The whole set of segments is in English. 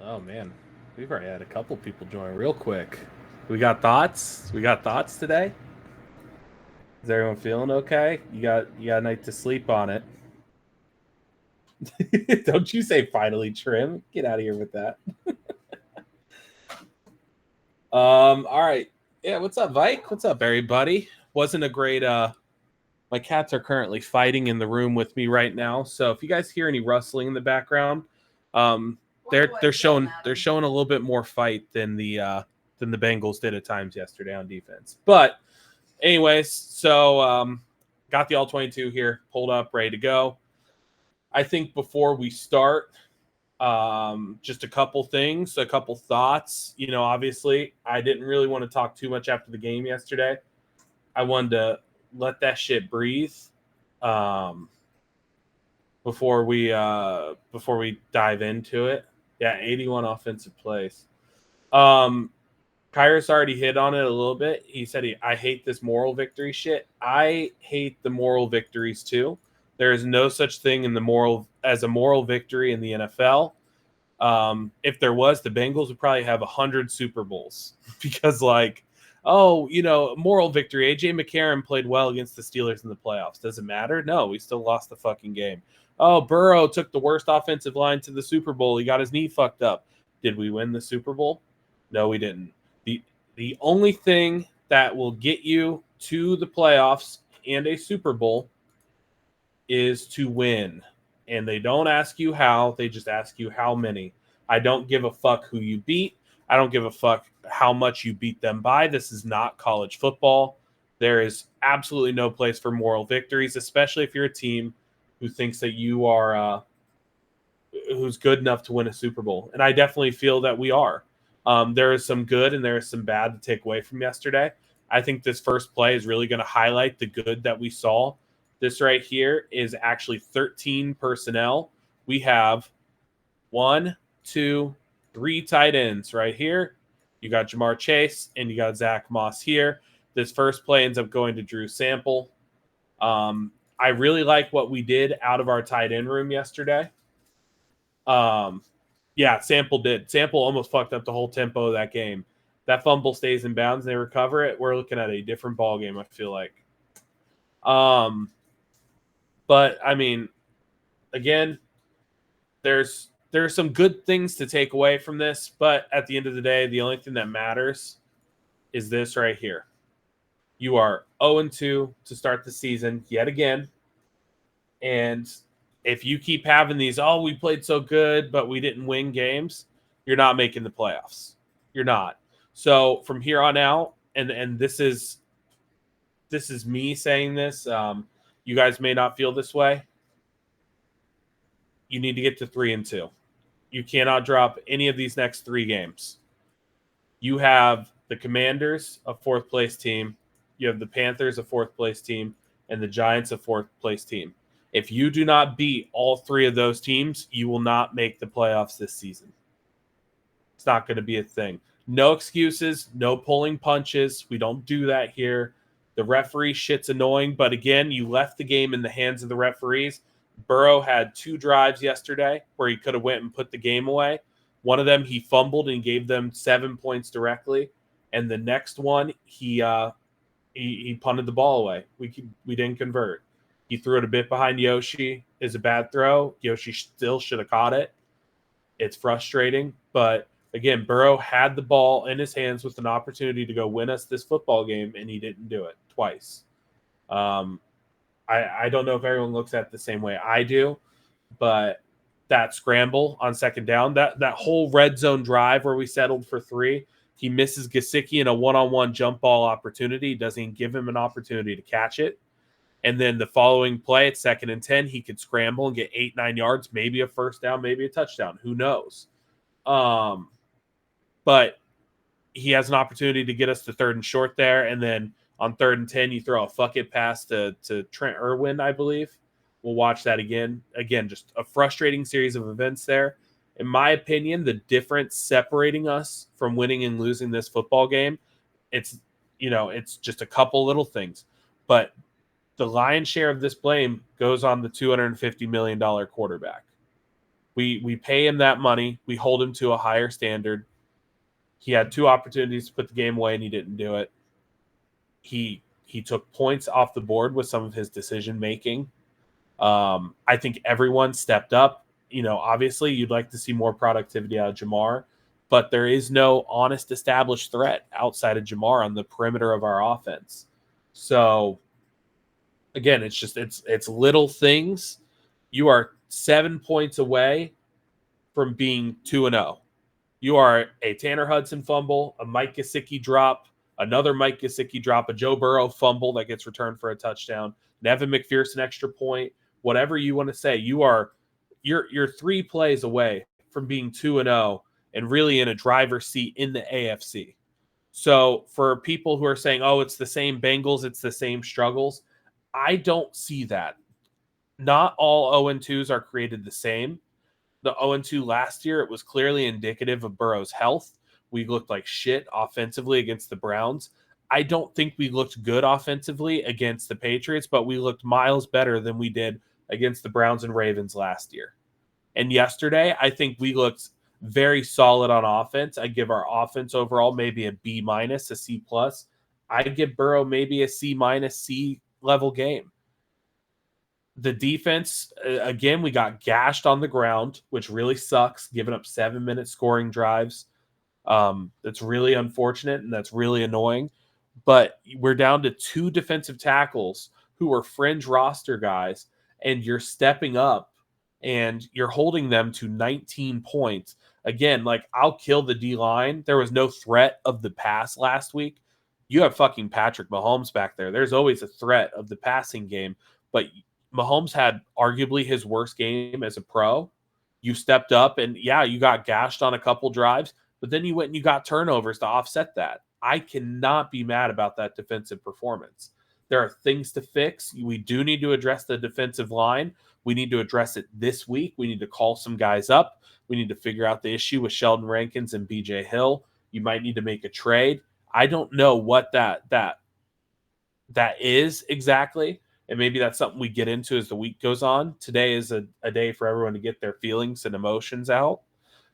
Oh man, we've already had a couple people join real quick. We got thoughts. We got thoughts today. Is everyone feeling okay? You got a night to sleep on it. Don't you say finally trim. Get out of here with that. All right. Yeah, what's up, Vike? What's up, everybody? Wasn't a great my cats are currently fighting in the room with me right now. So if you guys hear any rustling in the background, um they're showing a little bit more fight than the Bengals did at times yesterday on defense. But anyways, so got the all 22 here pulled up, ready to go. I think before we start, just a couple things, a couple thoughts. Obviously, I didn't really want to talk too much after the game yesterday. I wanted to let that shit breathe um, before we dive into it. Yeah, 81 offensive plays. Um, Kyrus already hit on it a little bit. He said, I hate this moral victory shit. I hate the moral victories too. There is no such thing in the moral as a moral victory in the NFL. If there was, the Bengals would probably have 100 Super Bowls because, moral victory. AJ McCarron played well against the Steelers in the playoffs. Does it matter? No, we still lost the fucking game. Oh, Burrow took the worst offensive line to the Super Bowl. He got his knee fucked up. Did we win the Super Bowl? No, we didn't. The only thing that will get you to the playoffs and a Super Bowl is to win. And they don't ask you how, they just ask you how many. I don't give a fuck who you beat. I don't give a fuck how much you beat them by. This is not college football. There is absolutely no place for moral victories, especially if you're a team who thinks that you are who's good enough to win a Super Bowl. And I definitely feel that we are. There is some good and there is some bad to take away from yesterday. I think this first play is really going to highlight the good that we saw. This right here is actually 13 personnel. We have 1, 2, 3 tight ends right here. You got Jamar Chase and you got Zach Moss here. This first play ends up going to Drew Sample. I really like what we did out of our tight end room yesterday. Yeah, Sample did. Sample almost fucked up the whole tempo of that game. That fumble stays in bounds and they recover it. We're looking at a different ball game, I feel like. But I mean, again, there's some good things to take away from this, but at the end of the day, the only thing that matters is this right here. You are 0-2 to start the season yet again. And if you keep having these, we played so good, but we didn't win games, you're not making the playoffs. You're not. So from here on out, and this is me saying this. You guys may not feel this way. You need to get to 3-2. You cannot drop any of these next 3 games. You have the Commanders, a 4th place team. You have the Panthers, a 4th place team, and the Giants, a 4th place team. If you do not beat all 3 of those teams, you will not make the playoffs this season. It's not going to be a thing. No excuses, no pulling punches. We don't do that here. The referee shit's annoying, but again, you left the game in the hands of the referees. Burrow had 2 drives yesterday where he could have went and put the game away. One of them he fumbled and gave them 7 points directly, and the next one he punted the ball away. We didn't convert. He threw it a bit behind Yoshi. Is a bad throw. Yoshi still should have caught it. It's frustrating, but again, Burrow had the ball in his hands with an opportunity to go win us this football game, and he didn't do it twice. I don't know if everyone looks at it the same way I do, but that scramble on second down, that whole red zone drive where we settled for 3, he misses Gesicki in a one-on-one jump ball opportunity. Doesn't give him an opportunity to catch it. And then the following play at 2nd and 10, he could scramble and get 8-9 yards, maybe a first down, maybe a touchdown. Who knows? But he has an opportunity to get us to 3rd and short there. And then on 3rd and 10, you throw a fuck it pass to Trent Irwin, I believe. We'll watch that again. Again, just a frustrating series of events there. In my opinion, the difference separating us from winning and losing this football game, it's just a couple little things. But the lion's share of this blame goes on the $250 million quarterback. We pay him that money. We hold him to a higher standard. He had 2 opportunities to put the game away, and he didn't do it. He took points off the board with some of his decision making. I think everyone stepped up. Obviously, you'd like to see more productivity out of Jamar, but there is no honest established threat outside of Jamar on the perimeter of our offense. So, again, it's little things. You are 7 points away from being 2-0. You are a Tanner Hudson fumble, a Mike Gesicki drop, another Mike Gesicki drop, a Joe Burrow fumble that gets returned for a touchdown, Nevin McPherson extra point, whatever you want to say. You're 3 plays away from being 2-0 and really in a driver's seat in the AFC. So for people who are saying, "Oh, it's the same Bengals, it's the same struggles," I don't see that. Not all 0-2s are created the same. The 0-2 last year, it was clearly indicative of Burrow's health. We looked like shit offensively against the Browns. I don't think we looked good offensively against the Patriots, but we looked miles better than we did against the Browns and Ravens last year. And yesterday, I think we looked very solid on offense. I give our offense overall maybe a B-, a C+. I give Burrow maybe a C-, C level game. The defense, again, we got gashed on the ground, which really sucks, giving up 7-minute scoring drives. That's really unfortunate, and that's really annoying. But we're down to 2 defensive tackles who are fringe roster guys, and you're stepping up, and you're holding them to 19 points. Again, I'll kill the D-line. There was no threat of the pass last week. You have fucking Patrick Mahomes back there. There's always a threat of the passing game, but Mahomes had arguably his worst game as a pro. You stepped up and you got gashed on a couple drives, but then you went and you got turnovers to offset that. I cannot be mad about that defensive performance. There are things to fix. We do need to address the defensive line. We need to address it this week. We need to call some guys up. We need to figure out the issue with Sheldon Rankins and BJ Hill. You might need to make a trade. I don't know what that is exactly. And maybe that's something we get into as the week goes on. Today is a day for everyone to get their feelings and emotions out.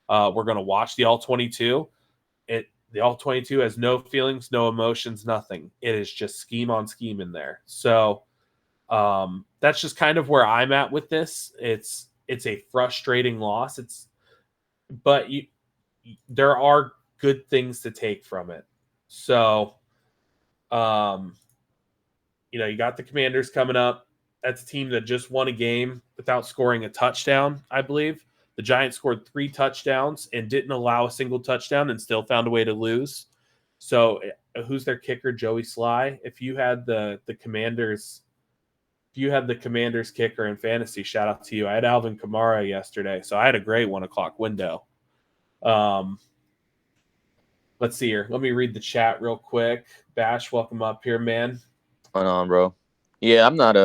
We're going to watch the All-22. The All-22 has no feelings, no emotions, nothing. It is just scheme on scheme in there. So that's just kind of where I'm at with this. It's a frustrating loss. But there are good things to take from it. So, you got the Commanders coming up. That's a team that just won a game without scoring a touchdown, I believe. The Giants scored 3 touchdowns and didn't allow a single touchdown and still found a way to lose. So who's their kicker? Joey Sly. If you had the Commanders kicker in fantasy, shout out to you. I had Alvin Kamara yesterday, so I had a great 1:00 window. Let's see here. Let me read the chat real quick. Bash, welcome up here, man. What's going on, bro? Yeah, I'm not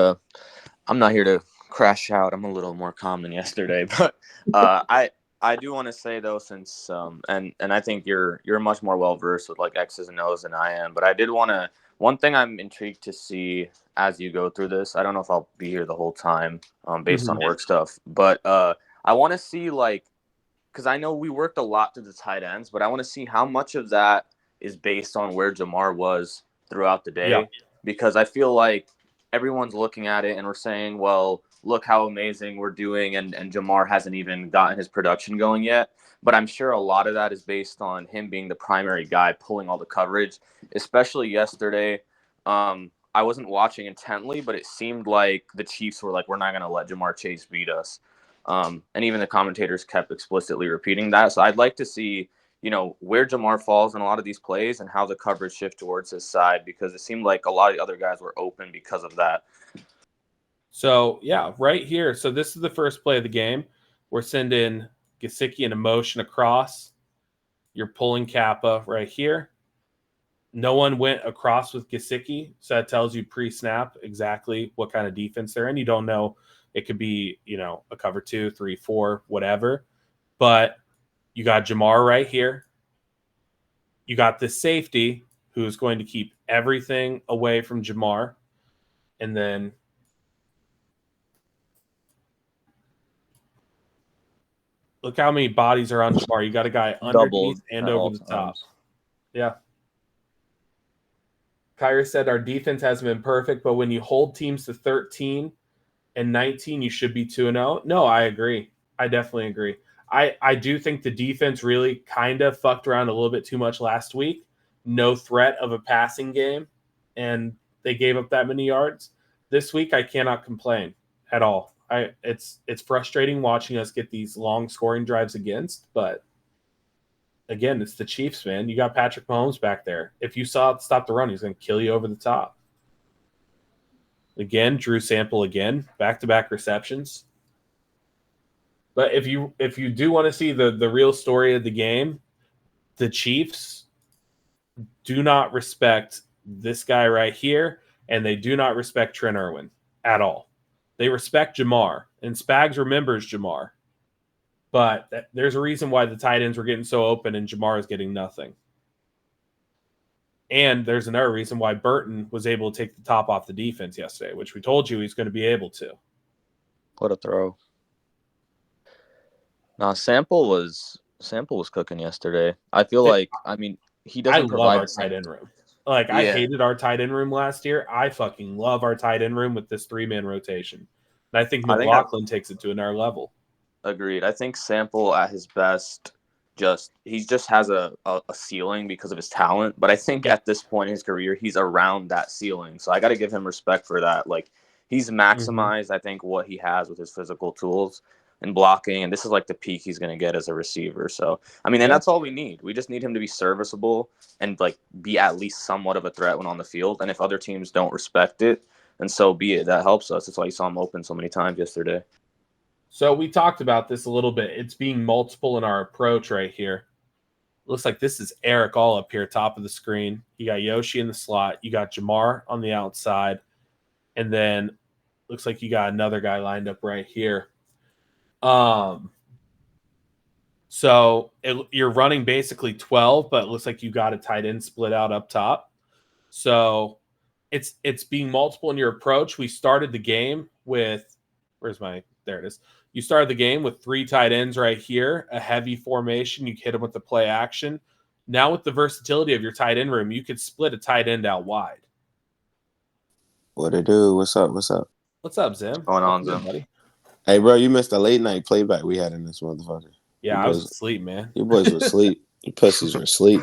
here to crash out. I'm a little more calm than yesterday, but I do want to say though, since and I think you're much more well versed with X's and O's than I am, but I did want to. One thing I'm intrigued to see as you go through this. I don't know if I'll be here the whole time, based on work stuff, but I want to see because I know we worked a lot to the tight ends, but I want to see how much of that is based on where Jamar was throughout the day. Yeah. Because I feel like everyone's looking at it and we're saying, well, look how amazing we're doing, and Jamar hasn't even gotten his production going yet. But I'm sure a lot of that is based on him being the primary guy pulling all the coverage, especially yesterday. I wasn't watching intently, but it seemed like the Chiefs were like, we're not going to let Jamar Chase beat us. And even the commentators kept explicitly repeating that. So I'd like to see, where Jamar falls in a lot of these plays and how the coverage shift towards his side, because it seemed like a lot of the other guys were open because of that. So, right here. So this is the first play of the game. We're sending Gesicki an motion across. You're pulling Kappa right here. No one went across with Gesicki, so that tells you pre-snap exactly what kind of defense they're in. You don't know. It could be, a cover 2, 3, 4, whatever. But you got Jamar right here. You got this safety who's going to keep everything away from Jamar. And then Look how many bodies are on Jamar. You got a guy underneath Doubled and at over all the top. times. Yeah. Kyrie said our defense hasn't been perfect, but when you hold teams to 13 and 19, you should be 2-0. No, I agree. I definitely agree. I do think the defense really kind of fucked around a little bit too much last week. No threat of a passing game, and they gave up that many yards. This week, I cannot complain at all. It's frustrating watching us get these long scoring drives against, but again, it's the Chiefs, man. You got Patrick Mahomes back there. If you saw it stop the run, he's going to kill you over the top. Again, Drew Sample again, back-to-back receptions. But if you do want to see the real story of the game, the Chiefs do not respect this guy right here, and they do not respect Trent Irwin at all. They respect Jamar, and Spags remembers Jamar. But there's a reason why the tight ends were getting so open and Jamar is getting nothing. And there's another reason why Burton was able to take the top off the defense yesterday, which we told you he's going to be able to. What a throw. Now, Sample was cooking yesterday. I feel like, he doesn't provide our tight end room. Like, I hated our tight end room last year. I fucking love our tight end room with this 3-man rotation. And I think McLaughlin takes it to another level. Agreed. I think Sample at his best, he just has a ceiling because of his talent. But I think at this point in his career, he's around that ceiling. So I got to give him respect for that. Like, he's maximized, I think, what he has with his physical tools and blocking. And this is like the peak he's going to get as a receiver. So, and that's all we need. We just need him to be serviceable and like be at least somewhat of a threat when on the field. And if other teams don't respect it, then so be it. That helps us. That's why you saw him open so many times yesterday. So we talked about this a little bit. It's being multiple in our approach right here. Looks like this is Eric all up here, top of the screen. You got Yoshi in the slot. You got Jamar on the outside. And then looks like you got another guy lined up right here. So you're running basically 12, but it looks like you got a tight end split out up top. So it's being multiple in your approach. We started the game with there it is. You started the game with 3 tight ends right here, a heavy formation. You hit them with the play action. Now with the versatility of your tight end room, you could split a tight end out wide. What it do? What's up? What's up, Zim? What's going on, Zim? Buddy? Hey, bro, you missed the late night playback we had in this motherfucker. Yeah, I was asleep, man. You boys were asleep. You pussies were asleep.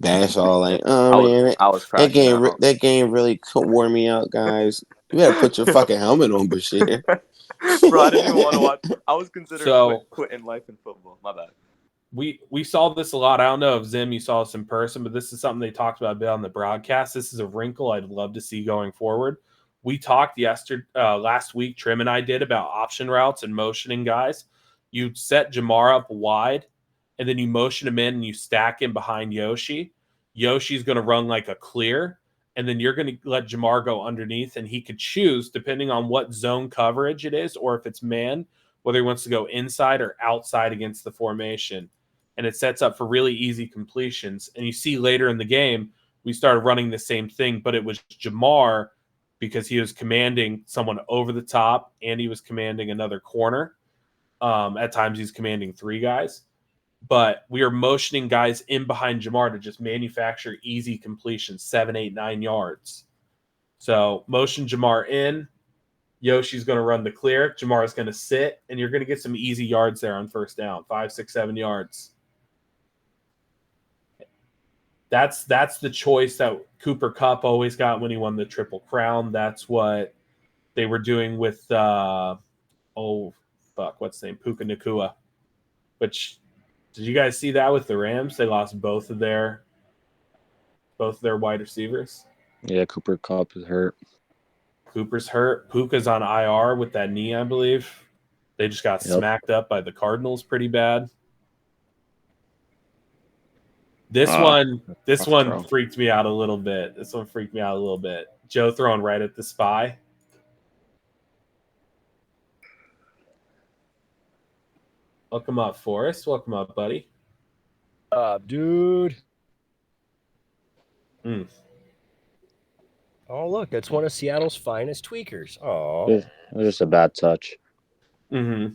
Dash all like, I was cracking out. That game really wore me out, guys. You better put your fucking helmet on, Bashir. Bro, I didn't even want to watch. I was considering quitting life in football. My bad. We saw this a lot. I don't know if Zim, you saw this in person, but this is something they talked about a bit on the broadcast. This is a wrinkle I'd love to see going forward. We talked last week, Trim and I did, about option routes and motioning guys. You set Jamar up wide, and then you motion him in and you stack him behind Yoshi. Yoshi's going to run like a clear, and then you're going to let Jamar go underneath, and he could choose, depending on what zone coverage it is, or if it's man, whether he wants to go inside or outside against the formation. And it sets up for really easy completions. And you see later in the game, we started running the same thing, but it was Jamar because he was commanding someone over the top and he was commanding another corner. At times he's commanding 3 guys. But we are motioning guys in behind Jamar to just manufacture easy completions, 7, 8, 9 yards. So motion Jamar in. Yoshi's going to run the clear. Jamar is going to sit, and you're going to get some easy yards there on first down, 5, 6, 7 yards. That's the choice that Cooper Kupp always got when he won the Triple Crown. That's what they were doing with what's his name? Puka Nacua. Which, did you guys see that with the Rams? They lost both of their wide receivers. Yeah, Cooper Kupp is hurt. Cooper's hurt. Puka's on IR with that knee, I believe. They just got smacked up by the Cardinals pretty bad. This one freaked me out a little bit. Joe throwing right at the spy. Welcome up, Forrest. Welcome up, buddy. Dude. Mm. Oh, look, it's one of Seattle's finest tweakers. Oh, it was just a bad touch. Mm-hmm.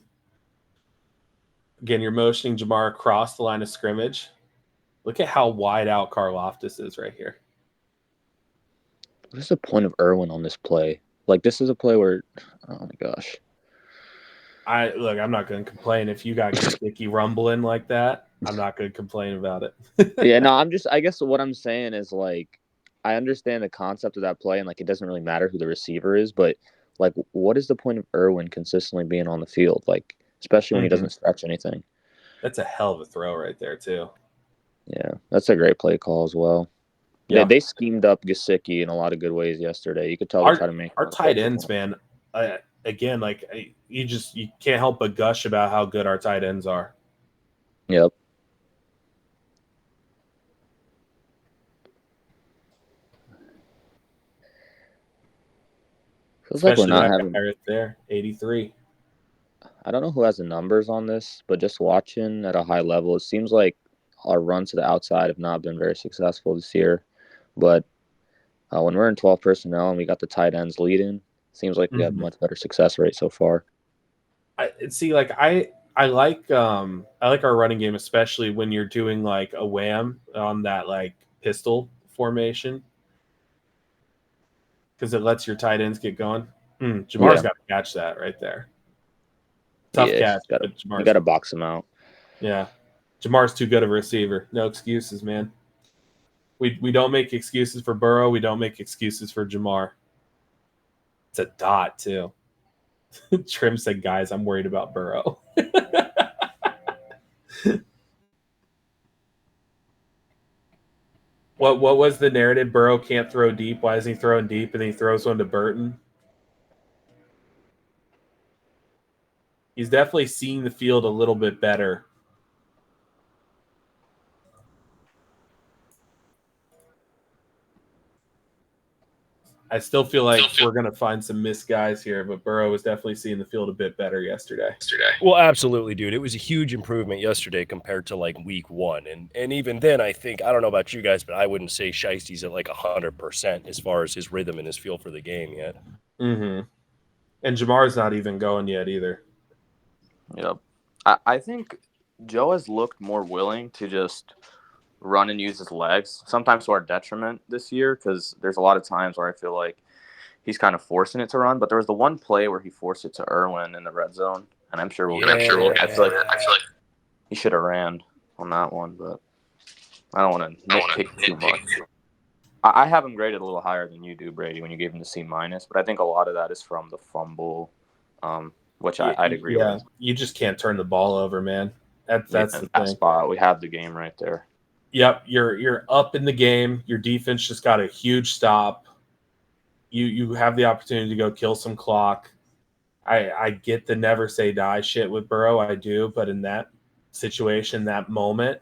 Again, you're motioning Jamar across the line of scrimmage. Look at how wide out Karlaftis is right here. What is the point of Irwin on this play? Like, this is a play where, oh my gosh. I'm not going to complain if you got sticky rumbling like that. I'm not going to complain about it. Yeah, no, I guess what I'm saying is, like, I understand the concept of that play, and, like, it doesn't really matter who the receiver is, but, like, what is the point of Irwin consistently being on the field? Like, especially when he doesn't stretch anything. That's a hell of a throw right there, too. Yeah, that's a great play call as well. Yeah. They schemed up Gesicki in a lot of good ways yesterday. You could tell they tried to make our tight ends, man. Again, like you can't help but gush about how good our tight ends are. Yep. Feels like we're not having right there. 83. I don't know who has the numbers on this, but just watching at a high level, it seems like our runs to the outside have not been very successful this year. But when we're in 12 personnel and we got the tight ends leading, it seems like we have much better success rate so far. I like our running game, especially when you're doing like a wham on that like pistol formation, because it lets your tight ends get going. Jamar's got to catch that right there. Tough catch. You got to box him out. Yeah. Jamar's too good of a receiver. No excuses, man. We don't make excuses for Burrow. We don't make excuses for Jamar. It's a dot, too. Trim said, guys, I'm worried about Burrow. What was the narrative? Burrow can't throw deep. Why isn't he throwing deep? And then he throws one to Burton. He's definitely seeing the field a little bit better. I still feel like we're going to find some missed guys here, but Burrow was definitely seeing the field a bit better yesterday. Well, absolutely, dude. It was a huge improvement yesterday compared to like week 1. And even then, I don't know about you guys, but I wouldn't say Shiesty's at like 100% as far as his rhythm and his feel for the game yet. Mm-hmm. And Jamar's not even going yet either. Yep. I think Joe has looked more willing to just run and use his legs, sometimes to our detriment this year, because there's a lot of times where I feel like he's kind of forcing it to run. But there was the one play where he forced it to Irwin in the red zone, and I feel like he should have ran on that one, but I don't want to nitpick too much. I have him graded a little higher than you do, Brady, when you gave him the C-, but I think a lot of that is from the fumble, which I'd agree with. You just can't turn the ball over, man. That's the thing. Spot. We have the game right there. Yep, you're up in the game. Your defense just got a huge stop. You have the opportunity to go kill some clock. I get the never say die shit with Burrow, I do, but in that situation, that moment,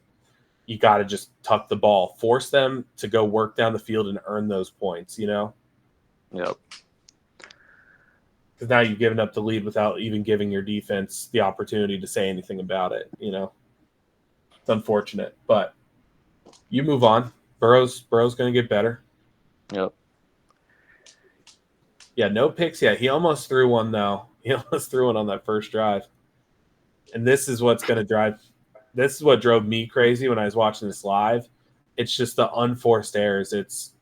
you got to just tuck the ball, force them to go work down the field and earn those points. You know. Yep. Because now you've given up the lead without even giving your defense the opportunity to say anything about it. You know, it's unfortunate, but. You move on. Burrow's going to get better. Yep. Yeah, no picks yet. He almost threw one, though. He almost threw one on that first drive. And this is what's going to drive – this is what drove me crazy when I was watching this live. It's just the unforced errors. It's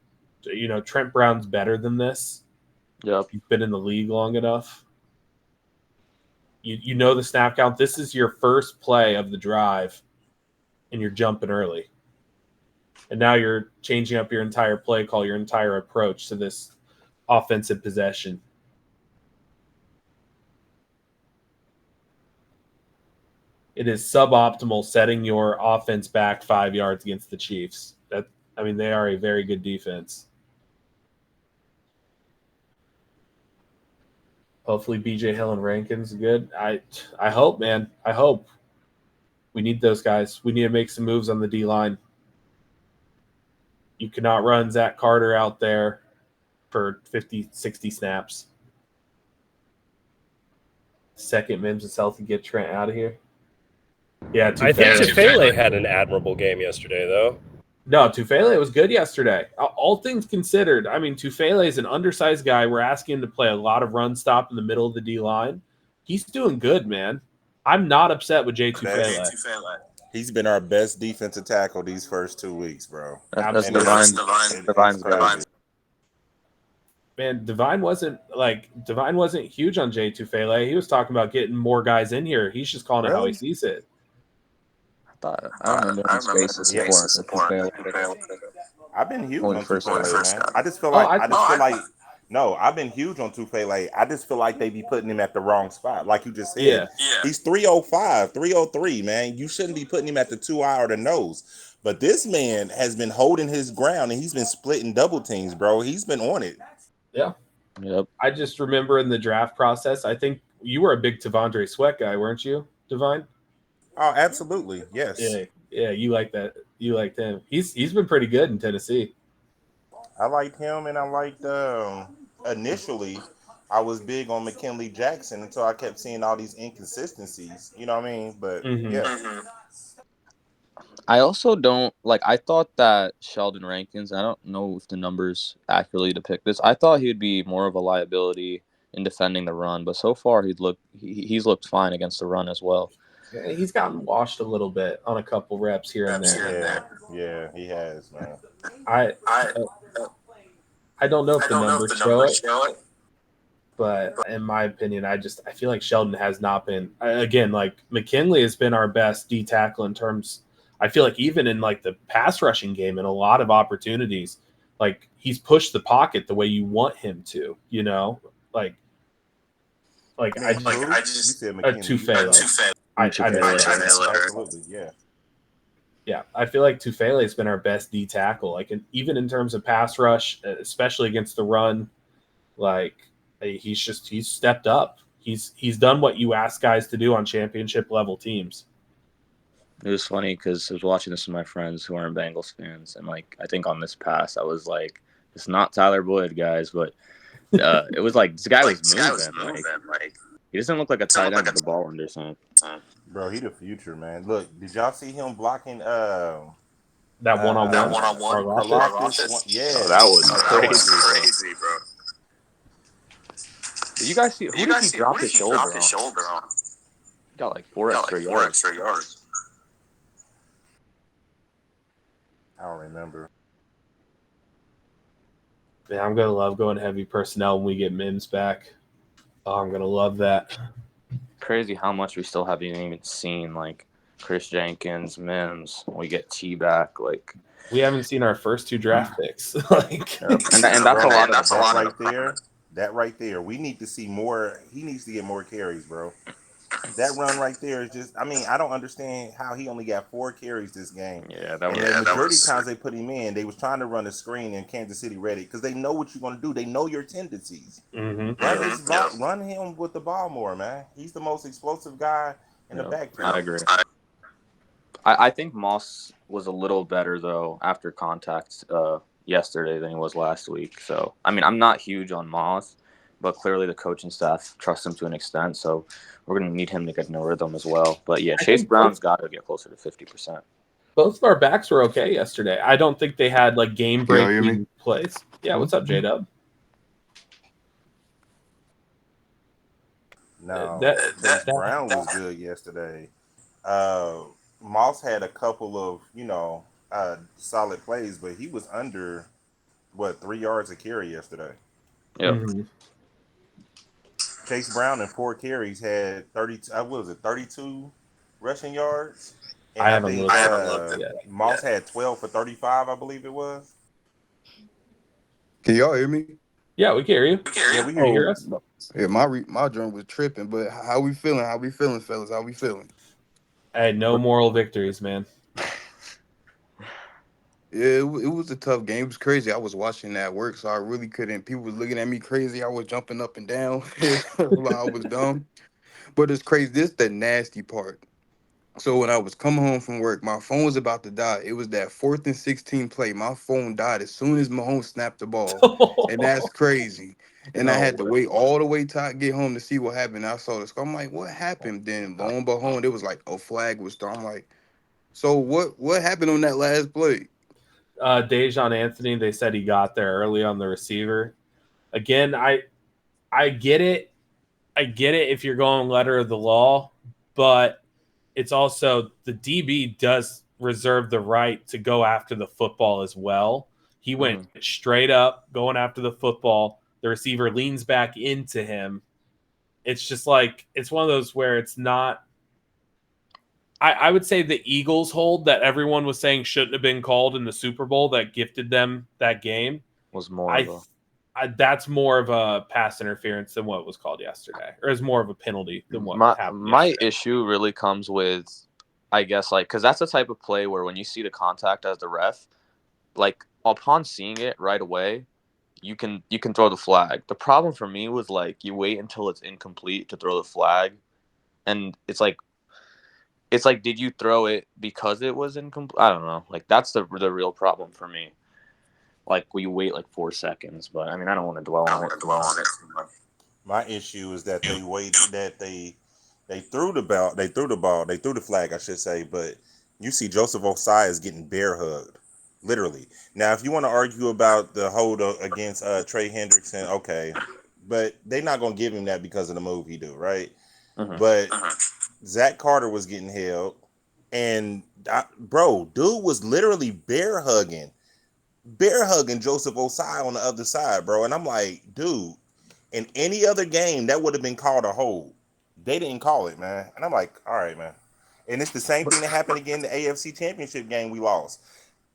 – Trent Brown's better than this. Yep. He's been in the league long enough. You know the snap count. This is your first play of the drive, and you're jumping early. And now you're changing up your entire play call, your entire approach to this offensive possession. It is suboptimal setting your offense back 5 yards against the Chiefs. They are a very good defense. Hopefully BJ Hill and Rankin's good. I hope, man. I hope. We need those guys. We need to make some moves on the D-line. You cannot run Zach Carter out there for 50, 60 snaps. Second, Mims is healthy. Get Trent out of here. Yeah, I think Tufele had an admirable game yesterday, though. No, Tufele was good yesterday. All things considered, Tufele is an undersized guy. We're asking him to play a lot of run stop in the middle of the D-line. He's doing good, man. I'm not upset with J2 Best. Fele. He's been our best defensive tackle these first 2 weeks, bro. That's And Divine's it's guy. crazy. Man, Divine wasn't huge on J2 Fele. He was talking about getting more guys in here. He's just calling it how he sees it. I remember in spaces support. I've been huge When on he first Tufele, man. I just feel no, I've been huge on Tufele. I just feel like they be putting him at the wrong spot. Like you just said. Yeah. He's 305, 303, man. You shouldn't be putting him at the 2 eye or the nose. But this man has been holding his ground and he's been splitting double teams, bro. He's been on it. Yeah. Yep. I just remember in the draft process, I think you were a big Tavondre Sweat guy, weren't you, Divine? Oh, absolutely. Yes. Yeah, you like that. You liked him. He's been pretty good in Tennessee. I liked him, and I liked initially I was big on McKinley Jackson until I kept seeing all these inconsistencies. You know what I mean? But yeah. I also don't like. I thought that Sheldon Rankins. I don't know if the numbers accurately depict this. I thought he'd be more of a liability in defending the run, but so far he's looked fine against the run as well. Yeah, he's gotten washed a little bit on a couple reps here and there. Yeah, he has, man. I don't know if the numbers show it, but in my opinion, I feel like Sheldon has not been. Again, like McKinley has been our best D tackle in terms. I feel like even in like the pass rushing game, in a lot of opportunities, like he's pushed the pocket the way you want him to. You know, I just Tufele. Absolutely, yeah. Yeah, I feel like Tufele has been our best D tackle. Like, even in terms of pass rush, especially against the run, like he's stepped up. He's done what you ask guys to do on championship level teams. It was funny because I was watching this with my friends who aren't Bengals fans, and like I think on this pass, I was like, "It's not Tyler Boyd, guys," but it was like this guy was moving. Like, he doesn't look like a tight end with the ball under something. Bro, he the future, man. Look, did y'all see him blocking that one-on-one? Yeah, that was crazy, bro. Did you guys see? Who did he drop his shoulder on? He got like four extra yards. I don't remember. Man, I'm gonna love going heavy personnel when we get Mims back. Oh, I'm gonna love that. Crazy how much we still haven't even seen, like Chris Jenkins, Mims. We get T back, like we haven't seen our first 2 draft picks. and that's a lot right there. That right there, we need to see more. He needs to get more carries, bro. That run right there is just. I mean, I don't understand how he only got 4 carries this game. Yeah, the majority of times they put him in, they was trying to run a screen and Kansas City read it because they know what you're going to do. They know your tendencies. Mm-hmm. Run him with the ball more, man. He's the most explosive guy in the backfield. I agree. I think Moss was a little better though after contact yesterday than he was last week. So I mean, I'm not huge on Moss, but clearly the coaching staff trusts him to an extent. So we're going to need him to get in a rhythm as well. But yeah, Chase Brown's got to get closer to 50%. Both of our backs were okay yesterday. I don't think they had like game breaking plays. Yeah, what's up, J-Dub? No, that Brown was good yesterday. Moss had a couple of solid plays, but he was under 3 yards a carry yesterday. Yep. Mm-hmm. Chase Brown in 4 carries had 32 rushing yards. And I haven't looked yet. Moss had 12 for 35, I believe it was. Can y'all hear me? Yeah, we can hear you. Yeah, we can hear hear you. us. Yeah, my drone was tripping, but how we feeling? How we feeling, fellas? How we feeling? Hey, no moral victories, man. Yeah, it was a tough game. It was crazy. I was watching that work, so I really couldn't. People was looking at me crazy. I was jumping up and down while I was dumb. But it's crazy. This is the nasty part. So when I was coming home from work, my phone was about to die. It was that 4th and 16 play. My phone died as soon as Mahomes snapped the ball. And that's crazy. And I had to wait all the way till I get home to see what happened. I saw this. I'm like, what happened? Then lo and behold, it was like a flag was thrown. I'm like, so what happened on that last play? Dejon Anthony, they said he got there early on the receiver. Again, I get it. I get it if you're going letter of the law, but it's also the DB does reserve the right to go after the football as well. He went straight up going after the football. The receiver leans back into him. It's just like, it's one of those where it's not. I would say the Eagles hold that everyone was saying shouldn't have been called in the Super Bowl that gifted them that game was more. That's more of a pass interference than what was called yesterday, or is more of a penalty than what happened my yesterday. issue really comes with, I guess, like, because that's the type of play where when you see the contact as the ref, like, upon seeing it right away, you can throw the flag. The problem for me was, like, you wait until it's incomplete to throw the flag, and it's like, did you throw it because it was incomplete? I don't know. Like, that's the real problem for me. Like, we wait like 4 seconds, but I mean, I don't want to dwell on it. My issue is that they threw the ball, they threw the flag, I should say, but you see Joseph Osai is getting bear hugged, literally. Now, if you want to argue about the hold against Trey Hendrickson, okay, but they're not gonna give him that because of the move he do, right? But Zach Carter was getting held, and dude was literally bear hugging Joseph Osai on the other side, bro. And I'm like, dude, in any other game, that would have been called a hold. They didn't call it, man. And I'm like, all right, man. And it's the same thing that happened again in the AFC Championship game we lost.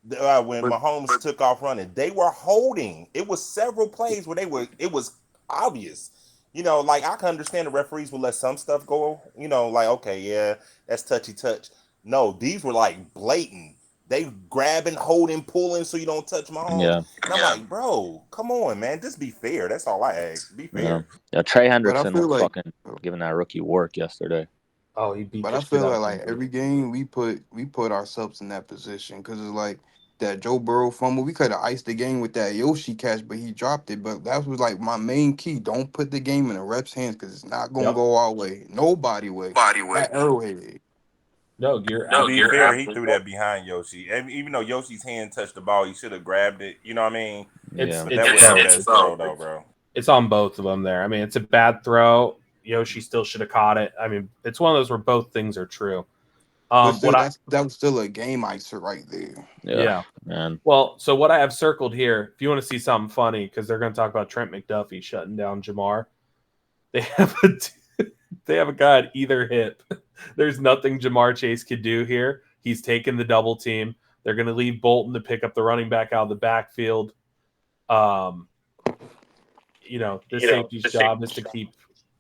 When Mahomes took off running, they were holding. It was several plays where it was obvious. You know, like, I can understand the referees will let some stuff go, you know, like, okay, yeah, that's touchy touch. No, these were like blatant. They grabbing, holding, pulling so you don't touch Mahomes. Yeah. And I'm like, bro, come on, man. Just be fair. That's all I ask. Be fair. Yeah, Trey Hendrickson was like, fucking giving that rookie work yesterday. Oh, he beat. But I feel like every game we put ourselves in that position, because it's like that Joe Burrow fumble. We could have iced the game with that Yoshi catch, but he dropped it. But that was like my main key. Don't put the game in the ref's hands, because it's not gonna go our way. Nobody way. That Arrowhead. No, to be fair, he threw that behind Yoshi. And even though Yoshi's hand touched the ball, he should have grabbed it. You know what I mean? But that was the best throw, though, bro. It's on both of them there. I mean, it's a bad throw. Yoshi still should have caught it. I mean, it's one of those where both things are true. That was still a game icer right there. Yeah, man. Well, so what I have circled here, if you want to see something funny, because they're going to talk about Trent McDuffie shutting down Jamar, they have a guy at either hip. There's nothing Jamar Chase could do here. He's taken the double team. They're going to leave Bolton to pick up the running back out of the backfield. This safety's job is to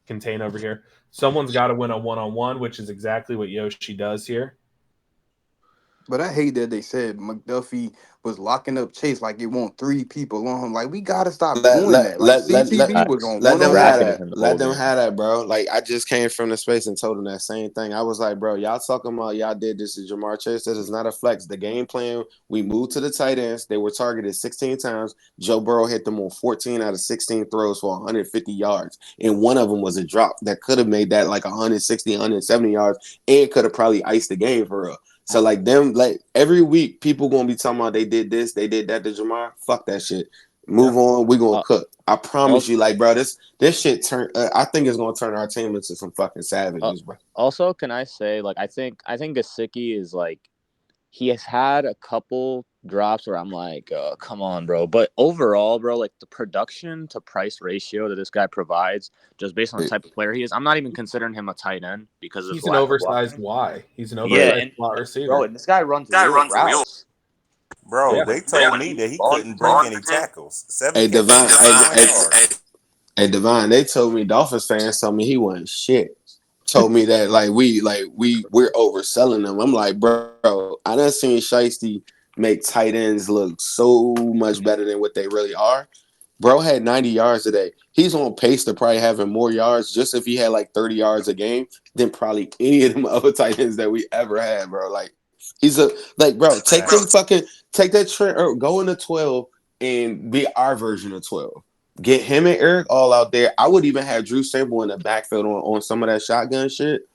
contain over here. Someone's got to win a one-on-one, which is exactly what Yoshi does here. But I hate that they said McDuffie was locking up Chase like it want 3 people on him. Like, we gotta stop doing that. Like, CTB was on let them have that. Let them have that, bro. Like, I just came from the space and told them that same thing. I was like, bro, y'all talking about y'all did this to Jamar Chase. This is not a flex. The game plan, we moved to the tight ends. They were targeted 16 times. Joe Burrow hit them on 14 out of 16 throws for 150 yards. And one of them was a drop that could have made that like 160, 170 yards, and could have probably iced the game for real. So, like, them, like, every week, people going to be talking about they did this, they did that to Jamar. Fuck that shit. Move on. We going to cook. I promise you, like, bro, this shit I think it's going to turn our team into some fucking savages, bro. Also, can I say, like, I think Gesicki is, like, he has had a couple drops where I'm like, come on, bro. But overall, bro, like, the production to price ratio that this guy provides, just based on the type of player he is, I'm not even considering him a tight end because he's an oversized Y. He's an oversized slot receiver. Bro, and this guy runs routes. Bro, they told me that he couldn't break any tackles. Hey, Devon, they told me, Dolphins fans told me he wasn't shit. Told me that we're overselling them. I'm like, bro, I done seen Shiesty make tight ends look so much better than what they really are. Bro had 90 yards today. He's on pace to probably having more yards just if he had like 30 yards a game than probably any of them other tight ends that we ever had, bro. Like, he's bro, take that Trent or go into 12 and be our version of 12. Get him and Eric all out there. I would even have Drew Sable in the backfield on some of that shotgun shit,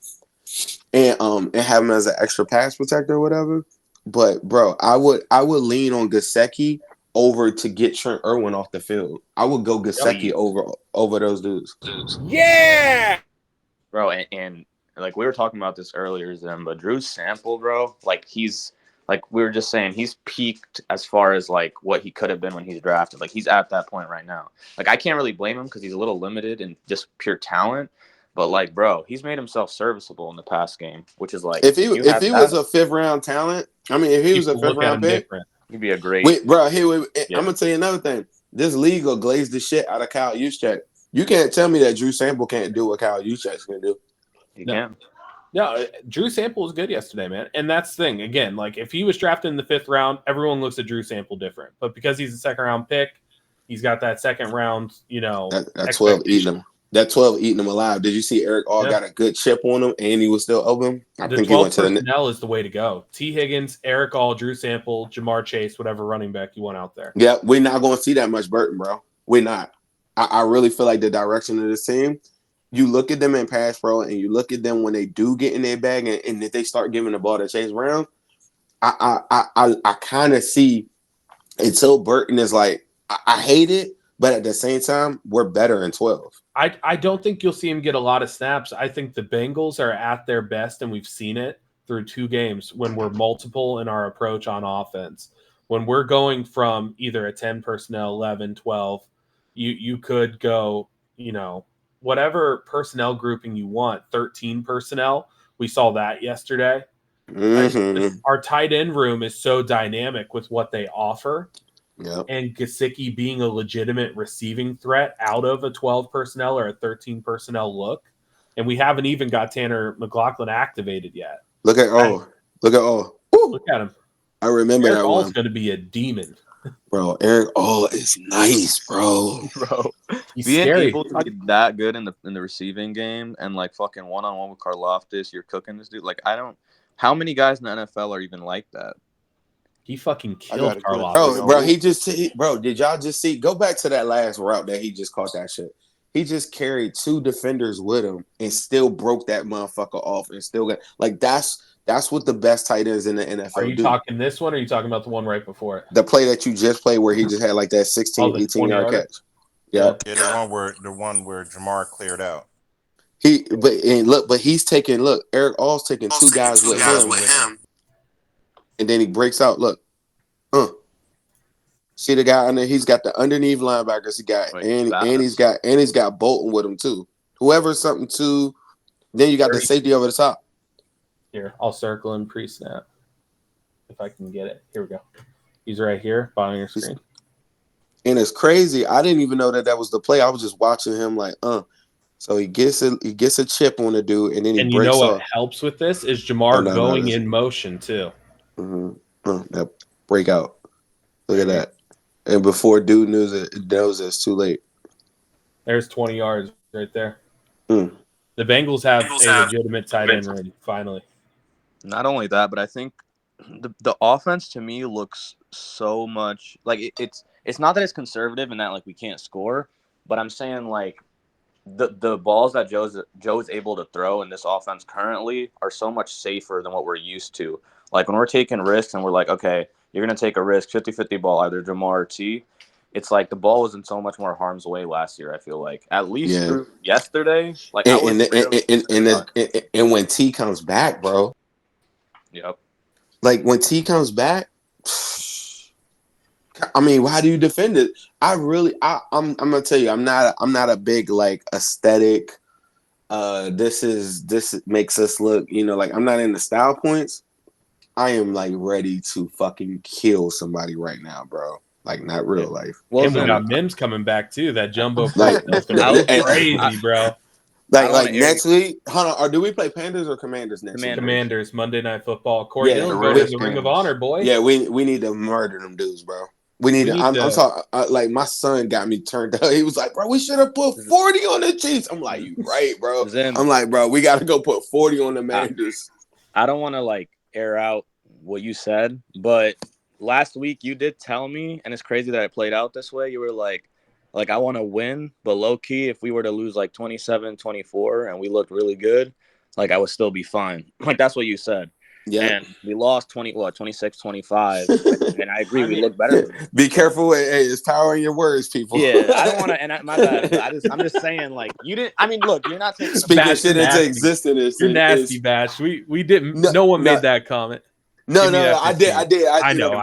and have him as an extra pass protector or whatever. But bro, I would lean on Gesicki over to get Trent Irwin off the field. I would go Gesicki over those dudes. Yeah, bro, and like we were talking about this earlier, Zim, but Drew Sample, bro, like he's like we were just saying, he's peaked as far as like what he could have been when he's drafted. Like he's at that point right now. Like I can't really blame him because he's a little limited in just pure talent. But like, bro, he's made himself serviceable in the past game, which is like If he you if have he was that, a 5th-round talent, I mean, if he was a People fifth look at round him pick, different. he'd be a great. wait, bro, I'm Yeah. gonna tell you another thing. This league will glaze the shit out of Kyle Juszczyk. You can't tell me that Drew Sample can't do what Kyle Juszczyk can do. He No. can. No, Drew Sample was good yesterday, man. And that's the thing. Again, like if he was drafted in the 5th round, everyone looks at Drew Sample different. But because he's a 2nd round pick, he's got that 2nd round, That 12 eating him. That 12 eating him alive. Did you see Eric All got a good chip on him and he was still open? I The think he 12 went to the personnel is the way to go. T. Higgins, Eric All, Drew Sample, Jamar Chase, whatever running back you want out there. Yeah, we're not going to see that much Burton, bro. We're not. I really feel like the direction of this team, you look at them in pass pro and you look at them when they do get in their bag and if they start giving the ball to Chase Brown, I kind of see until Burton is like, I hate it, but at the same time, we're better in 12. I don't think you'll see him get a lot of snaps. I think the Bengals are at their best, and we've seen it through 2 games when we're multiple in our approach on offense. When we're going from either a 10 personnel, 11, 12, you could go, whatever personnel grouping you want, 13 personnel. We saw that yesterday. Our tight end room is so dynamic with what they offer. Yep. And Gesicki being a legitimate receiving threat out of a 12 personnel or a 13 personnel look. And we haven't even got Tanner McLaughlin activated yet. Look at O. Look at him. I remember Eric that All's one. going to be a demon. Bro, Eric All is nice, bro. Bro, He's being scary. able to be that good in the receiving game and like fucking one-on-one with Karlaftis, you're cooking this dude. Like how many guys in the NFL are even like that? He fucking killed Karloff. Bro, did y'all just see? Go back to that last route that he just caught that shit. He just carried 2 defenders with him and still broke that motherfucker off and still got like that's what the best tight ends in the NFL Are you do. talking this one or are you talking about the one right before it? The play that you just played where he just had like that 16, 18 yard catch. Yeah. Yeah, the one where Jamar cleared out. But he's taking Eric All's taking 2 guys with him. And then he breaks out. Look, see the guy under? He's got the underneath linebackers. He got he's got Bolton with him too. Whoever's something too. Then you got the safety over the top. Here, I'll circle him pre-snap if I can get it. Here we go. He's right here, bottom of your screen. And it's crazy. I didn't even know that was the play. I was just watching him like, So he gets a chip on the dude, and then he breaks off. What helps with this is Jamar going in motion too. That breakout. Look at that. And before dude knows it's too late. There's 20 yards right there. The Bengals have a legitimate tight end ready, finally. Not only that, but I think the offense to me looks so much like it's not that it's conservative and that like we can't score, but I'm saying like the balls that Joe's able to throw in this offense currently are so much safer than what we're used to. Like when we're taking risks and we're like, okay, you're going to take a risk, 50-50 ball, either Jamar or T. It's like the ball was in so much more harm's way last year, I feel like. At least through yesterday. Like and when T comes back, bro. Yep. Like when T comes back, I mean, how do you defend it? I'm gonna tell you, I'm not a big like aesthetic. This makes us look, like I'm not in the style points. I am like ready to fucking kill somebody right now, bro. Like not real life. Well, and we got Mims coming back too. That jumbo like crazy, bro. Like next week, hold on. Or do we play Panthers or Commanders next week? Commanders, Monday Night Football. Corey Dillon goes to the Ring of Honor, boy. Yeah, we need to murder them dudes, bro. I'm talking like my son got me turned up. He was like, bro, we should have put 40 on the Chiefs. I'm like, you right, bro. I'm like, bro, we got to go put 40 on the Commanders. I don't want to like air out what you said, but last week you did tell me, and it's crazy that it played out this way. You were like I want to win, but low key, if we were to lose like 27-24 and we looked really good, like I would still be fine. Like that's what you said. Yeah. And we lost 26-25. And I agree, we look better than them. Be careful. Hey, it's power in your words, people. Yeah, I don't want to. And my bad. I'm just saying, like, you didn't. I mean, look, you're not taking speaking Bash, shit you're into nasty. existence. You're nasty, Bash. We didn't. No one made that comment. No, Give me that I did. I know.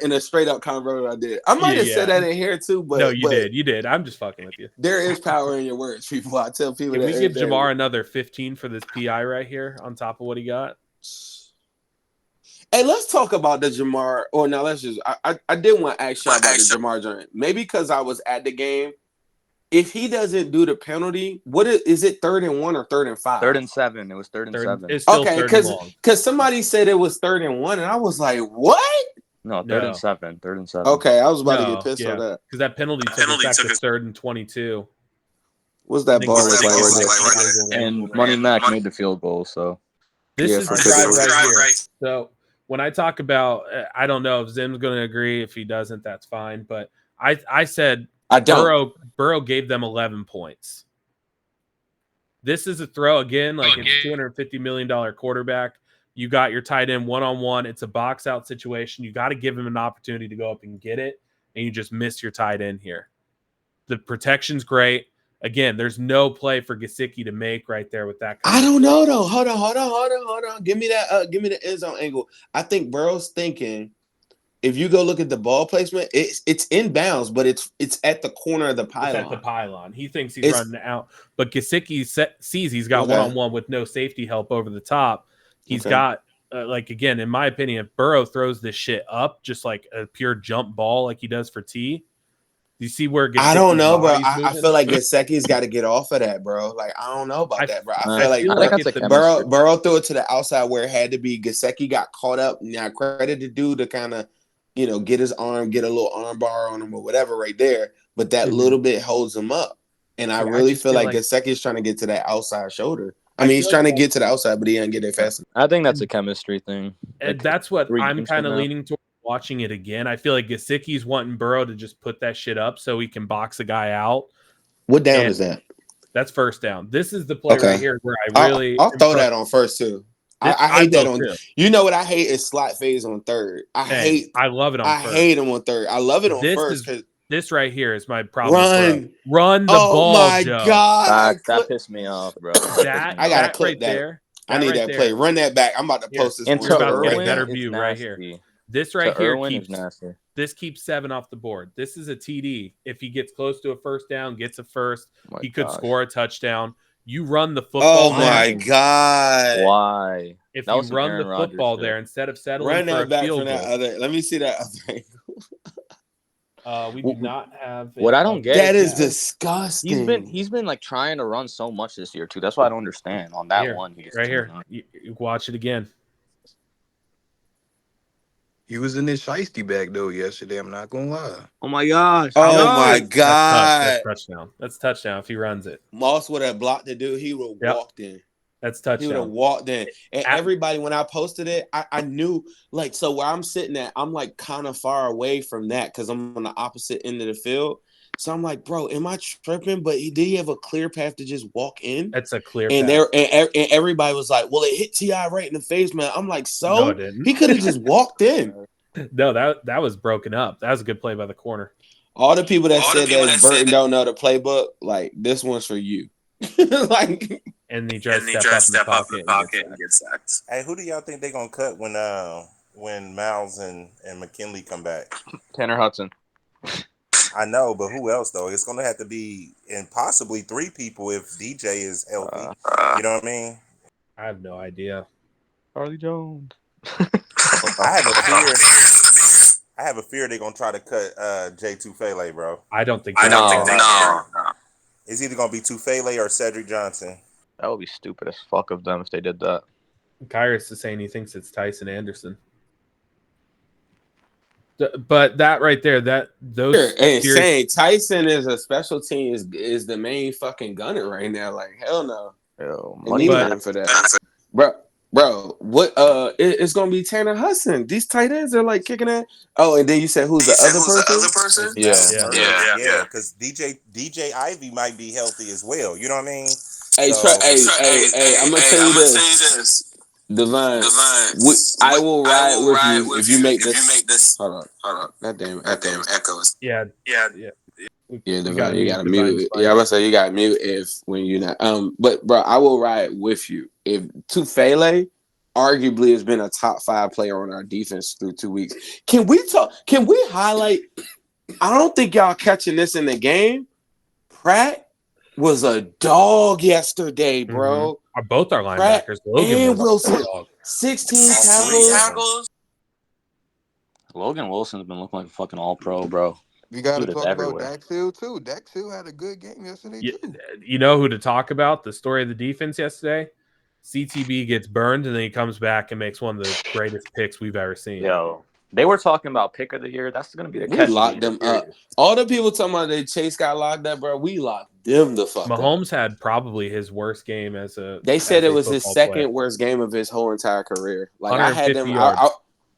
In a straight up convo, I did. I might have said that in here too, but no, you did. You did. I'm just fucking with you. There is power in your words, people. I tell people. Can we give Jamar another 15 for this PI right here on top of what he got? Hey, let's talk about the Jamar. Or now let's just. I did want to ask you about the Jamar joint. Maybe because I was at the game. If he doesn't do the penalty, what is it? 3rd and 1 or 3rd and 5? 3rd and 7. It was 3rd and 7. It's still okay, because somebody said it was 3rd and 1, and I was like, what? No, 3rd and 7. 3rd and 7. Okay, I was about to get pissed on that because that penalty took us back to 3rd and 22. What's that ball look like? And Money Mac made the field goal. So this is the drive right here. So when I talk about, I don't know if Zim's going to agree. If he doesn't, that's fine. But I said. Burrow gave them 11 points. This is a throw again, like it's $250 million quarterback. You got your tight end one-on-one. It's a box out situation. You got to give him an opportunity to go up and get it, and you just miss your tight end here. The protection's great. Again, there's no play for Gesicki to make right there with that. I don't know though. Hold on. Give me that. Give me the end zone angle. I think Burrow's thinking. If you go look at the ball placement, it's inbounds, but it's at the corner of the pylon. It's at the pylon. He thinks he's running out, but Gesicki sees he's got one-on-one with no safety help over the top. He's got, again, in my opinion, if Burrow throws this shit up just like a pure jump ball like he does for T, you see where Gesicki's I don't know, bro. I feel like Gesicki's got to get off of that, bro. Like, I don't know about that, bro. I feel like Burrow threw it to the outside where it had to be. Gesicki got caught up. Now, credit to dude to kind of, get his arm, get a little arm bar on him or whatever right there. But that little bit holds him up. And I really feel like Gesicki's trying to get to that outside shoulder. I mean, he's trying to get to the outside, but he ain't get there fast enough. I think that's a chemistry thing. And that's what I'm kind of leaning toward watching it again. I feel like Gesicki's wanting Burrow to just put that shit up so he can box a guy out. What down is that? That's first down. This is the play right here where I'll throw that on first too. I hate that on. You know what I hate is slot phase on 3rd. I love it on. I hate him on 3rd. I love it on first. This right here is my problem. Run the ball. Oh my god, that pissed me off, bro. I gotta clip that. There. I need that play. Run that back. I'm about to post this. We're about to get a better view right here. This right here keeps 7 off the board. This is a TD. If he gets close to a first down, gets a first, he could score a touchdown. You run the football. Oh my god! Why? If you run the football there instead of settling for a field goal. Let me see that other. We do not have. What I don't get. That is disgusting. He's been like trying to run so much this year too. That's why I don't understand. On that one, he just right here. You watch it again. He was in his shiesty bag though yesterday. I'm not gonna lie. Oh my gosh! Oh my god! That's touchdown. That's touchdown if he runs it. Moss would have blocked the dude. He would have walked in. That's touchdown. He would have walked in. And everybody, when I posted it, I knew like so where I'm sitting at. I'm like kind of far away from that because I'm on the opposite end of the field. So I'm like, bro, am I tripping? But did he have a clear path to just walk in? That's a clear path. And everybody was like, well, it hit T.I. right in the face, man. I'm like, so? No, it didn't. He could have just walked in. No, that was broken up. That was a good play by the corner. All the people that said that Burton don't know the playbook, like, this one's for you. Like, and he tries to step up in the pocket and get sacked. Hey, who do y'all think they're going to cut when Miles and McKinley come back? Tanner Hudson. I know, but who else though? It's going to have to be and possibly 3 people if DJ is healthy. You know what I mean? I have no idea. Charlie Jones. I have a fear they're going to try to cut Jay Tufele, bro. I don't think no. It's either going to be Tufele or Cedric Johnson. That would be stupid as fuck of them if they did that. Kyrus is saying he thinks it's Tyson Anderson. But that right there, saying Tyson is a special team is the main fucking gunner right now. Like hell no, money for that, bro. What it's gonna be Tanner Hudson. These tight ends are like kicking it. Oh, and then you said who's the other person? Yeah. Because DJ Ivy might be healthy as well. You know what I mean? Hey, I'm gonna tell you this. Divine, I will ride with you if you make this. Hold on. That damn echoes. Yeah. Yeah, We gotta Divine, you mute gotta Divine's mute. mic. Yeah, I was say you gotta mute if when you not. But bro, I will ride with you if Tufele arguably has been a top 5 player on our defense through 2 weeks. Can we talk? Can we highlight? I don't think y'all catching this in the game. Pratt was a dog yesterday, bro. Both our Pratt linebackers, Logan and was Wilson, a dog. 16 tackles. Logan Wilson's been looking like a fucking all-pro, bro. We got to Dude is talk about everywhere. Dax Hill too. Dax Hill had a good game yesterday too. You know who to talk about? The story of the defense yesterday. CTB gets burned and then he comes back and makes one of the greatest picks we've ever seen. Yo, they were talking about pick of the year. That's going to be the We catch. locked them up. All the people talking about that Chase got locked up, bro. We locked them the fuck up. Mahomes had probably his worst game as a. They said it was his second player. worst game of his whole entire career. Like I had them. yards.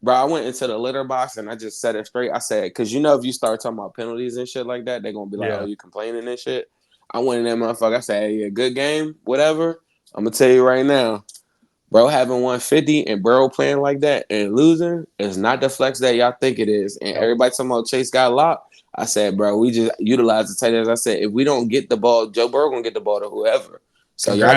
Bro, I went into the litter box and I just set it straight. I said, because if you start talking about penalties and shit like that, they're gonna be like, "Oh, you complaining and shit." I went in there, motherfucker. I said, "Hey, yeah, good game, whatever." I'm gonna tell you right now, bro, having 150 and Burrow playing like that and losing is not the flex that y'all think it is. And everybody talking about Chase got locked. I said, bro, we just utilize the tight ends. I said, if we don't get the ball, Joe Burrow gonna get the ball to whoever. So y'all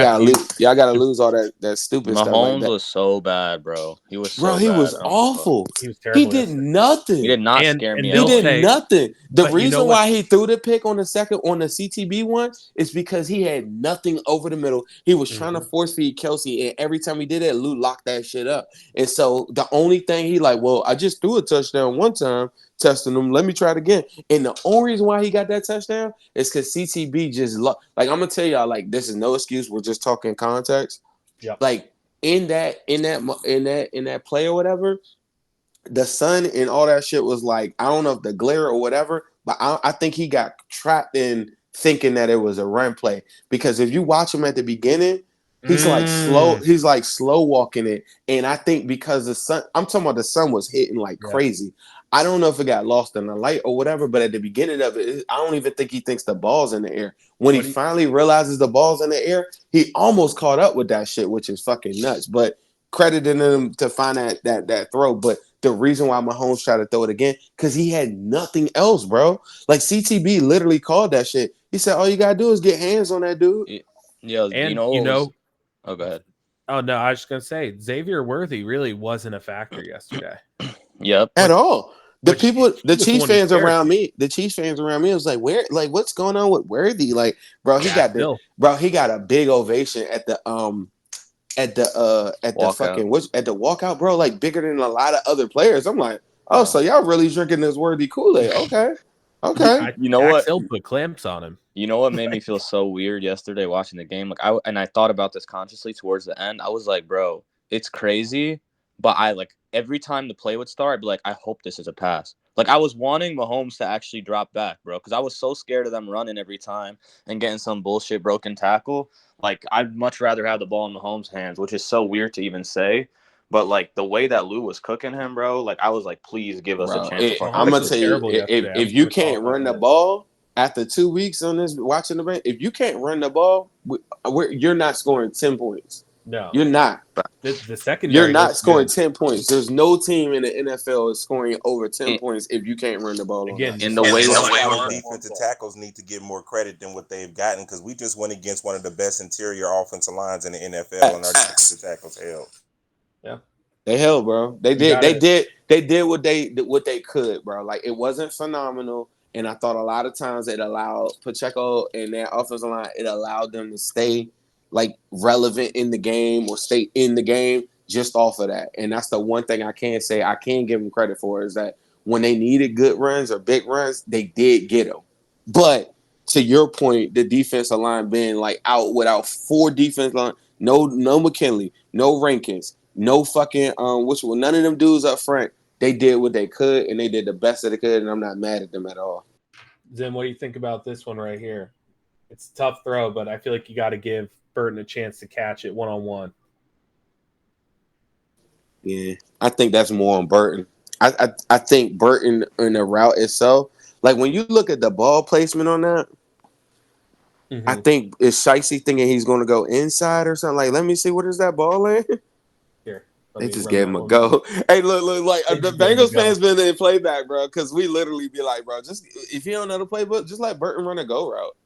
gotta lose all that stupid stuff. Mahomes like that. was so bad, bro. He was so he bad. was awful. He was terrible. He did nothing. He did not scare me. He did nothing. The reason why he threw the pick on the CTB one is because he had nothing over the middle. He was trying to force feed Kelsey, and every time he did that, Lou locked that shit up. And so the only thing he I just threw a touchdown one time, testing him. Let me try it again. And the only reason why he got that touchdown is because CTB just like I'm gonna tell y'all, like, this is no excuse. We're just talking context. Yeah. Like in that play or whatever, the sun and all that shit was like, I don't know if the glare or whatever, but I think he got trapped in thinking that it was a run play. Because if you watch him at the beginning, he's like slow walking it. And I think because the sun, I'm talking about the sun was hitting like crazy. I don't know if it got lost in the light or whatever, but at the beginning of it, I don't even think he thinks the ball's in the air. When he finally realizes the ball's in the air, he almost caught up with that shit, which is fucking nuts. But crediting him to find that throw. But the reason why Mahomes tried to throw it again, because he had nothing else, bro. Like CTB literally called that shit. He said, all you gotta do is get hands on that dude. Yeah, and oh, go ahead. Oh no, I was just gonna say Xavier Worthy really wasn't a factor yesterday. Yep. At all. The Chiefs fans around me was like, where, like, what's going on with Worthy? Like, bro, he got a big ovation at the walkout, bro, like bigger than a lot of other players. I'm like, so y'all really drinking this Worthy Kool-Aid? Okay. You know what? Hill put clamps on him. You know what made me feel so weird yesterday watching the game? Like I thought about this consciously towards the end. I was like, bro, it's crazy, but every time the play would start, I'd be like, I hope this is a pass. Like, I was wanting Mahomes to actually drop back, bro, because I was so scared of them running every time and getting some bullshit broken tackle. Like, I'd much rather have the ball in Mahomes' hands, which is so weird to even say. But, like, the way that Lou was cooking him, bro, like, I was like, please give us a chance. I'm going to tell you, if you can't run the ball after 2 weeks on this, watching the game, if you can't run the ball, you're not scoring 10 points. No, you're not. The second, you're not scoring 10 points. There's no team in the NFL is scoring over 10 points if you can't run the ball. Again, in the way our defensive tackles need to get more credit than what they've gotten, because we just went against one of the best interior offensive lines in the NFL, and our defensive tackles held. Yeah, they held, bro. They did what they could, bro. Like, it wasn't phenomenal. And I thought a lot of times it allowed Pacheco and that offensive line, it allowed them to stay like relevant in the game or stay in the game just off of that. And that's the one thing I can say I can give them credit for, is that when they needed good runs or big runs, they did get them. But to your point, the defensive line being like out without 4 defense line, no McKinley, no Rankins, no fucking none of them dudes up front. They did what they could, and they did the best that they could, and I'm not mad at them at all. Zim, what do you think about this one right here? It's a tough throw, but I feel like you got to give Burton a chance to catch it one-on-one. Yeah, I think that's more on Burton. I think Burton in the route itself, like when you look at the ball placement on that, I think is Shicey thinking he's going to go inside or something. Like, let me see, what is that ball in? They just gave him a go. Hey, look, like the Bengals fans been in playback, bro, because we literally be like, bro, just if you don't know the playbook, just let Burton run a go route.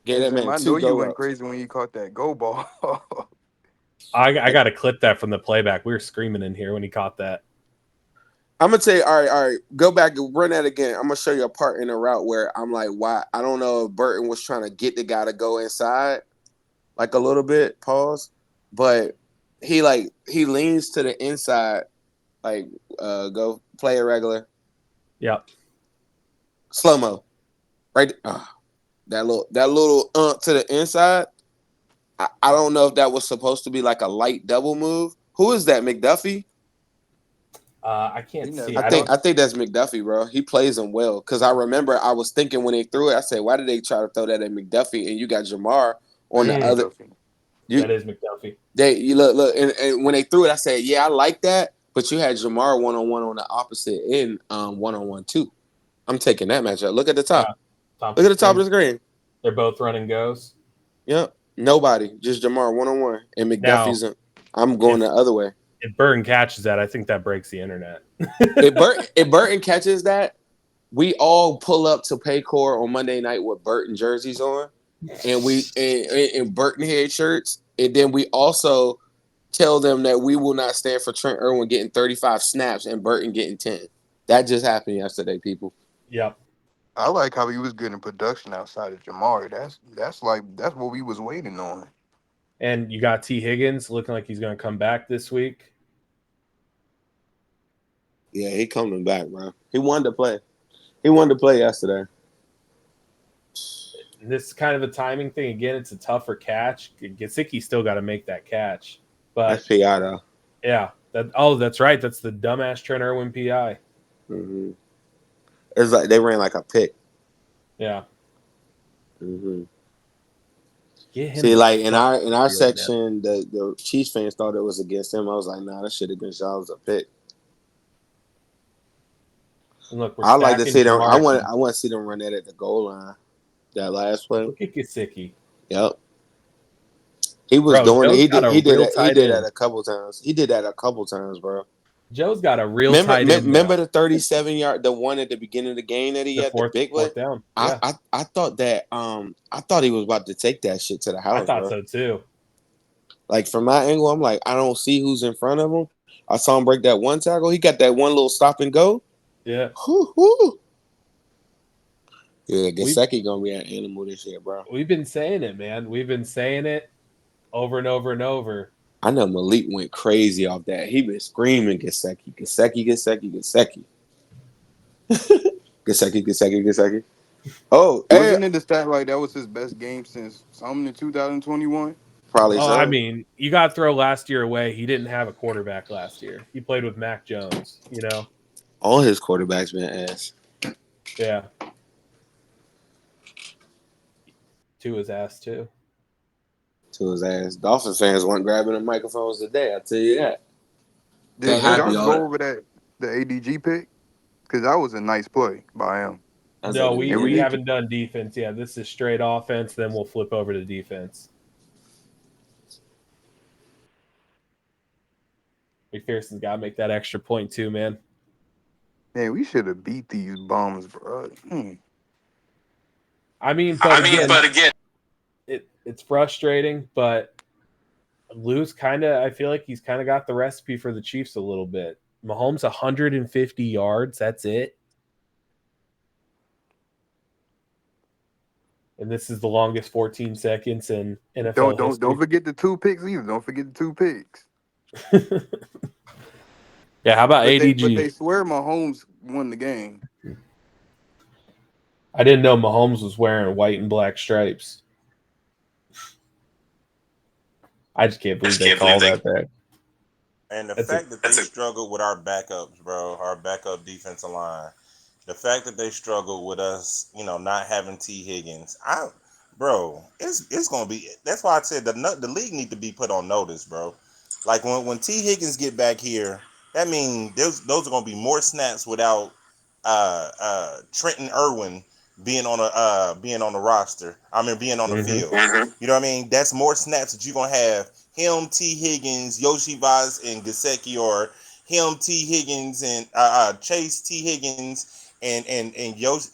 Get that man I two know you go went routes. crazy when you caught that go ball. I got to clip that from the playback. We were screaming in here when he caught that. I'm gonna tell you, all right, go back and run that again. I'm gonna show you a part in the route where I'm like, why? I don't know if Burton was trying to get the guy to go inside, like a little bit, pause, but he leans to the inside, like go play a regular. Yep. Slow mo, right? That little to the inside. I don't know if that was supposed to be like a light double move. Who is that, McDuffie? I can't see. I think that's McDuffie, bro. He plays him well because I remember I was thinking when they threw it, I said, why did they try to throw that at McDuffie? And you got Jamar on the other. That is McDuffie. You look, and when they threw it, I said, yeah, I like that, but you had Jamar 1-on-1 on the opposite end, 1-on-1 too. I'm taking that matchup. Look at the top. Look at the top of the screen. They're both running goes. Yep. Nobody, just Jamar 1-on-1, and McDuffie's. I'm going the other way. If Burton catches that, I think that breaks the internet. if Burton catches that, we all pull up to Paycor on Monday night with Burton jerseys on, and we and Burton head shirts, and then we also tell them that we will not stand for Trent Irwin getting 35 snaps and Burton getting 10. That just happened yesterday, people. Yep. I like how he was getting production outside of Jamar. That's what we was waiting on. And you got T. Higgins looking like he's going to come back this week. Yeah, he coming back, bro. He wanted to play. He wanted to play yesterday. This is kind of a timing thing. Again, it's a tougher catch. Gesicki still got to make that catch. But that's PI, though. Yeah. That's right. That's the dumbass Trent Irwin PI. Mm-hmm. It's like they ran like a pick. Yeah. Mm-hmm. See, like in our section, the Chiefs fans thought it was against him. I was like, nah, that shit against y'all was a pick. And look, I like to see them. I want to see them run that at the goal line. That last play. Look at Gesicki. Yep. He was doing it. He did that a couple times. He did that a couple times, bro. Joe's got a real tight end. Remember the 37-yard, the one at the beginning of the game that he had, the big one? Down. Yeah. I thought that I thought he was about to take that shit to the house. I thought so too. Like from my angle, I'm like, I don't see who's in front of him. I saw him break that one tackle. He got that one little stop and go. Yeah. Woo. Yeah, Gesicki gonna be an animal this year, bro. We've been saying it, man. We've been saying it over and over and over. I know Malik went crazy off that. He been screaming Gesicki. Gesicki. Oh, wasn't it the stat like that was his best game since something in 2021? Probably so. I mean, you got to throw last year away. He didn't have a quarterback last year. He played with Mac Jones, you know? All his quarterbacks been ass. Yeah. To his ass, too. To his ass. Dolphins fans weren't grabbing the microphones today, I'll tell you that. Did y'all go over the ADG pick? Because that was a nice play by him. No, we haven't done defense. Yeah, this is straight offense. Then we'll flip over to defense. McPherson's got to make that extra point too, man. Man, we should have beat these bums, bro. I mean, again, it's frustrating, but Lou's I feel like he's kind of got the recipe for the Chiefs a little bit. Mahomes 150 yards, that's it. And this is the longest 14 seconds in NFL history. Don't forget the 2 picks either. Don't forget the 2 picks. Yeah, how about ADG? But they swear Mahomes won the game. I didn't know Mahomes was wearing white and black stripes. I just can't believe they call that back. And the fact that they struggled with our backups, bro, our backup defensive line, the fact that they struggled with us, not having T. Higgins, it's gonna be. That's why I said the league need to be put on notice, bro. Like when T. Higgins get back here, that means those are gonna be more snaps without Trenton Irwin being on the roster. I mean, being on the field. You know what I mean? That's more snaps that you're gonna have him, T. Higgins, Yoshi Vaz, and Gesicki, or him, T. Higgins, and Chase, T. Higgins, and Yoshi.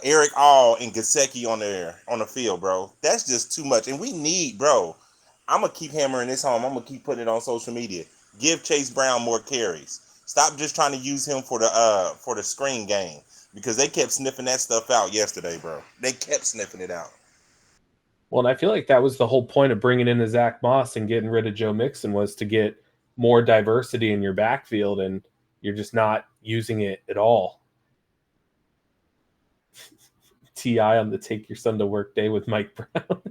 Eric All and Gesicki on the field, bro. That's just too much, and we need, bro. I'm gonna keep hammering this home. I'm gonna keep putting it on social media. Give Chase Brown more carries. Stop just trying to use him for the screen game, because they kept sniffing that stuff out yesterday, bro. They kept sniffing it out. Well, and I feel like that was the whole point of bringing in the Zach Moss and getting rid of Joe Mixon, was to get more diversity in your backfield, and you're just not using it at all. T.I. on the take your son to work day with Mike Brown.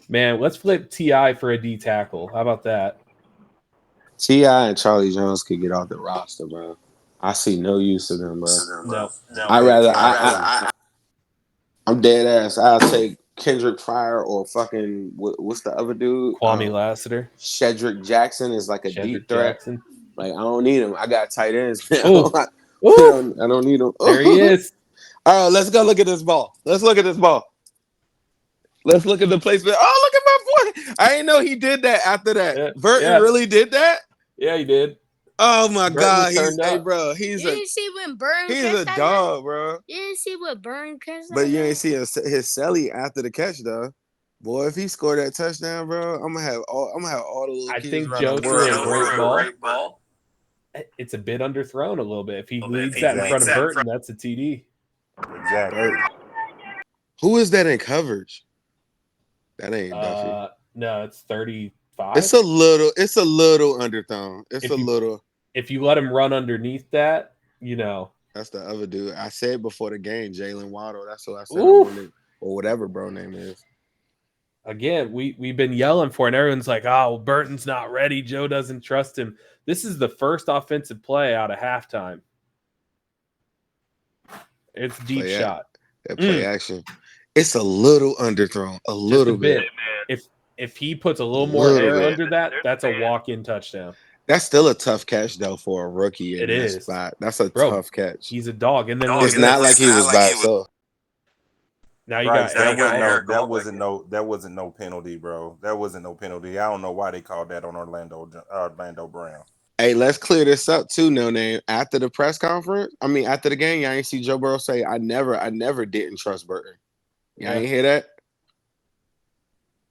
Man, let's flip T.I. for a D tackle. How about that? T.I. and Charlie Jones could get off the roster, bro. I see no use of them, bro. No. I'm dead ass. I'll take Kendrick Pryor or fucking what's the other dude? Kwame Lassiter. Shedrick Jackson is like a deep threat. Jackson. Like, I don't need him. I got tight ends. I don't need him. There he is. All right, let's go look at this ball. Let's look at this ball. Let's look at the placement. Oh, look at my boy. I didn't know he did that after that. Yeah. Burton really did that? Yeah, he did. Oh my God. Hey, bro. He's you didn't see when Burn he's a dog, bro. You didn't see what Burn catch. But you ain't see his celly after the catch, though. Boy, if he scored that touchdown, bro, I'm gonna have all the little kids. I think Joe threw a great ball. It's a bit underthrown a little bit. If he leads that in front of Burton, that's a TD. Exactly. Who is that in coverage? That ain't Duffy. No, it's 35. It's a little underthrown. If you let him run underneath that, That's the other dude. I said before the game, Jalen Waddle. That's what I said. Or whatever bro name is. Again, we've been yelling for it, and everyone's like, oh, Burton's not ready. Joe doesn't trust him. This is the first offensive play out of halftime. It's deep shot. That play action. It's a little underthrown. A little bit. If he puts a little more air under that, that's a walk-in touchdown. That's still a tough catch, though, for a rookie in that spot. That's a tough catch. He's a dog. And then it's not like he was by himself. Now you got that wasn't no penalty, bro. That wasn't no penalty. I don't know why they called that on Orlando Brown. Hey, let's clear this up too, No Name. After the press conference, after the game, y'all ain't see Joe Burrow say, I never didn't trust Burton. Y'all ain't hear that?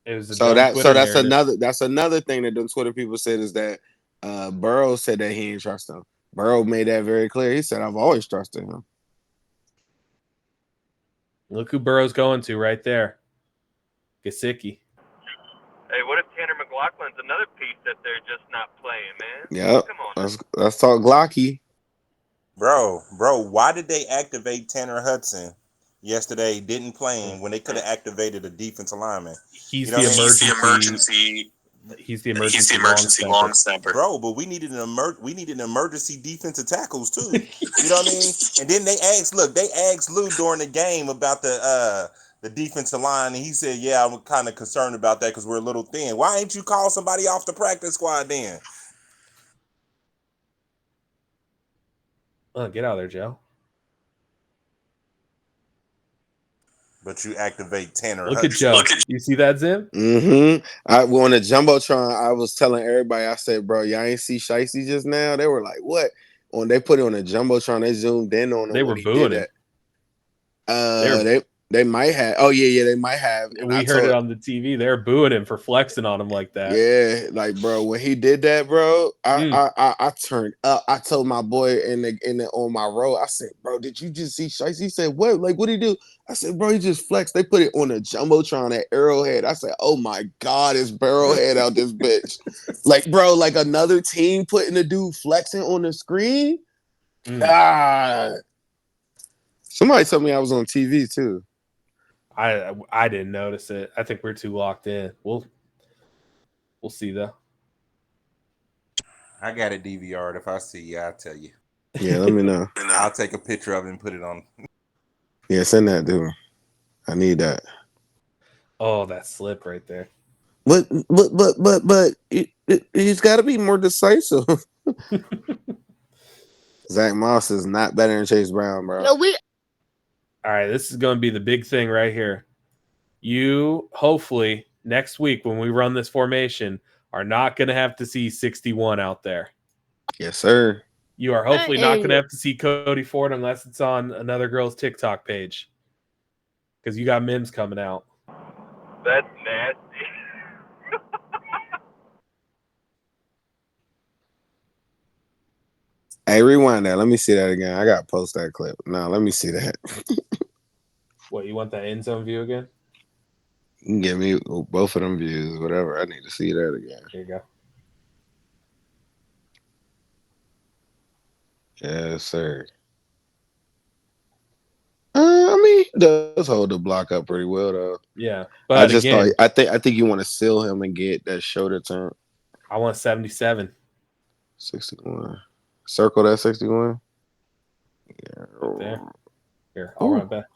It was that's another thing that them Twitter people said, is that Burrow said that he didn't trust him. Burrow made that very clear. He said, I've always trusted him. Look who Burrow's going to right there. Gesicki. Hey, what if Tanner McLaughlin's another piece that they're just not playing, man? Yep. Come on. Let's talk Glocky. Bro, why did they activate Tanner Hudson yesterday? Didn't play him when they could have activated a defensive lineman. He's the emergency long snapper. Bro, but we needed an emergency defensive tackles too. You know what I mean? And then they asked Lou during the game about the defensive line, and he said, yeah, I'm kind of concerned about that because we're a little thin. Why ain't you call somebody off the practice squad then? Get out of there, Joe. But you activate Tanner. Look at Joe. You see that, Zim? Mm-hmm. On the Jumbotron, I was telling everybody, I said, bro, y'all ain't see Shicey just now? They were like, what? When they put it on the Jumbotron, they zoomed in on him. They were booing it. They might have. Oh, yeah, they might have. And we heard it on the TV. They're booing him for flexing on him like that. Yeah, like, bro, when he did that, bro, I turned up. I told my boy on my road, I said, bro, did you just see Shice? He said, what? Like, what did he do? I said, bro, he just flexed. They put it on a Jumbotron at Arrowhead. I said, oh, my God, it's Barrowhead out this bitch. Like, bro, like another team putting the dude flexing on the screen? Somebody told me I was on TV, too. I didn't notice it. I think we're too locked in. We'll see though. I got it DVR'd. If I see you, I'll tell you. Yeah, let me know. I'll take a picture of it and put it on. Yeah, send that, dude. I need that. Oh, that slip right there. But he's got to be more decisive. Zach Moss is not better than Chase Brown, bro. No, all right, this is going to be the big thing right here. You hopefully next week when we run this formation are not going to have to see 61 out there. Yes, sir. You are hopefully not going to have to see Cody Ford unless it's on another girl's TikTok page because you got Mims coming out. That's nasty. Hey, rewind that. Let me see that again. I got to post that clip. No, let me see that. What, you want that end zone view again? You can give me both of them views, whatever. I need to see that again. Here you go. Yes, sir. I mean, he does hold the block up pretty well though. Yeah, but I just again, thought I think you want to seal him and get that shoulder turn. I want 77. 61. Circle that 61. Yeah. There. Here, I'll run it back.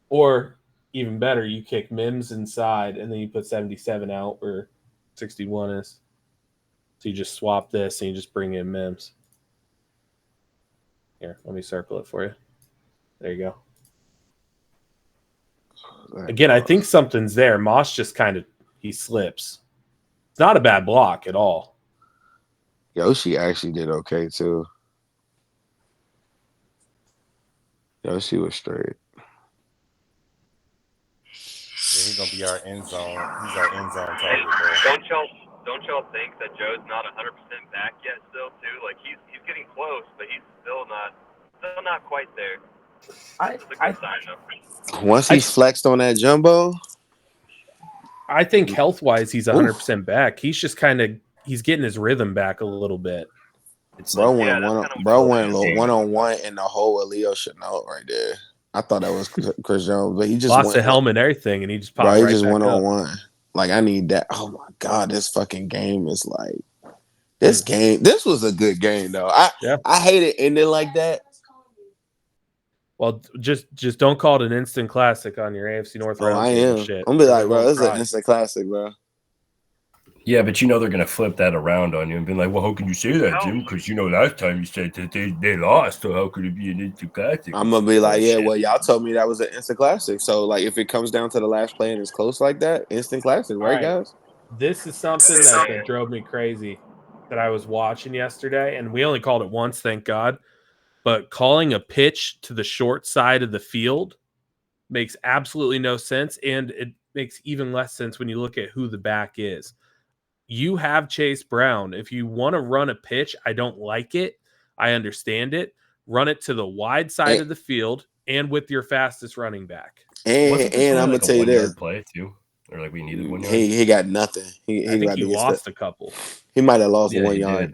Or even better, you kick Mims inside and then you put 77 out where 61 is. So you just swap this and you just bring in Mims. Here, let me circle it for you. There you go. Again, I think something's there. Moss just he slips. It's not a bad block at all. Yoshi actually did okay too. Yoshi was straight. Yeah, he's gonna be our end zone. He's our end zone target, bro. Don't y'all think that Joe's not 100% back yet? Still, too. Like he's getting close, but he's still not quite there. This is a good sign, though. Once he's flexed on that jumbo, I think health wise he's 100% back. He's just he's getting his rhythm back a little bit. Bro went one-on-one and the whole Leo should know right there. I thought that was Chris Jones, but he just lost the helmet and everything, and he just popped right. He right just back one-on-one. Like I need that. Oh my god, this fucking game is like this game. This was a good game though. I hate it ending like that. Well, just don't call it an instant classic on your AFC North round table shit. I'm gonna be like, bro, this is an instant classic, bro. Yeah, but they're going to flip that around on you and be like, well, how can you say that, Jim? Because, last time you said that they lost, so how could it be an instant classic? I'm going to be like, yeah, well, y'all told me that was an instant classic. So, like, if it comes down to the last play and it's close like that, instant classic, right, guys? This is something that drove me crazy that I was watching yesterday, and we only called it once, thank God. But calling a pitch to the short side of the field makes absolutely no sense, and it makes even less sense when you look at who the back is. You have Chase Brown. If you want to run a pitch, I don't like it. I understand it. Run it to the wide side of the field and with your fastest running back. And I'm gonna tell you this: play too, or like we needed 1 yard. He got nothing. I think he lost a couple. He might have lost 1 yard.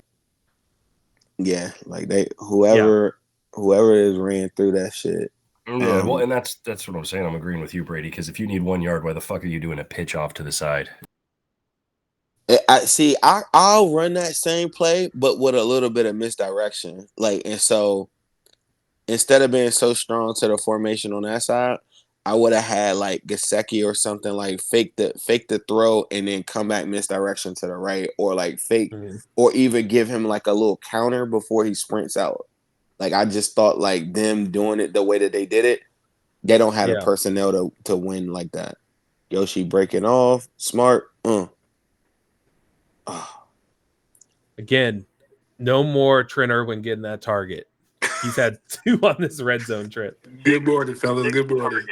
Yeah, like whoever is ran through that shit. Yeah, well, and that's what I'm saying. I'm agreeing with you, Brady. Because if you need 1 yard, why the fuck are you doing a pitch off to the side? I'll run that same play, but with a little bit of misdirection. Like, and so instead of being so strong to the formation on that side, I would have had like Gesicki or something like fake the throw and then come back misdirection to the right, or like fake, or even give him like a little counter before he sprints out. Like I just thought like them doing it the way that they did it, they don't have the personnel to win like that. Yoshi breaking off, smart. Again, no more Trent Irwin getting that target. He's had 2 on this red zone trip. Good morning, fellas. Good morning.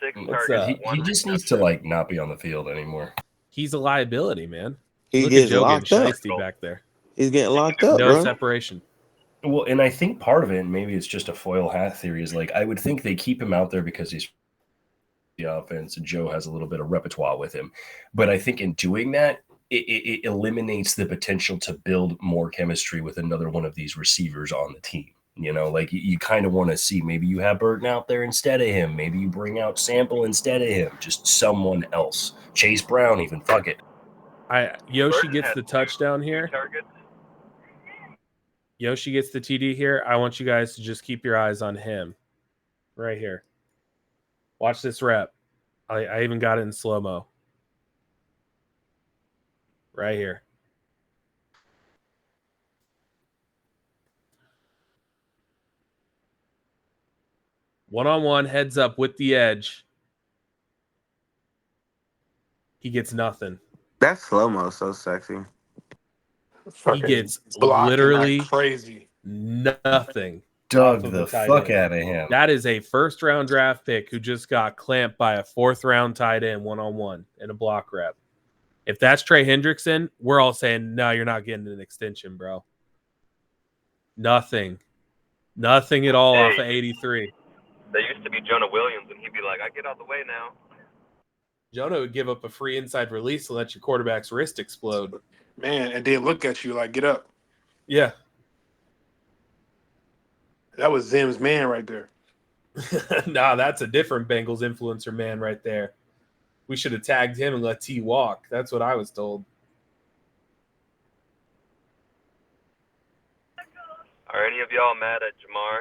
6 targets. He just needs to like not be on the field anymore. He's a liability, man. He Look gets at Joe locked getting up. shiesty back there. He's getting locked up, no bro. separation. Well, and I think part of it, maybe it's just a foil hat theory, is like I would think they keep him out there because he's the offense and Joe has a little bit of repertoire with him. But I think in doing that, it eliminates the potential to build more chemistry with another one of these receivers on the team. Like you kind of want to see maybe you have Burton out there instead of him. Maybe you bring out Sample instead of him. Just someone else. Chase Brown, even. Fuck it. Yoshi gets the touchdown here. Yoshi gets the TD here. I want you guys to just keep your eyes on him. Right here. Watch this rep. I even got it in slow-mo. Right here. One-on-one, heads up with the edge. He gets nothing. That slow mo so sexy. He Fucking gets blocking literally like crazy. nothing Dug off of the a tight fuck end. out of him. That is a first-round draft pick who just got clamped by a fourth-round tight end one-on-one in a block rep. If that's Trey Hendrickson, we're all saying, no, you're not getting an extension, bro. Nothing at all off of 83. There used to be Jonah Williams, and he'd be like, I get out the way now. Jonah would give up a free inside release and let your quarterback's wrist explode. Man, and then look at you like, get up. Yeah. That was Zim's man right there. Nah, that's a different Bengals influencer man right there. We should have tagged him and let T walk. That's what I was told. Are any of y'all mad at Jamar?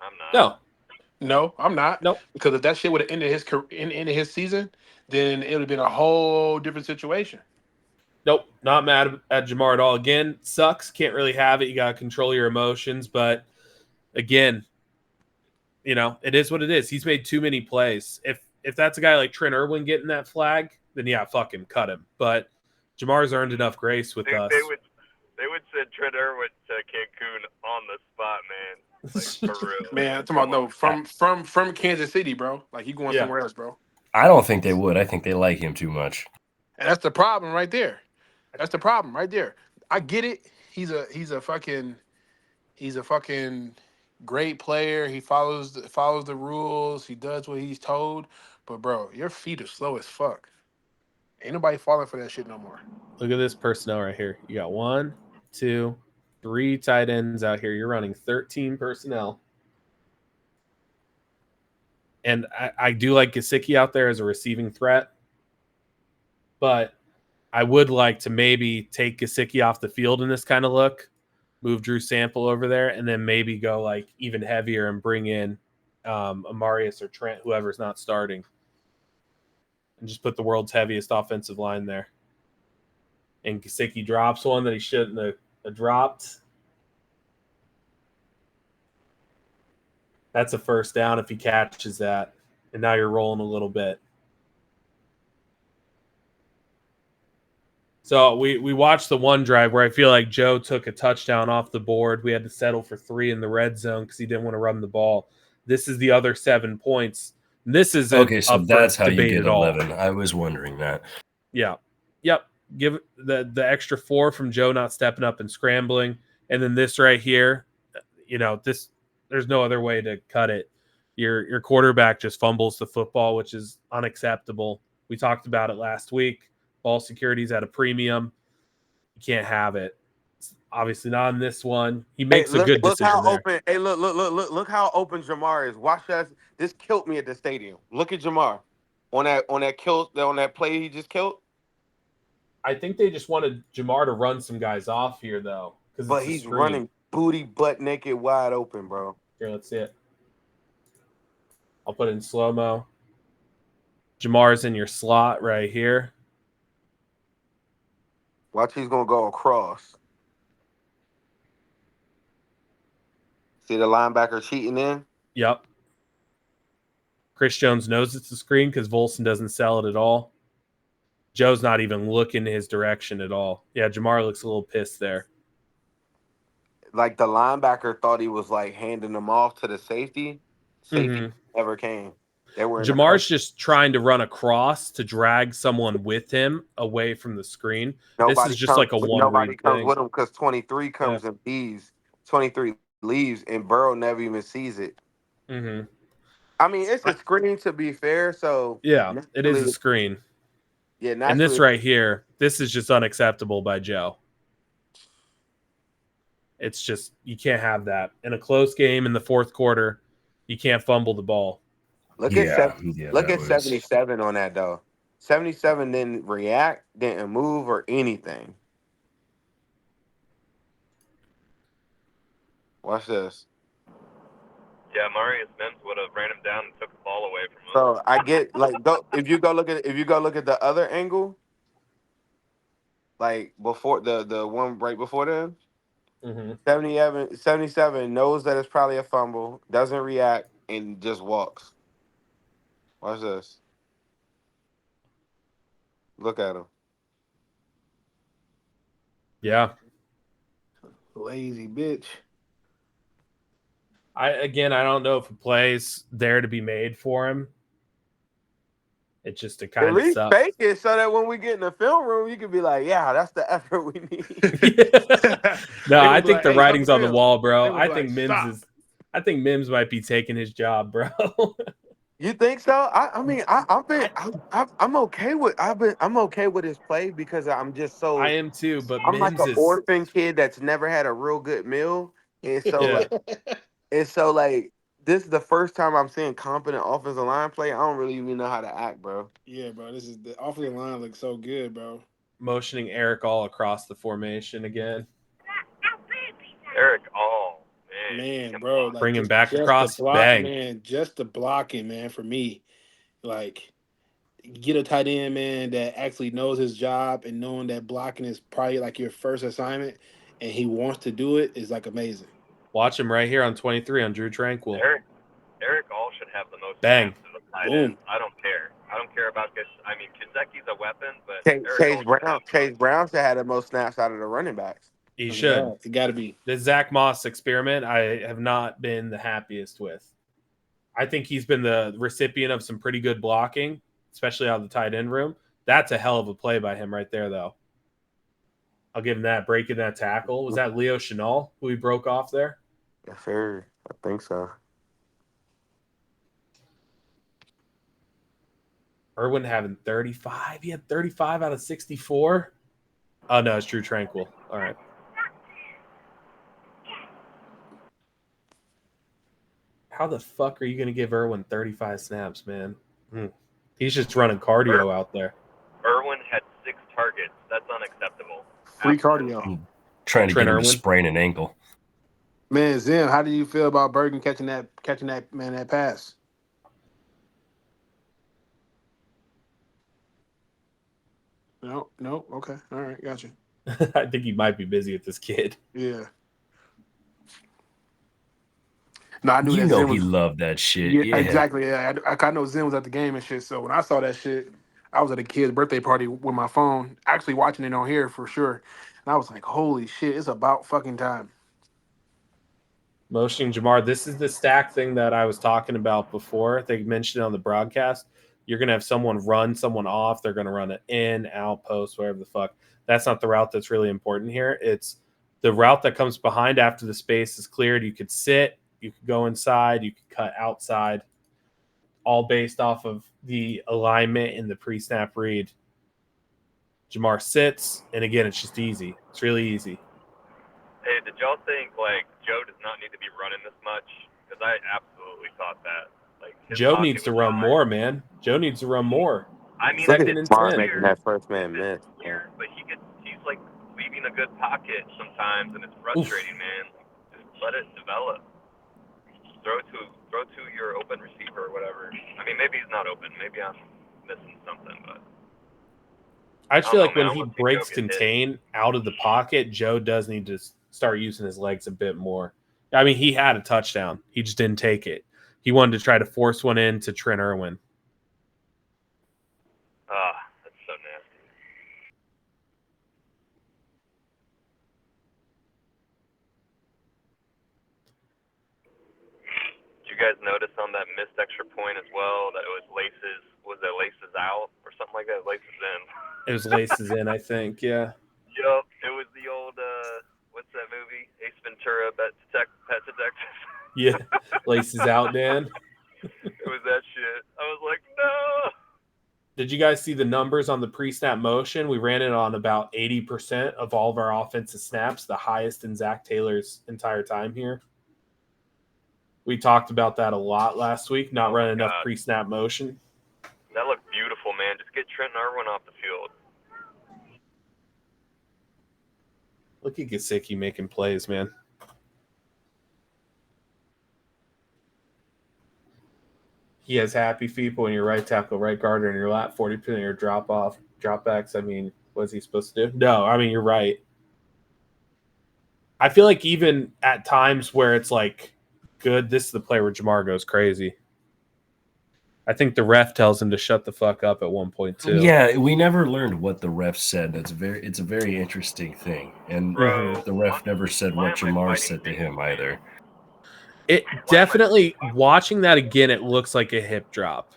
I'm not. No, I'm not. Nope. Because if that shit would have ended his career, ended his season, then it would have been a whole different situation. Nope, not mad at Jamar at all. Again, sucks. Can't really have it. You got to control your emotions. But again, you know, it is what it is. He's made too many plays. If that's a guy like Trent Irwin getting that flag, then yeah, fuck him, cut him. But Jamar's earned enough grace with Dude, us. They would send Trent Irwin to Cancun on the spot, man. Like, for real. Man, I'm talking about no, from Kansas City, bro. Like he going somewhere else, bro. I don't think they would. I think they like him too much. And that's the problem right there. That's the problem right there. I get it. He's a fucking great player. He follows the rules. He does what he's told. But bro, your feet are slow as fuck. Ain't nobody falling for that shit no more. Look at this personnel right here. You got 1, 2, 3 tight ends out here. You're running 13 personnel. And I do like Gesicki out there as a receiving threat. But I would like to maybe take Gesicki off the field in this kind of look, move Drew Sample over there, and then maybe go like even heavier and bring in Amarius or Trent, whoever's not starting, and just put the world's heaviest offensive line there. And Gesicki drops one that he shouldn't have dropped. That's a first down if he catches that. And now you're rolling a little bit. So we watched the one drive where I feel like Joe took a touchdown off the board. We had to settle for 3 in the red zone because he didn't want to run the ball. This is the other 7 points. This is okay. So that's how you get 11. I was wondering that. Yeah. Yep. Give the extra 4 from Joe not stepping up and scrambling, and then this right here. You know, this there's no other way to cut it. Your quarterback just fumbles the football, which is unacceptable. We talked about it last week. Ball security's at a premium. You can't have it. It's obviously not in this one. He makes a good decision how there. Open. Hey, look how open Jamar is. Watch that. This killed me at the stadium. Look at Jamar on that play he just killed. I think they just wanted Jamar to run some guys off here, though. But he's running booty butt naked wide open, bro. Here, let's see it. I'll put it in slow-mo. Jamar's in your slot right here. Watch, he's going to go across. See the linebacker cheating in? Yep. Chris Jones knows it's a screen because Volson doesn't sell it at all. Joe's not even looking his direction at all. Yeah, Jamar looks a little pissed there. Like the linebacker thought he was like handing them off to the safety. Safety never came. They were Jamar's just trying to run across to drag someone with him away from the screen. This is just like a one-read thing. Nobody comes with him because 23 comes and leaves. 23 leaves, and Burrow never even sees it. Mm-hmm. I mean, it's a screen to be fair, so... Yeah, it is a screen. Yeah, and this right here, this is just unacceptable by Joe. It's just, you can't have that. In a close game in the fourth quarter, you can't fumble the ball. Look at 77 on that, though. 77 didn't react, didn't move, or anything. Watch this. Yeah, Marius Mims would have ran him down and took the ball away from him. So I get if you go look at the other angle, like before the one right before them, 77 knows that it's probably a fumble, doesn't react, and just walks. Watch this. Look at him. Yeah. Lazy bitch. I don't know if a play's there to be made for him. It's just to At kind of least suck. fake it so that when we get in the film room, you can be like, "Yeah, that's the effort we need." No, They I gonna be think like, the "Hey, stop writing's the on the film." wall, They bro. gonna I be like, think "Stop." Mims might be taking his job, bro. You think so? I'm okay with I'm okay with his play because I'm just I so am too, but I'm like Mims an is orphan kid that's never had a real good meal, and so yeah. like this is the first time I'm seeing competent offensive line play. I don't really even know how to act, bro. Yeah, bro. This is the offensive line looks so good, bro. Motioning Eric all across the formation again. Eric All, man, Man, bro, like Bring him just back just the across. block, Bang. man, just the blocking, man. For me, like get a tight end, man, that actually knows his job and knowing that blocking is probably like your first assignment, and he wants to do it is like amazing. Watch him right here on 23 on Drew Tranquil. Eric All should have the most Bang. snaps as a tight Boom. end. I don't care. I don't care about this. I mean, Kanzeki's a weapon, but Eric Chase All should Brown, have the Chase most. Brown should have the most snaps out of the running backs. He Oh, should. yeah, it got to be. The Zach Moss experiment, I have not been the happiest with. I think he's been the recipient of some pretty good blocking, especially out of the tight end room. That's a hell of a play by him right there, though. I'll give him that. Breaking that tackle. Was that Leo Chenal who he broke off there? Yes, sir. I think so. Irwin having 35. He had 35 out of 64. Oh, no, it's Drew Tranquil. All right. How the fuck are you going to give Irwin 35 snaps, man? He's just running cardio out there. Irwin had 6 targets. That's unacceptable. Free Absolutely. cardio. Trying to Trent get him to Irwin? sprain an ankle. Man, Zim, how do you feel about Bergen catching that man that pass? No, okay, all right, gotcha. I think he might be busy with this kid. Yeah. No, I knew You that know Zim he was. loved that shit. Yeah, Yeah. exactly. Yeah, I know Zim was at the game and shit. So when I saw that shit, I was at a kid's birthday party with my phone, actually watching it on here for sure. And I was like, "Holy shit, it's about fucking time." Motioning Jamar. This is the stack thing that I was talking about before. They mentioned it on the broadcast. You're going to have someone run someone off. They're going to run it in, out, post, whatever the fuck. That's not the route that's really important here. It's the route that comes behind after the space is cleared. You could sit, you could go inside, you could cut outside, all based off of the alignment in the pre-snap read. Jamar sits, and again, it's just easy. It's really easy. Hey, did y'all think, like, Joe does not need to be running this much? Because I absolutely thought that. Like, Joe needs to run more, man. Joe needs to run more. I mean, Look Second at and Jamar 10. making that first man miss. Clear, but he's like leaving a good pocket sometimes, and it's frustrating, man. Just let it develop. Throw to your open receiver or whatever. I mean, maybe he's not open. Maybe I'm missing something, but I just feel like when man, he breaks contain out of the pocket, Joe does need to start using his legs a bit more. I mean, he had a touchdown. He just didn't take it. He wanted to try to force one in to Trent Irwin. That's so nasty. Did you guys notice on that missed extra point as well that it was laces? Was it laces out or something like that? Laces in. It was laces in, I think. Yeah. Yup. It was the old what's that movie? Ace Ventura, Pet Detective. Yeah. Laces out, Dan. It was that shit. I was like, no. Did you guys see the numbers on the pre-snap motion? We ran it on about 80% of all of our offensive snaps, the highest in Zach Taylor's entire time here. We talked about that a lot last week, not running enough pre-snap motion. That looked beautiful, man. Just get Trent Irwin off the field. Look at Gesicki making plays, man. He has happy feet, but when your right tackle, right guard, in your lap, 40% of your dropbacks. I mean, what's he supposed to do? No, I mean, you're right. I feel like even at times where it's like good, this is the play where Jamar goes crazy. I think the ref tells him to shut the fuck up at one point too. Yeah, we never learned what the ref said. It's a very interesting thing, and Bro, the ref never said why what am I Jamar fighting said to Bengals him fans? either. It definitely, watching that again, it looks like a hip drop.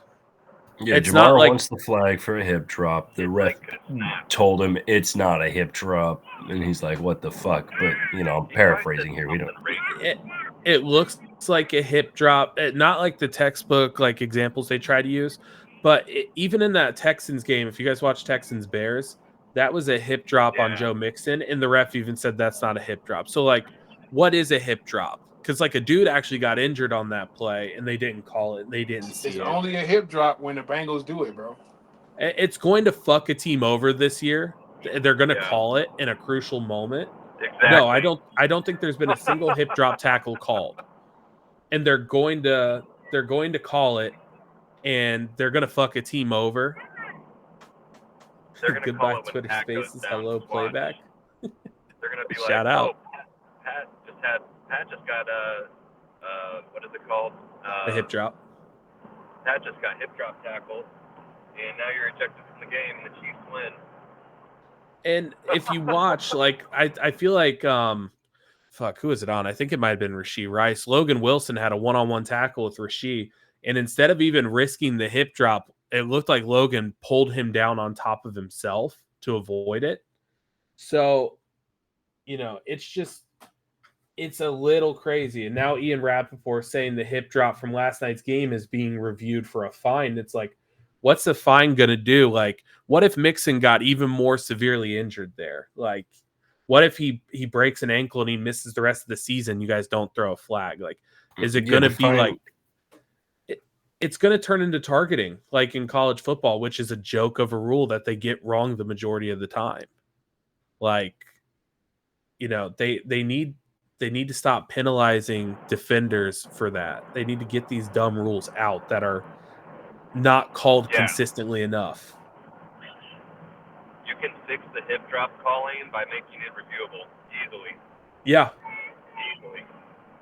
Yeah, It's Jamar not like wants the flag for a hip drop. The It's ref like a snap. told him it's not a hip drop, and he's like, "What the fuck?" But I'm He probably said paraphrasing here. We don't. something racist. it looks like a hip drop, not like the textbook like examples they try to use, but even in that Texans game, if you guys watch Texans Bears, that was a hip drop on Yeah. Joe Mixon, and the ref even said that's not a hip drop. So like, what is a hip drop? Because like a dude actually got injured on that play, and they didn't call it. They didn't see It's it. only a hip drop when the Bengals do it, bro. It's going to fuck a team over this year. They're going to Yeah. call it in a crucial moment. Exactly. No, I don't think there's been a single hip drop tackle called. And they're going to call it, and they're going to fuck a team over. They're gonna Goodbye call it when Twitter Pat goes Spaces. down. Hello Watch. playback. They're gonna be Shout like, out. "Oh, Pat just got what is it called? A hip drop. Pat just got hip drop tackled, and now you're ejected from the game, and the Chiefs win." And if you watch, like, I feel like fuck, who is it on? I think it might have been Rashee Rice. Logan Wilson had a one-on-one tackle with Rashee, and instead of even risking the hip drop, it looked like Logan pulled him down on top of himself to avoid it. So, you know, it's a little crazy. And now Ian Rappaport saying the hip drop from last night's game is being reviewed for a fine. It's like, what's the fine going to do? Like, what if Mixon got even more severely injured there? Like, what if he breaks an ankle and he misses the rest of the season? You guys don't throw a flag. Like, is it going to be like, it's going to turn into targeting like in college football, which is a joke of a rule that they get wrong the majority of the time. Like, you know, they need to stop penalizing defenders for that. They need to get these dumb rules out that are not called consistently enough. You can fix the hip drop calling by making it reviewable easily. Yeah. Easily.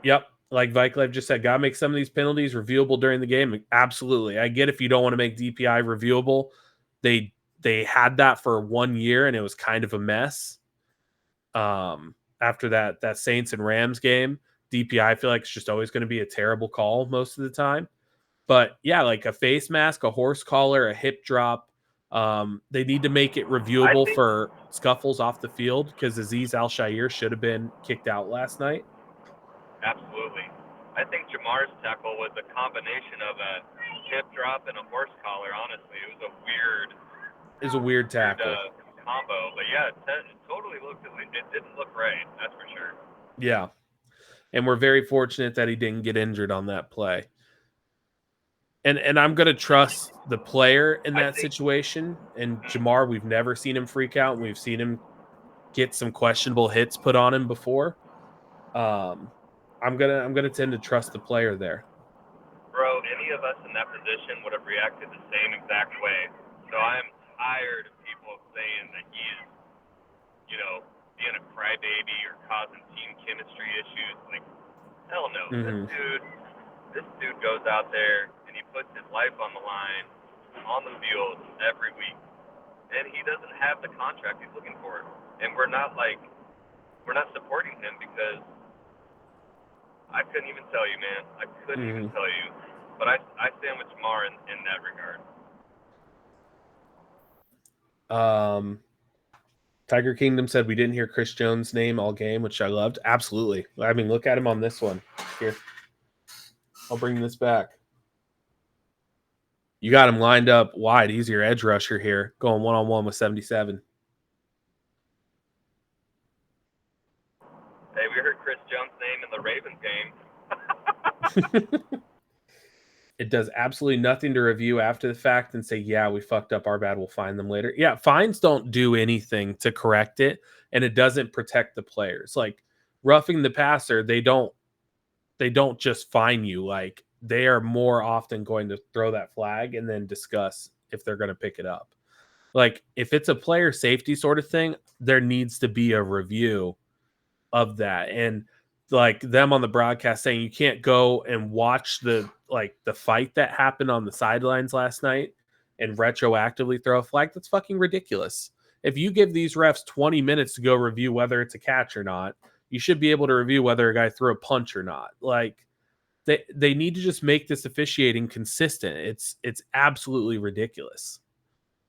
Yep. Like Vikelev just said, gotta make some of these penalties reviewable during the game. Absolutely. I get if you don't want to make DPI reviewable. They had that for 1 year and it was kind of a mess. After that Saints and Rams game, DPI I feel like it's just always going to be a terrible call most of the time. But yeah, like a face mask, a horse collar, a hip drop. They need to make it reviewable for scuffles off the field because Azeez Al-Shaair should have been kicked out last night. Absolutely. I think Jamar's tackle was a combination of a hip drop and a horse collar, honestly. It was a weird tackle. Combo. But yeah, it totally looked, it didn't look right, that's for sure. Yeah. And we're very fortunate that he didn't get injured on that play. And I'm going to trust the player in that situation. And Jamar, we've never seen him freak out. We've seen him get some questionable hits put on him before. I'm gonna tend to trust the player there. Bro, any of us in that position would have reacted the same exact way. So I'm tired of people saying that he is, you know, being a crybaby or causing team chemistry issues. Like, hell no. Mm-hmm. This dude goes out there and he puts his life on the line on the field every week. And he doesn't have the contract he's looking for. And we're not supporting him because I couldn't even tell you, man. I couldn't even tell you. But I stand with Jamar in that regard. Tiger Kingdom said we didn't hear Chris Jones' name all game, which I loved. Absolutely. I mean, look at him on this one. Here. I'll bring this back. You got him lined up wide. He's your edge rusher here, going one-on-one with 77. Hey, we heard Chris Jones' name in the Ravens game. It does absolutely nothing to review after the fact and say, yeah, we fucked up, our bad, we'll fine them later. Yeah, fines don't do anything to correct it, and it doesn't protect the players. Like, roughing the passer, they don't just fine you. Like, they are more often going to throw that flag and then discuss if they're going to pick it up. Like, if it's a player safety sort of thing, there needs to be a review of that. And like them on the broadcast saying you can't go and watch the fight that happened on the sidelines last night and retroactively throw a flag. That's fucking ridiculous. If you give these refs 20 minutes to go review whether it's a catch or not, you should be able to review whether a guy threw a punch or not. Like they need to just make this officiating consistent. It's absolutely ridiculous.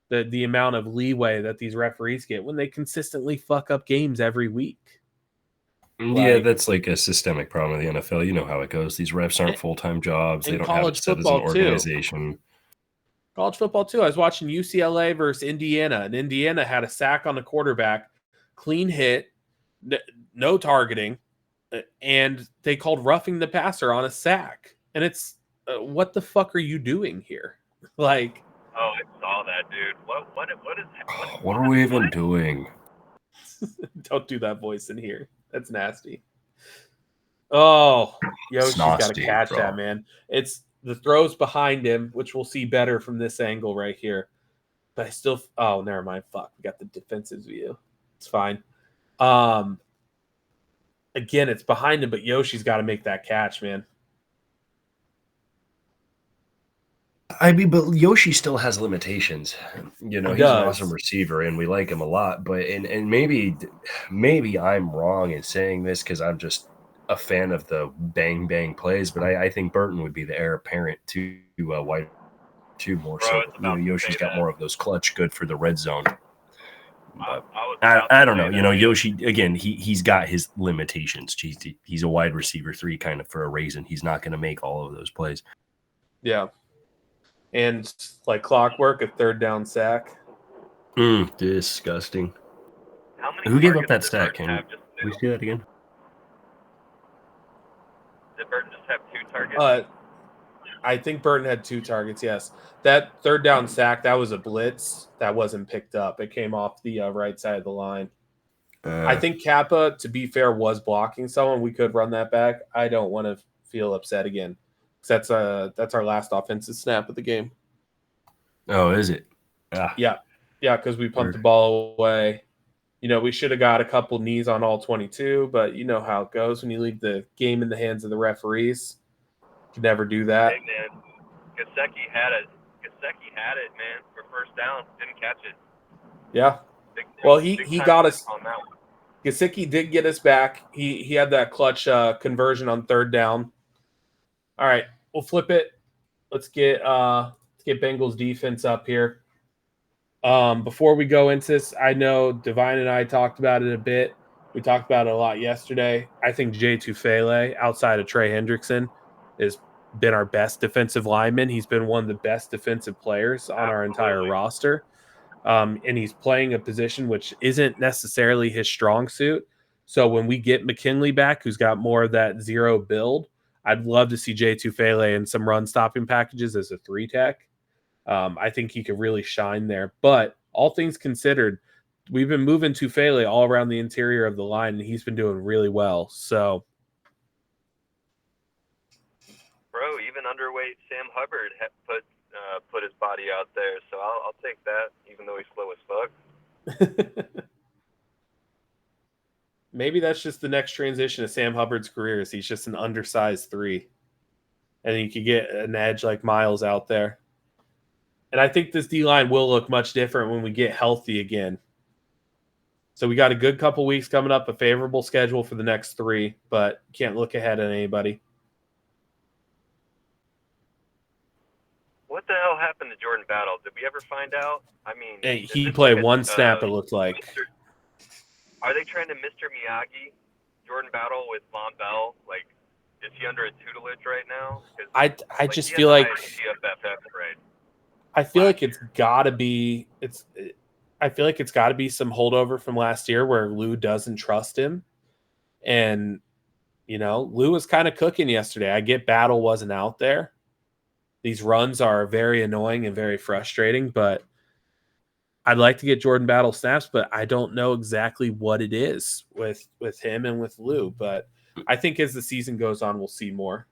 The amount of leeway that these referees get when they consistently fuck up games every week. Yeah, that's like a systemic problem in the NFL. You know how it goes. These refs aren't full-time jobs. They don't have it set as an organization. College football, too. I was watching UCLA versus Indiana, and Indiana had a sack on the quarterback, clean hit, no targeting, and they called roughing the passer on a sack. And it's, what the fuck are you doing here? Like, oh, I saw that, dude. What are we even doing? Don't do that voice in here. That's nasty. Oh, Yoshi's got to catch that, man. It's the throws behind him, which we'll see better from this angle right here. But I still, oh, never mind. Fuck, we got the defensive view. It's fine. Again, it's behind him, but Yoshi's got to make that catch, man. I mean, but Yoshi still has limitations. You know, he's an awesome receiver, and we like him a lot. But and maybe I'm wrong in saying this because I'm just a fan of the bang bang plays. But I think Burton would be the heir apparent to White too more so. You know, Yoshi's got more of those clutch, good for the red zone. I don't know. You know, Yoshi again. He's got his limitations. He's a wide receiver 3 kind of for a reason. He's not going to make all of those plays. Yeah. And like clockwork, a third down sack. Disgusting. Who gave up that sack? Can we see that again? Did Burton just have 2 targets? I think Burton had 2 targets, yes. That third down sack, that was a blitz. That wasn't picked up. It came off the right side of the line. I think Kappa, to be fair, was blocking someone. We could run that back. I don't want to feel upset again. That's our last offensive snap of the game. Oh, is it? Yeah, because we pumped the ball away. You know, we should have got a couple knees on all 22, but you know how it goes when you leave the game in the hands of the referees. You can never do that. Hey, man, Gesicki had it, man, for first down. Didn't catch it. Yeah. Well, he got us on that one. Gesicki did get us back. He had that clutch conversion on third down. All right, we'll flip it. Let's get Bengals defense up here. Before we go into this, I know Divine and I talked about it a bit. We talked about it a lot yesterday. I think Jay Tufele, outside of Trey Hendrickson, has been our best defensive lineman. He's been one of the best defensive players on our entire roster. And he's playing a position which isn't necessarily his strong suit. So when we get McKinley back, who's got more of that zero build, I'd love to see Jay Tufele in some run stopping packages as a 3-tech. I think he could really shine there. But all things considered, we've been moving Tufele all around the interior of the line, and he's been doing really well. So, bro, even underweight Sam Hubbard put his body out there. So I'll take that, even though he's slow as fuck. Maybe that's just the next transition of Sam Hubbard's career. Is he's just an undersized 3, and he could get an edge like Miles out there. And I think this D-line will look much different when we get healthy again. So we got a good couple weeks coming up, a favorable schedule for the next 3, but can't look ahead on anybody. What the hell happened to Jordan Battle? Did we ever find out? I mean, hey, he played one snap, it looked like. Are they trying to Mr. Miyagi Jordan Battle with Von Bell? Like, is he under a tutelage right now? I just feel like TFFF, right? I feel like it's got to be I feel like it's got to be some holdover from last year where Lou doesn't trust him. And, you know, Lou was kind of cooking yesterday. I get Battle wasn't out there. These runs are very annoying and very frustrating, but I'd like to get Jordan Battle snaps, but I don't know exactly what it is with him and with Lou. But I think as the season goes on, we'll see more.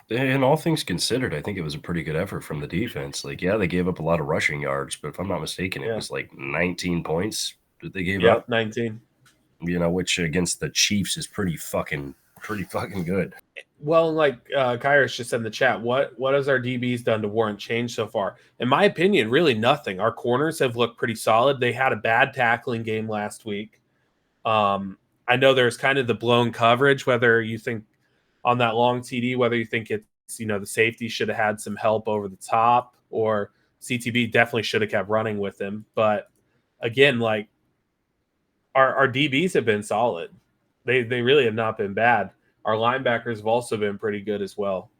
And all things considered, I think it was a pretty good effort from the defense. Like, yeah, they gave up a lot of rushing yards, but if I'm not mistaken, it was like 19 points that they gave up. 19. which against the Chiefs is pretty fucking good. Well, like Kairos just said in the chat, what has our DBs done to warrant change so far? In my opinion, really nothing. Our corners have looked pretty solid. They had a bad tackling game last week. I know there's kind of the blown coverage, whether you think on that long TD, whether you think it's, the safety should have had some help over the top, or CTB definitely should have kept running with him. But again, like our DBs have been solid. They really have not been bad. Our linebackers have also been pretty good as well.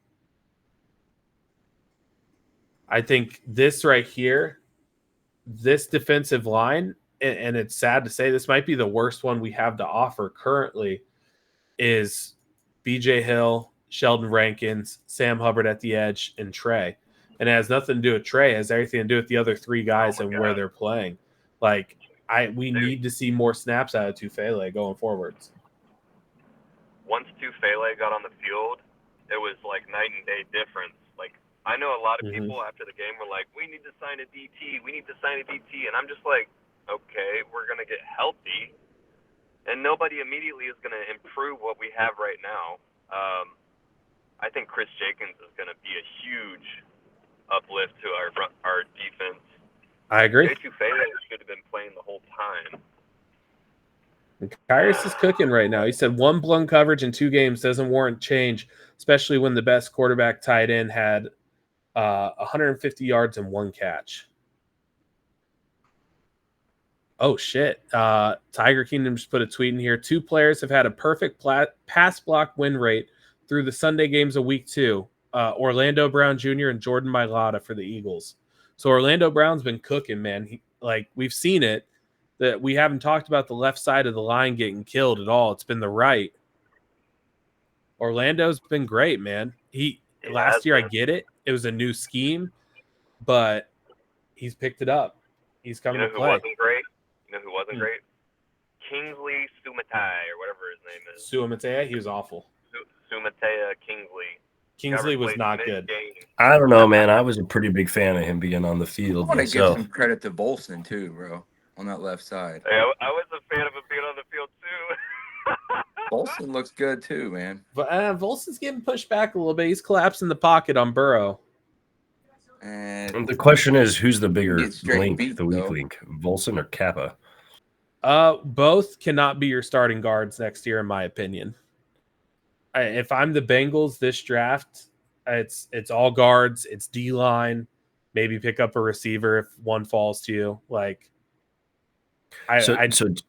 I think this right here, this defensive line, and it's sad to say this might be the worst one we have to offer currently, is BJ Hill, Sheldon Rankins, Sam Hubbard at the edge, and Trey. And it has nothing to do with Trey. It has everything to do with the other three guys and where they're playing. Like, we need to see more snaps out of Tufele going forwards. Once Tufele got on the field, it was like night and day difference. Like, I know a lot of people after the game were like, we need to sign a DT. We need to sign a DT. And I'm just like, okay, we're going to get healthy. And nobody immediately is going to improve what we have right now. I think Chris Jenkins is going to be a huge uplift to our defense. I agree. Tufele should have been playing the whole time. Kyrus is cooking right now. He said 1 blown coverage in 2 games doesn't warrant change, especially when the best quarterback tight end had 150 yards and 1 catch. Oh, shit. Tiger Kingdom just put a tweet in here. 2 players have had a perfect pass block win rate through the Sunday games of week 2. Orlando Brown Jr. and Jordan Mailata for the Eagles. So Orlando Brown's been cooking, man. We've seen it. That we haven't talked about the left side of the line getting killed at all. It's been the right. Orlando's been great, man. Last year, I get it. It was a new scheme, but he's picked it up. He's coming to play. You know who wasn't great? Kingsley Sumatai, or whatever his name is. Sumatai, he was awful. Sumatai Kingsley. Kingsley was not good. I don't know, man. I was a pretty big fan of him being on the field. I want to give some credit to Bolson, too, bro. On that left side. Hey, I was a fan of him being on the field too. Bolson looks good too, man. But Volson's getting pushed back a little bit. He's collapsing the pocket on Burrow. And the question is, who's the bigger link, weak link, Volson or Kappa? Both cannot be your starting guards next year, in my opinion. If I'm the Bengals this draft, it's all guards. It's D-line. Maybe pick up a receiver if one falls to you. So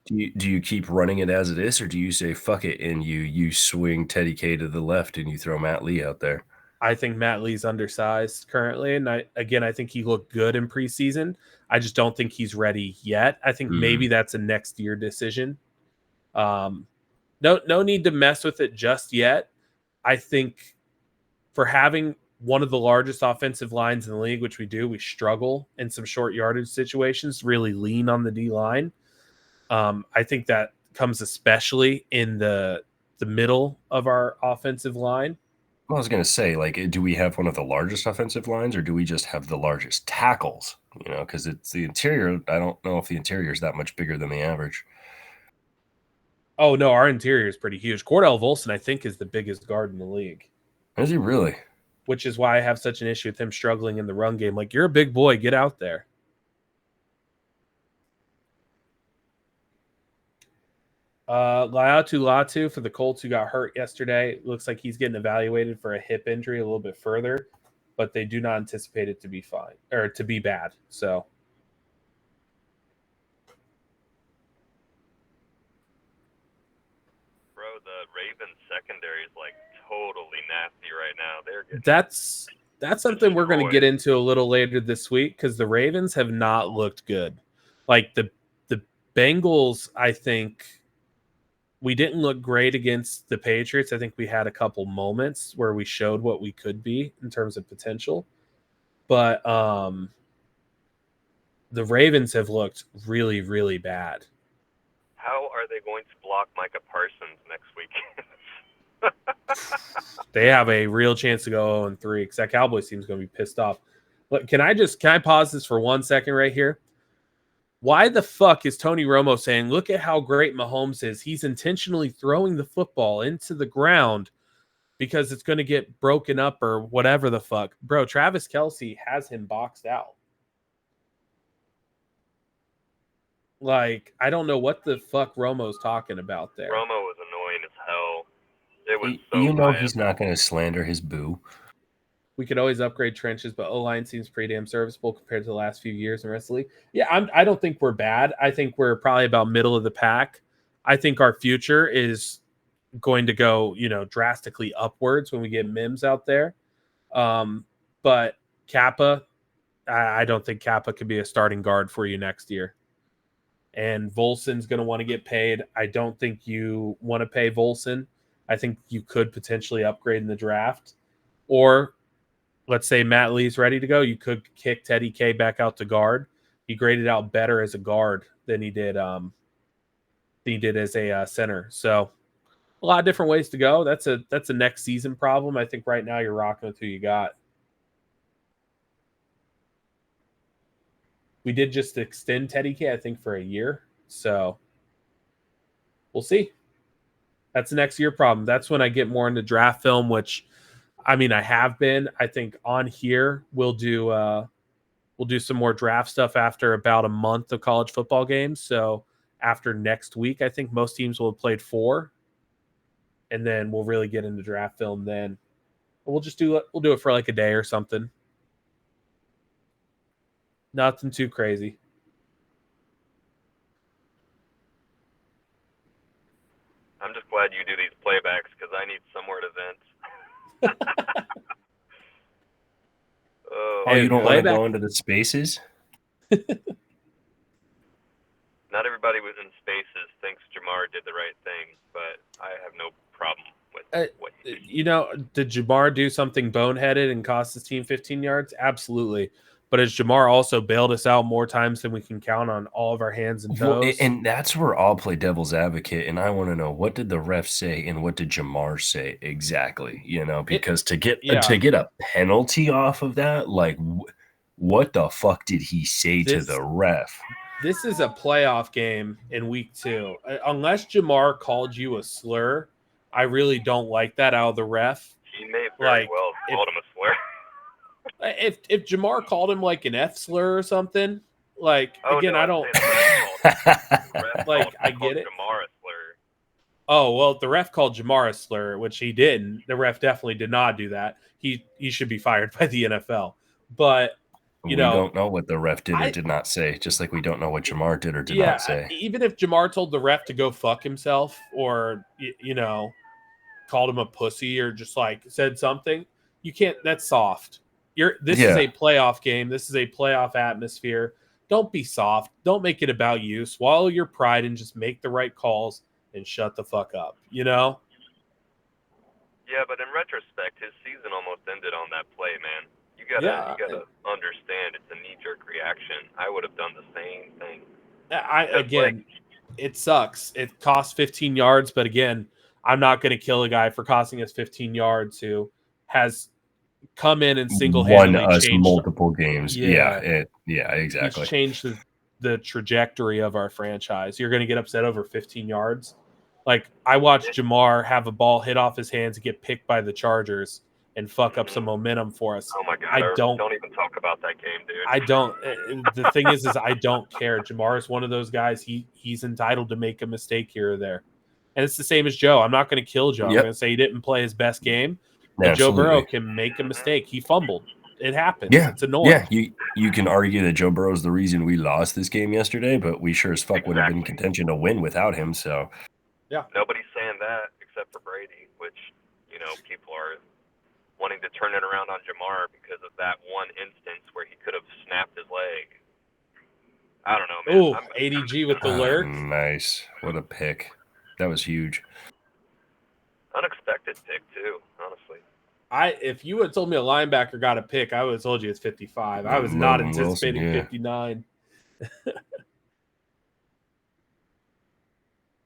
do you keep running it as it is, or do you say fuck it and you swing Teddy K to the left and you throw Matt Lee out there? I think Matt Lee's undersized currently, and I think he looked good in preseason. I just don't think he's ready yet. I think maybe that's a next year decision. No need to mess with it just yet. I think for having one of the largest offensive lines in the league, which we do, we struggle in some short yardage situations, really lean on the D line. I think that comes especially in the middle of our offensive line. I was going to say, do we have one of the largest offensive lines, or do we just have the largest tackles? Because it's the interior. I don't know if the interior is that much bigger than the average. Oh, no, our interior is pretty huge. Cordell Volson, I think, is the biggest guard in the league. Is he really? Which is why I have such an issue with him struggling in the run game. You're a big boy. Get out there. Laiatu Latu for the Colts, who got hurt yesterday. Looks like he's getting evaluated for a hip injury a little bit further, but they do not anticipate it to be fine or to be bad. So, bro, the Ravens secondary is totally nasty right now. That's something we're going to get into a little later this week, because the Ravens have not looked good. The Bengals, I think. We didn't look great against the Patriots. I think we had a couple moments where we showed what we could be in terms of potential. But the Ravens have looked really, really bad. How are they going to block Micah Parsons next week? They have a real chance to go 0-3, because that Cowboys team is going to be pissed off. But can I pause this for 1 second right here? Why the fuck is Tony Romo saying, look at how great Mahomes is? He's intentionally throwing the football into the ground because it's going to get broken up or whatever the fuck. Bro, Travis Kelce has him boxed out. Like, I don't know what the fuck Romo's talking about there. Romo was annoying as hell. It was he's not going to slander his boo. We could always upgrade trenches, but O-line seems pretty damn serviceable compared to the last few years in the rest of the league. Yeah, I don't think we're bad. I think we're probably about middle of the pack. I think our future is going to go, drastically upwards when we get Mims out there. But Kappa, I don't think Kappa could be a starting guard for you next year. And Volson's going to want to get paid. I don't think you want to pay Volson. I think you could potentially upgrade in the draft. Or let's say Matt Lee's ready to go. You could kick Teddy K back out to guard. He graded out better as a guard than he did as a center. So a lot of different ways to go. That's a next season problem. I think right now you're rocking with who you got. We did just extend Teddy K, I think, for a year. So we'll see. That's the next year problem. That's when I get more into draft film, which I have been. I think on here we'll do some more draft stuff after about a month of college football games. So after next week, I think most teams will have played 4. And then we'll really get into draft film then. We'll do it for like a day or something. Nothing too crazy. I'm just glad you do these playbacks because I need somewhere to vent. Oh, you don't want to go into the spaces? Not everybody was in spaces thinks Jamar did the right thing, but I have no problem with what he did. Did Jamar do something boneheaded and cost his team 15 yards? Absolutely. But has Jamar also bailed us out more times than we can count on all of our hands and toes? Well, and that's where I'll play devil's advocate, and I want to know, what did the ref say and what did Jamar say exactly? Because to get a penalty off of that, like, what the fuck did he say to the ref? This is a playoff game in week 2. Unless Jamar called you a slur, I really don't like that out of the ref. He may very well called him a slur. If Jamar called him like an F slur or something, I don't I get it. Jamar a slur. Oh, well, if the ref called Jamar a slur, which he didn't, the ref definitely did not do that. He should be fired by the NFL. But we don't know what the ref did or did not say, just like we don't know what Jamar did or did not say. Even if Jamar told the ref to go fuck himself or called him a pussy or just said something, you can't. That's soft. This is a playoff game. This is a playoff atmosphere. Don't be soft. Don't make it about you. Swallow your pride and just make the right calls and shut the fuck up. Yeah, but in retrospect, his season almost ended on that play, man. You gotta understand it's a knee-jerk reaction. I would have done the same thing. It sucks. It costs 15 yards, but again, I'm not going to kill a guy for costing us 15 yards who has come in and single-handedly won us changed multiple games. Yeah, exactly. He's changed the trajectory of our franchise. You're going to get upset over 15 yards. I watched Jamar have a ball hit off his hands and get picked by the Chargers and fuck up some momentum for us. Oh my God! Don't even talk about that game, dude. I don't. The thing is I don't care. Jamar is one of those guys. He's entitled to make a mistake here or there, and it's the same as Joe. I'm not going to kill Joe. I'm going to say he didn't play his best game. Joe Burrow can make a mistake. He fumbled. It happens. Yeah, it's annoying. Yeah, you can argue that Joe Burrow is the reason we lost this game yesterday, but we sure as fuck would have been in contention to win without him. So, yeah, nobody's saying that except for Brady, which people are wanting to turn it around on Jamar because of that one instance where he could have snapped his leg. I don't know, man. Ooh, ADG with the lurk. Nice. What a pick. That was huge. Unexpected pick, too, honestly. If you had told me a linebacker got a pick, I would have told you it's 55. I was not anticipating 59.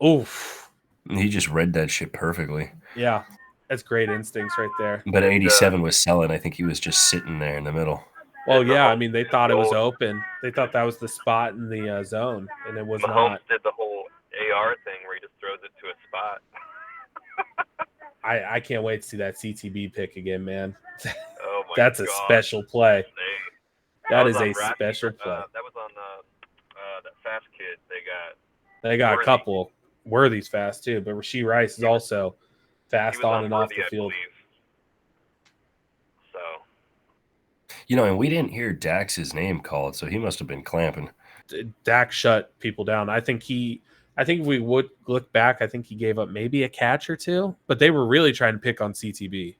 Oof. He just read that shit perfectly. Yeah. That's great instincts right there. But 87 was selling. I think he was just sitting there in the middle. Well, yeah, I Mahomes mean, they did thought the it was whole, open. They thought that was the spot in the zone, and it was Mahomes not. did the whole AR thing where he just throws it to a spot. I can't wait to see that CTB pick again, man. Oh my That's a God, special play. insane. That was is on a Rafi, special play. that was on that fast kid they got. They got a Worthy. couple. Worthy's fast too, but Rasheed Rice is also He fast was on and off Worthy, the I field. believe. So And we didn't hear Dax's name called, so he must have been clamping. Dak shut people down. I think if we would look back, I think he gave up maybe a catch or two, but they were really trying to pick on CTB.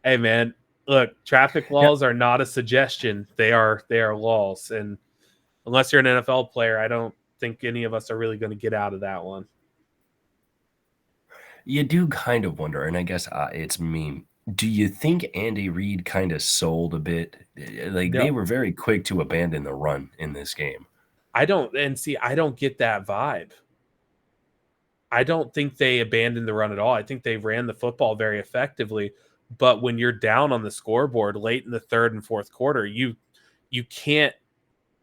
Hey man, look, traffic laws are not a suggestion. They are laws, and unless you're an NFL player, I don't think any of us are really going to get out of that one. You do kind of wonder, and I guess it's me. Do you think Andy Reid kind of sold a bit? Like No. they were very quick to abandon the run in this game. I don't get that vibe. I don't think they abandoned the run at all. I think they ran the football very effectively. But when you're down on the scoreboard late in the third and fourth quarter, you can't.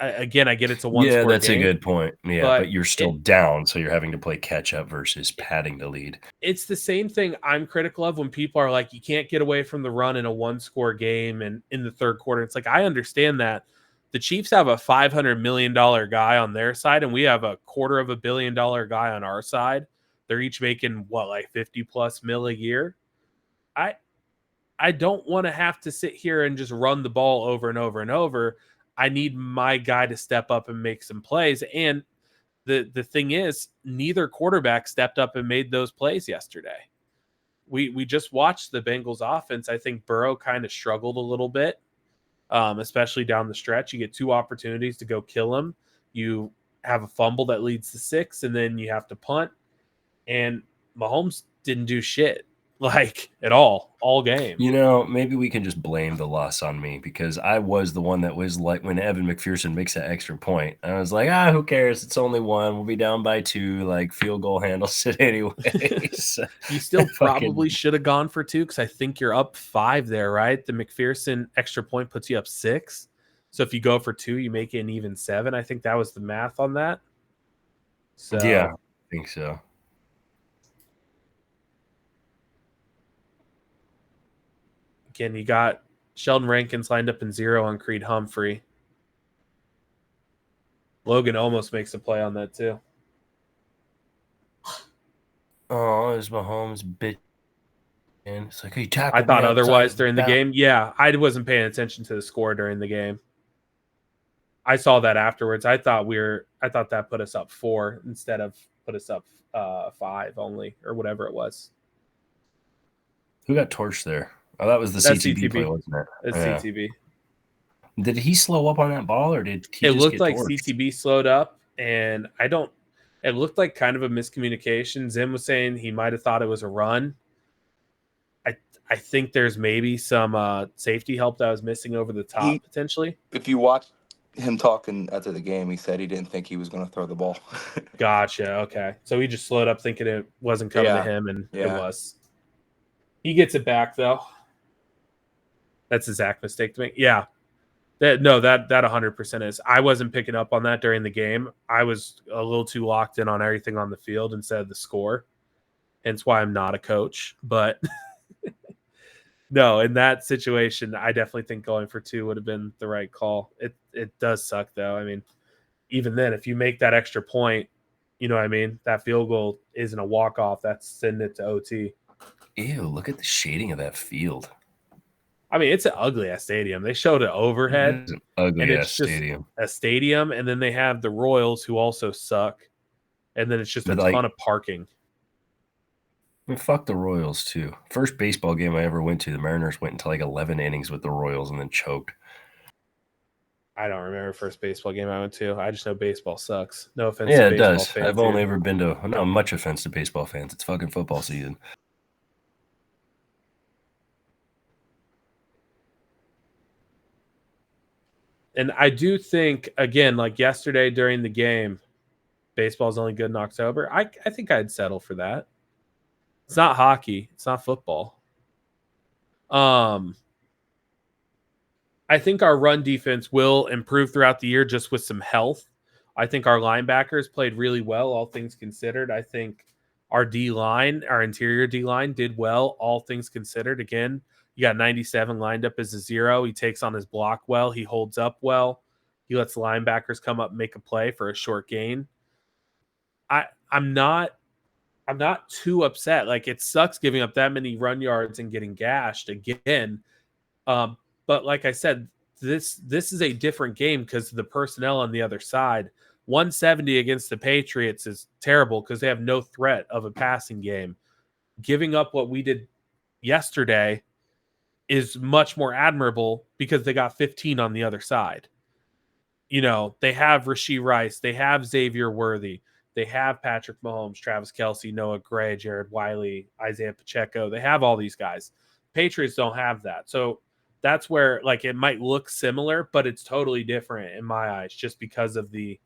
Again, I get it's a one-score Yeah, that's game, a good point. Yeah, but you're still down, so you're having to play catch up versus padding the lead. It's the same thing I'm critical of when people are like, you can't get away from the run in a one-score game and in the third quarter. It's like, I understand that. The Chiefs have a $500 million guy on their side, and we have a $250 million guy on our side. They're each making like 50+ mil a year. I don't want to have to sit here and just run the ball over and over and over. I need my guy to step up and make some plays. And the thing is, neither quarterback stepped up and made those plays yesterday. We just watched the Bengals offense. I think Burrow kind of struggled a little bit, especially down the stretch. You get two opportunities to go kill him. You have a fumble that leads to 6, and then you have to punt. And Mahomes didn't do shit. Like at all game. Maybe we can just blame the loss on me because I was the one that was like when Evan McPherson makes that extra point. I was like, who cares? It's only 1. We'll be down by 2. Like field goal handles it anyways. You still probably should have gone for 2 because I think you're up 5 there, right? The McPherson extra point puts you up 6. So if you go for 2, you make it an even 7. I think that was the math on that. So yeah, I think so. Again, you got Sheldon Rankins lined up in 0 on Creed Humphrey. Logan almost makes a play on that too. Oh, is Mahomes bitch? And it's like, hey, tackled I thought me otherwise during the game. Yeah, I wasn't paying attention to the score during the game. I saw that afterwards. I thought that put us up 4 instead of put us up 5 only or whatever it was. Who got torched there? Oh, that was the CTB play, wasn't it? It's CTB. Did he slow up on that ball, or did he? It just looked get like torched? CTB slowed up, and it looked like kind of a miscommunication. Zim was saying he might have thought it was a run. I think there's maybe some safety help that was missing over the top potentially. If you watch him talking after the game, he said he didn't think he was going to throw the ball. Gotcha. Okay, so he just slowed up thinking it wasn't coming to him, and it Yeah. was. He gets it back though. That's a Zach mistake to make. Yeah. That 100% is. I wasn't picking up on that during the game. I was a little too locked in on everything on the field instead of the score. Hence why I'm not a coach. But no, in that situation, I definitely think going for 2 would have been the right call. It does suck though. I mean, even then, if you make that extra point, you know what I mean? That field goal isn't a walk-off. That's sending it to OT. Ew, look at the shading of that field. I mean, it's an ugly-ass stadium. They showed it overhead. It's an ugly-ass stadium. A stadium, and then they have the Royals, who also suck. And then it's just a ton of parking. I mean, fuck the Royals, too. First baseball game I ever went to, the Mariners went into like 11 innings with the Royals and then choked. I don't remember the first baseball game I went to. I just know baseball sucks. No offense Yeah, to it baseball does. fans. I've only ever been to, not much offense to baseball fans. It's fucking football season. And I do think, again, like yesterday during the game, Baseball's only good in October. I think I'd settle for that. It's not hockey. It's not football. I think our run defense will improve throughout the year just with some health. I think our linebackers played really well, all things considered. I think our D-line, our interior D-line did well, all things considered. Again, you got 97 lined up as a 0. He takes on his block well. He holds up well. He lets the linebackers come up and make a play for a short gain. I'm not too upset. Like, it sucks giving up that many run yards and getting gashed again. But like I said, this is a different game because of the personnel on the other side. 170 against the Patriots is terrible because they have no threat of a passing game. Giving up what we did yesterday is much more admirable because they got 15 on the other side. You know, they have Rashee Rice, they have Xavier Worthy, they have Patrick Mahomes, Travis Kelce, Noah Gray, Jared Wiley, Isaiah Pacheco. They have all these guys. Patriots don't have that. So that's where, like, it might look similar, but it's totally different in my eyes just because of the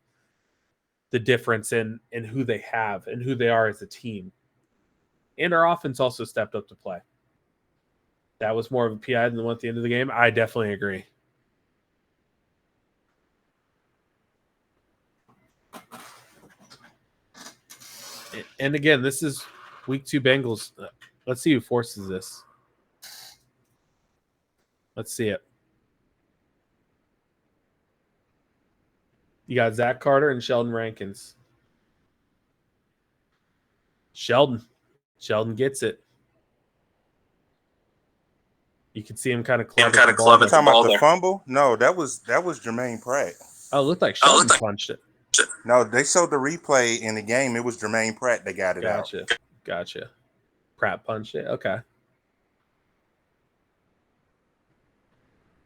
difference in who they have and who they are as a team. And our offense also stepped up to play. That was more of a PI than the one at the end of the game. I definitely agree. And again, this is week 2 Bengals. Let's see who forces this. Let's see it. You got Zach Carter and Sheldon Rankins. Sheldon gets it. You can see him kind of club Talking about the fumble? No, that was Jermaine Pratt. Oh, it looked like Sheldon punched it. No, they showed the replay in the game. It was Jermaine Pratt that got it out. Gotcha. Pratt punched it. Okay.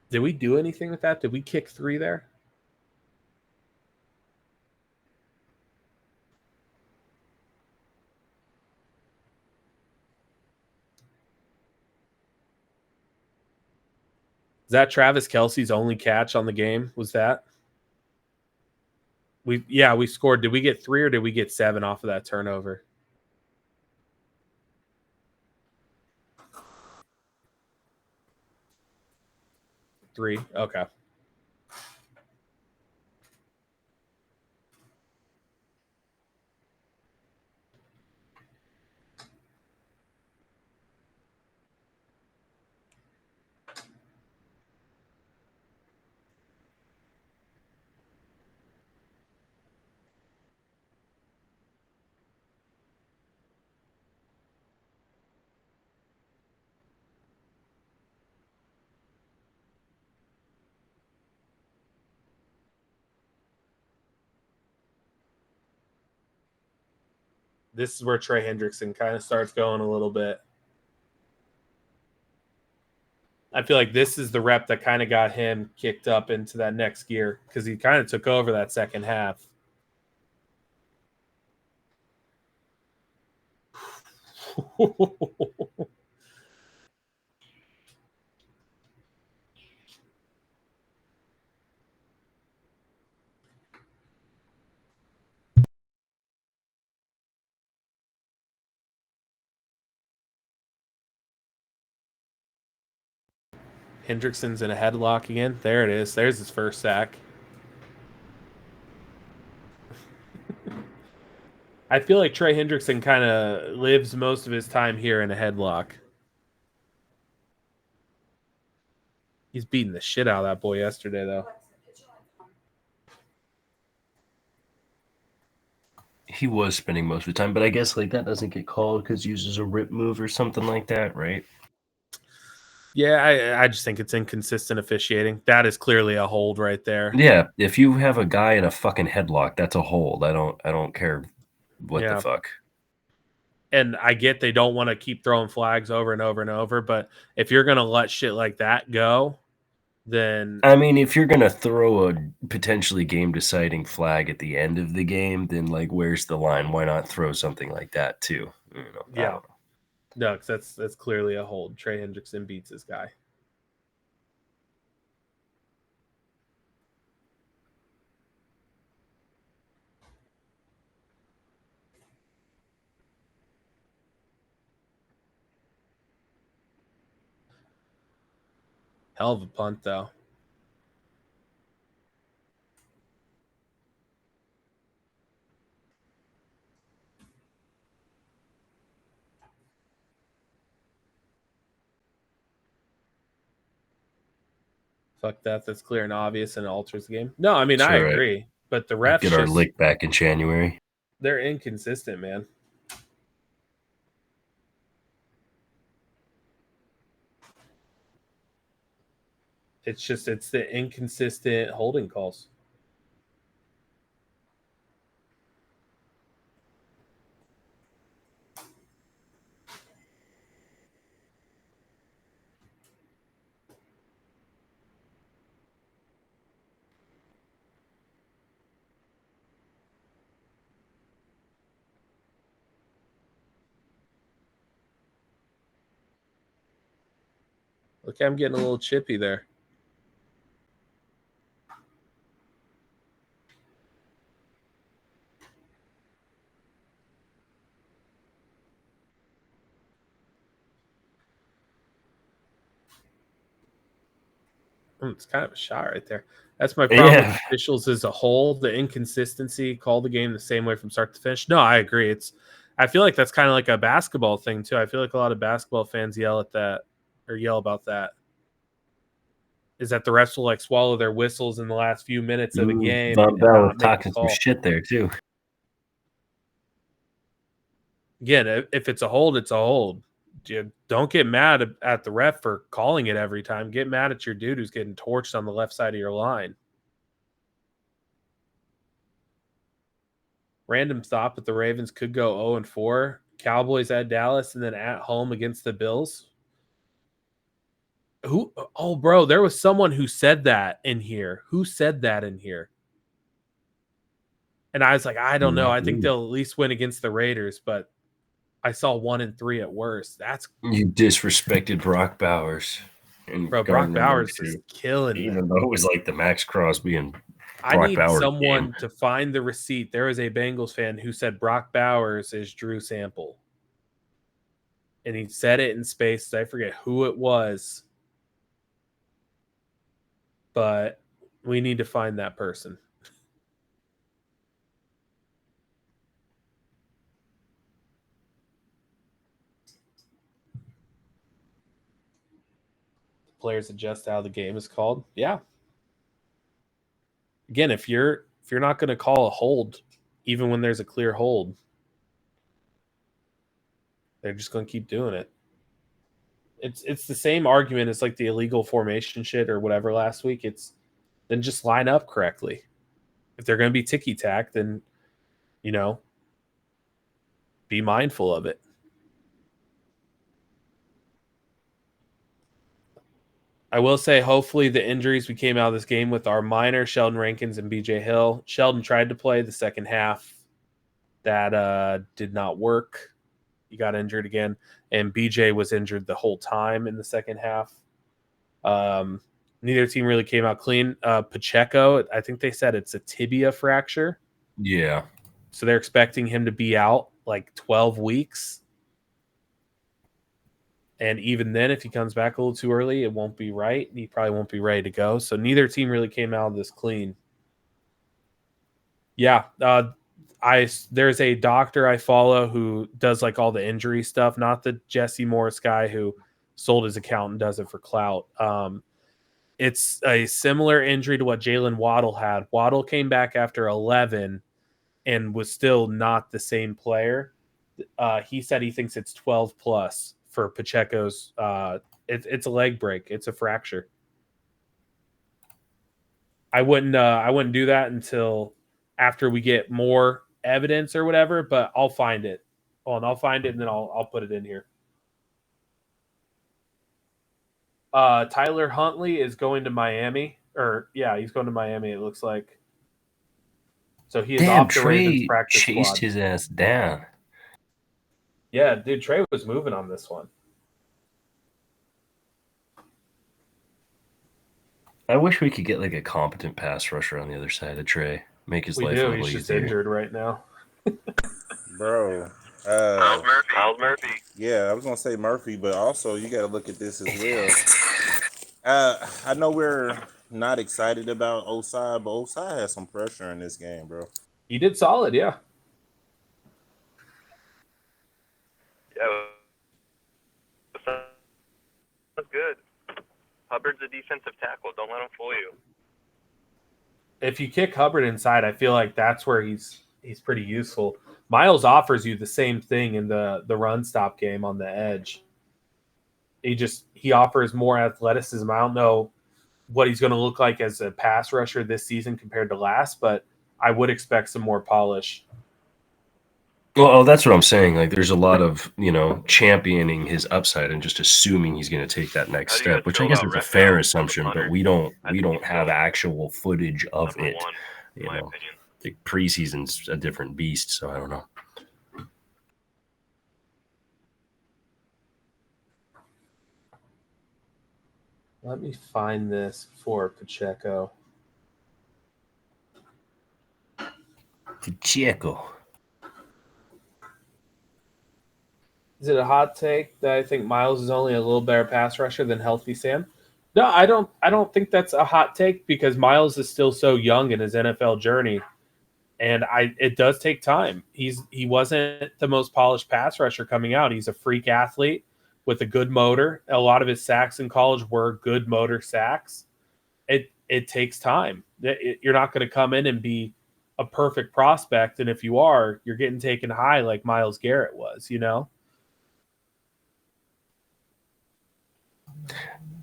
Did we do anything with that? Did we kick 3 there? Is that Travis Kelce's only catch on the game? Was that? We scored. Did we get 3 or did we get 7 off of that turnover? Three. Okay. This is where Trey Hendrickson kind of starts going a little bit. I feel like this is the rep that kind of got him kicked up into that next gear because he kind of took over that second half. Hendrickson's in a headlock again. There it is. There's his first sack. I feel like Trey Hendrickson kind of lives most of his time here in a headlock. He's beating the shit out of that boy yesterday, though. He was spending most of the time, but I guess like that doesn't get called because he uses a rip move or something like that, right? Yeah, I just think it's inconsistent officiating. That is clearly a hold right there. Yeah, if you have a guy in a fucking headlock, that's a hold. I don't care what the fuck. And I get they don't want to keep throwing flags over and over and over, but if you're gonna let shit like that go, then I mean, if you're gonna throw a potentially game-deciding flag at the end of the game, then like, where's the line? Why not throw something like that too? You know, yeah, I don't know. No, because that's clearly a hold. Trey Hendrickson beats this guy. Hell of a punt, though. Fuck that. That's clear and obvious and it alters the game. No, I mean, I agree. But the refs get our lick back in January. They're inconsistent, man. It's the inconsistent holding calls. Look, I'm getting a little chippy there. It's kind of a shot right there. That's my problem with officials as a whole. The inconsistency, call the game the same way from start to finish. No, I agree. I feel like that's kind of like a basketball thing too. I feel like a lot of basketball fans yell at that or yell about that. Is that the refs will like swallow their whistles in the last few minutes of a game. Von Bell was talking some shit there too. Again, if it's a hold, it's a hold. Don't get mad at the ref for calling it every time. Get mad at your dude who's getting torched on the left side of your line. Random thought, but the Ravens could go 0-4. Cowboys at Dallas and then at home against the Bills. Who? Oh, bro, there was someone who said that in here. Who said that in here? And I was like, I don't know. I think they'll at least win against the Raiders, but I saw 1-3 at worst. You disrespected Brock Bowers. And bro, Brock Bowers is killing it. Even though it was like the Max Crosby and Brock I need Bowers someone game. to find the receipt. There was a Bengals fan who said Brock Bowers is Drew Sample. And he said it in space. I forget who it was. But we need to find that person. Players adjust how the game is called. Yeah. Again, if you're not going to call a hold, even when there's a clear hold, they're just going to keep doing it. It's the same argument as like the illegal formation shit or whatever last week. It's then just line up correctly. If they're going to be ticky-tack, then, be mindful of it. I will say, hopefully, the injuries we came out of this game with are minor. Sheldon Rankins and BJ Hill. Sheldon tried to play the second half. That did not work. He got injured again. And BJ was injured the whole time in the second half. Neither team really came out clean. Pacheco, I think they said it's a tibia fracture. Yeah. So they're expecting him to be out like 12 weeks. And even then, if he comes back a little too early, it won't be right. He probably won't be ready to go. So neither team really came out of this clean. Yeah. There's a doctor I follow who does like all the injury stuff, not the Jesse Morris guy who sold his account and does it for clout. It's a similar injury to what Jalen Waddle had. Waddle came back after 11 and was still not the same player. He said he thinks it's 12 plus for Pacheco's. It's a leg break. It's a fracture. I wouldn't do that until after we get more evidence or whatever, but I'll find it. I'll find it and then I'll put it in here. Tyler Huntley is going to Miami. He's going to Miami, it looks like. So he is off the Ravens practice squad. Chased his ass down. Yeah, dude, Trey was moving on this one. I wish we could get like a competent pass rusher on the other side of Trey. Make his life a little easier. He's just injured right now. Bro. Miles Murphy. Yeah, I was going to say Murphy, but also you got to look at this as well. I know we're not excited about Osai, but Osai has some pressure in this game, bro. He did solid, yeah. Yeah, that's good. Hubbard's a defensive tackle. Don't let him fool you. If you kick Hubbard inside, I feel like that's where he's pretty useful. Miles offers you the same thing in the run stop game on the edge. He offers more athleticism. I don't know what he's going to look like as a pass rusher this season compared to last, but I would expect some more polish. Well, that's what I'm saying. Like, there's a lot of, championing his upside and just assuming he's going to take that next step, which I guess is a fair assumption, but we don't have actual footage of it. One, in my opinion. The preseason's a different beast, so I don't know. Let me find this for Pacheco. Pacheco. Is it a hot take that I think Miles is only a little better pass rusher than healthy Sam? No, I don't think that's a hot take because Miles is still so young in his NFL journey. And it does take time. He wasn't the most polished pass rusher coming out. He's a freak athlete with a good motor. A lot of his sacks in college were good motor sacks. It takes time. You're not going to come in and be a perfect prospect, and if you are, you're getting taken high like Myles Garrett was,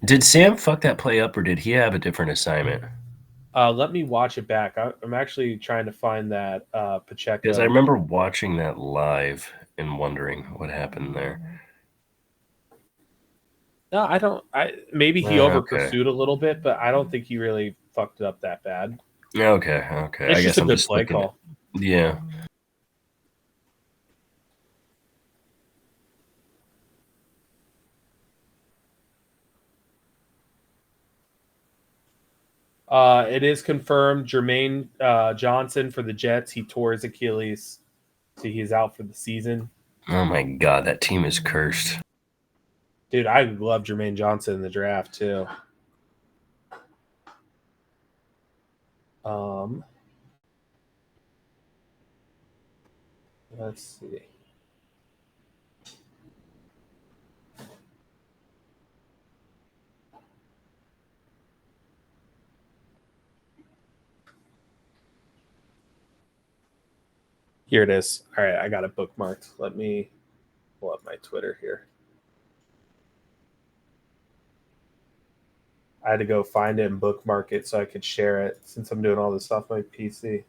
Did Sam fuck that play up, or did he have a different assignment? Let me watch it back. I'm actually trying to find that Pacheco. Because I remember watching that live and wondering what happened there. No, I don't. Maybe he over pursued a little bit, but I don't think he really fucked it up that bad. Okay. It's just a good play call. Yeah. It is confirmed. Jermaine Johnson for the Jets. He tore his Achilles, so he's out for the season. Oh my God, that team is cursed. Dude, I love Jermaine Johnson in the draft too. Let's see. Here it is. All right, I got it bookmarked. Let me pull up my Twitter here. I had to go find it and bookmark it so I could share it since I'm doing all this off my PC.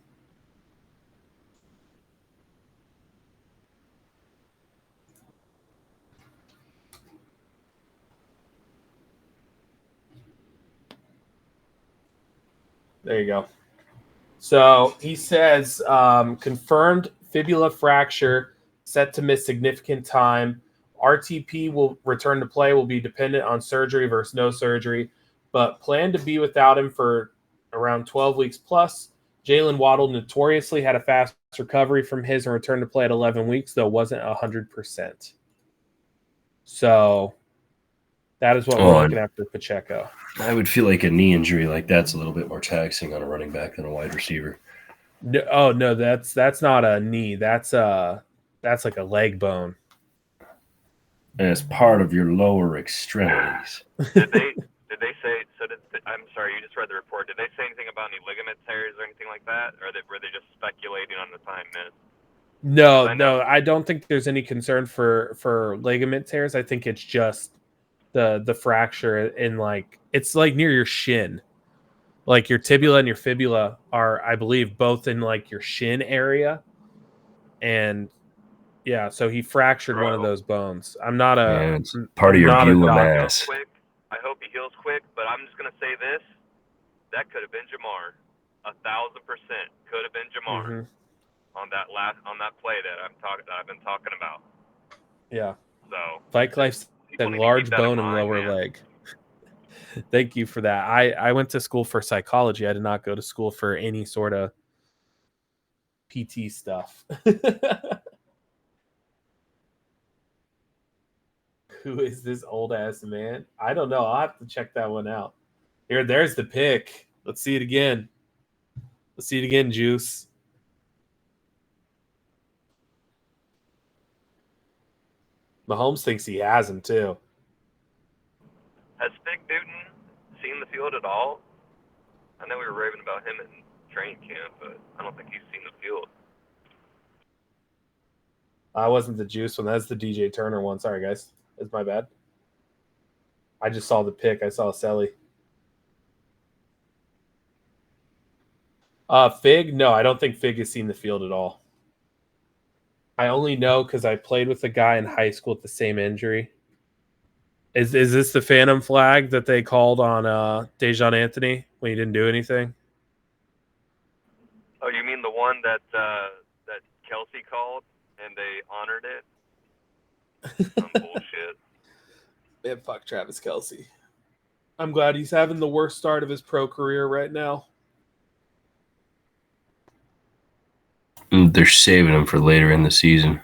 There you go. So he says confirmed fibula fracture, set to miss significant time. RTP will return to play, will be dependent on surgery versus no surgery, but plan to be without him for around 12 weeks plus. Jalen Waddle notoriously had a fast recovery from his and returned to play at 11 weeks, though wasn't 100%. So that is what we're looking at for Pacheco. I would feel like a knee injury like that's a little bit more taxing on a running back than a wide receiver. No, that's not a knee. That's like a leg bone. As part of your lower extremities. Did they say? So I'm sorry, you just read the report. Did they say anything about any ligament tears or anything like that, or were they just speculating on the time missed? No, I don't think there's any concern for ligament tears. I think it's just the fracture in it's like near your shin. Like your tibia and your fibula are, I believe, both in like your shin area. And yeah, so he fractured one of those bones. I'm not it's part of your bula mass. I hope he heals quick, but I'm just gonna say this: that could have been Jamar, 1,000% could have been Jamar on that play that I've been talking about. Yeah. So Bike Life said large bone and lower leg. Thank you for that. I went to school for psychology. I did not go to school for any sort of PT stuff. Who is this old ass man? I don't know. I'll have to check that one out. There's the pick. Let's see it again. Let's see it again, Juice. Mahomes thinks he has him too. Has Fig Newton seen the field at all? I know we were raving about him in training camp, but I don't think he's seen the field. I wasn't the Juice one. That's the DJ Turner one. Sorry, guys. That's my bad. I just saw the pick. I saw Selly. Fig? No, I don't think Fig has seen the field at all. I only know because I played with a guy in high school with the same injury. Is this the phantom flag that they called on Dejon Anthony when he didn't do anything? Oh, you mean the one that Kelsey called and they honored it? Some bullshit. Man, fuck Travis Kelce. I'm glad he's having the worst start of his pro career right now. They're saving him for later in the season.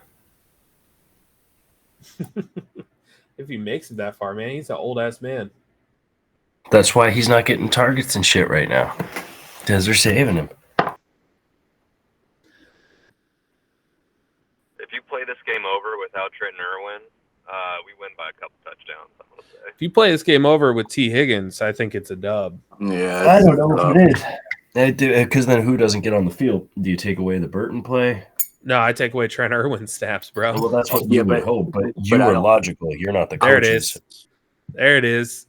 If he makes it that far, man, he's an old-ass man. That's why he's not getting targets and shit right now. Because they're saving him. If you play this game over without Trenton Irwin, we win by a couple touchdowns, I'm going to say. If you play this game over with T. Higgins, I think it's a dub. Yeah, I don't know if it is. Because then who doesn't get on the field? Do you take away the Burton play? No, I take away Trent Irwin snaps, bro. Well, that's what you would hope, but you are logical. You're not the There coaches. it is. There it is.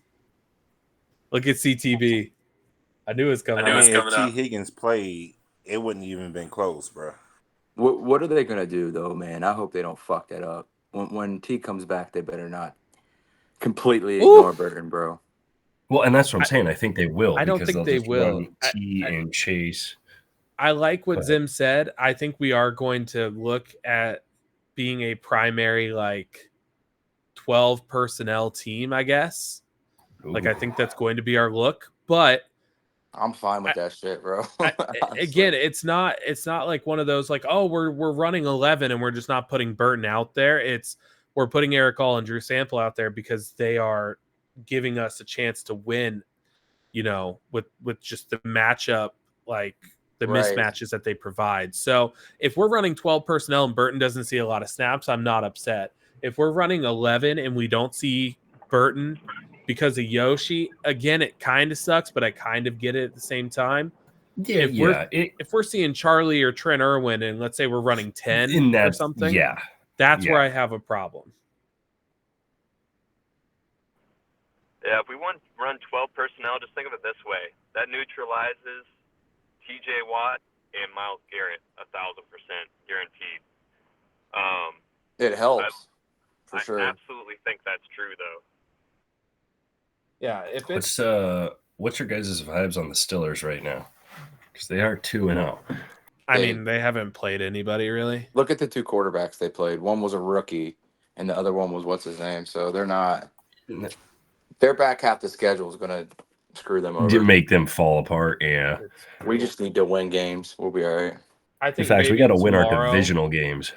Look at CTB. I knew it was coming up. If T. Higgins played, it wouldn't even been close, bro. What are they gonna do though, man? I hope they don't fuck that up. When T comes back, they better not completely ignore Burton, bro. Well, and that's what I'm saying. I think they will. I don't because think they'll they just will. run T and Chase. I like what Zim said. I think we are going to look at being a primary, 12 personnel team, I guess. Ooh. I think that's going to be our look. But I'm fine with that shit, bro. Again, it's not like one of those we're running 11 and we're just not putting Burton out there. We're putting Eric All and Drew Sample out there because they are giving us a chance to win, with just the matchup, the mismatches that they provide. So if we're running 12 personnel and Burton doesn't see a lot of snaps, I'm not upset. If we're running 11 and we don't see Burton because of Yoshi, again, it kind of sucks, but I kind of get it at the same time. If we're seeing Charlie or Trent Irwin and let's say we're running 10 or something, that's where I have a problem. Yeah, if we run 12 personnel, just think of it this way. That neutralizes TJ Watt and Myles Garrett 1,000% guaranteed. It helps for sure. I absolutely think that's true, though. Yeah, if it's what's your guys' vibes on the Steelers right now? Because they are 2-0. I mean, they haven't played anybody really. Look at the two quarterbacks they played. One was a rookie, and the other one was what's his name. So they're not. Their back half the schedule is gonna screw them over. Make them fall apart. Yeah, we just need to win games. We'll be all right. I think. In fact, we got to win our divisional games.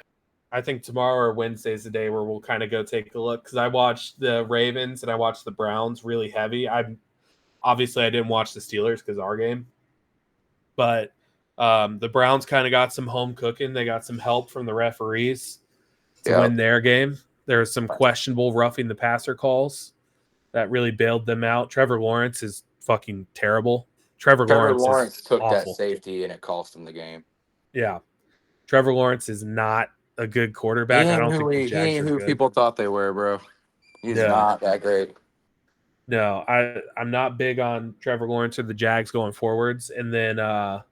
I think tomorrow or Wednesday is the day where we'll kind of go take a look because I watched the Ravens and I watched the Browns really heavy. I didn't watch the Steelers because of our game, but the Browns kind of got some home cooking. They got some help from the referees to win their game. There was some questionable roughing the passer calls that really bailed them out. Trevor Lawrence is fucking terrible. Trevor Lawrence took awful. That safety and it cost him the game. Yeah, Trevor Lawrence is not a good quarterback. I don't think the Jags are good. People thought they were, bro. He's not that great. No, I'm not big on Trevor Lawrence or the Jags going forwards. And then, the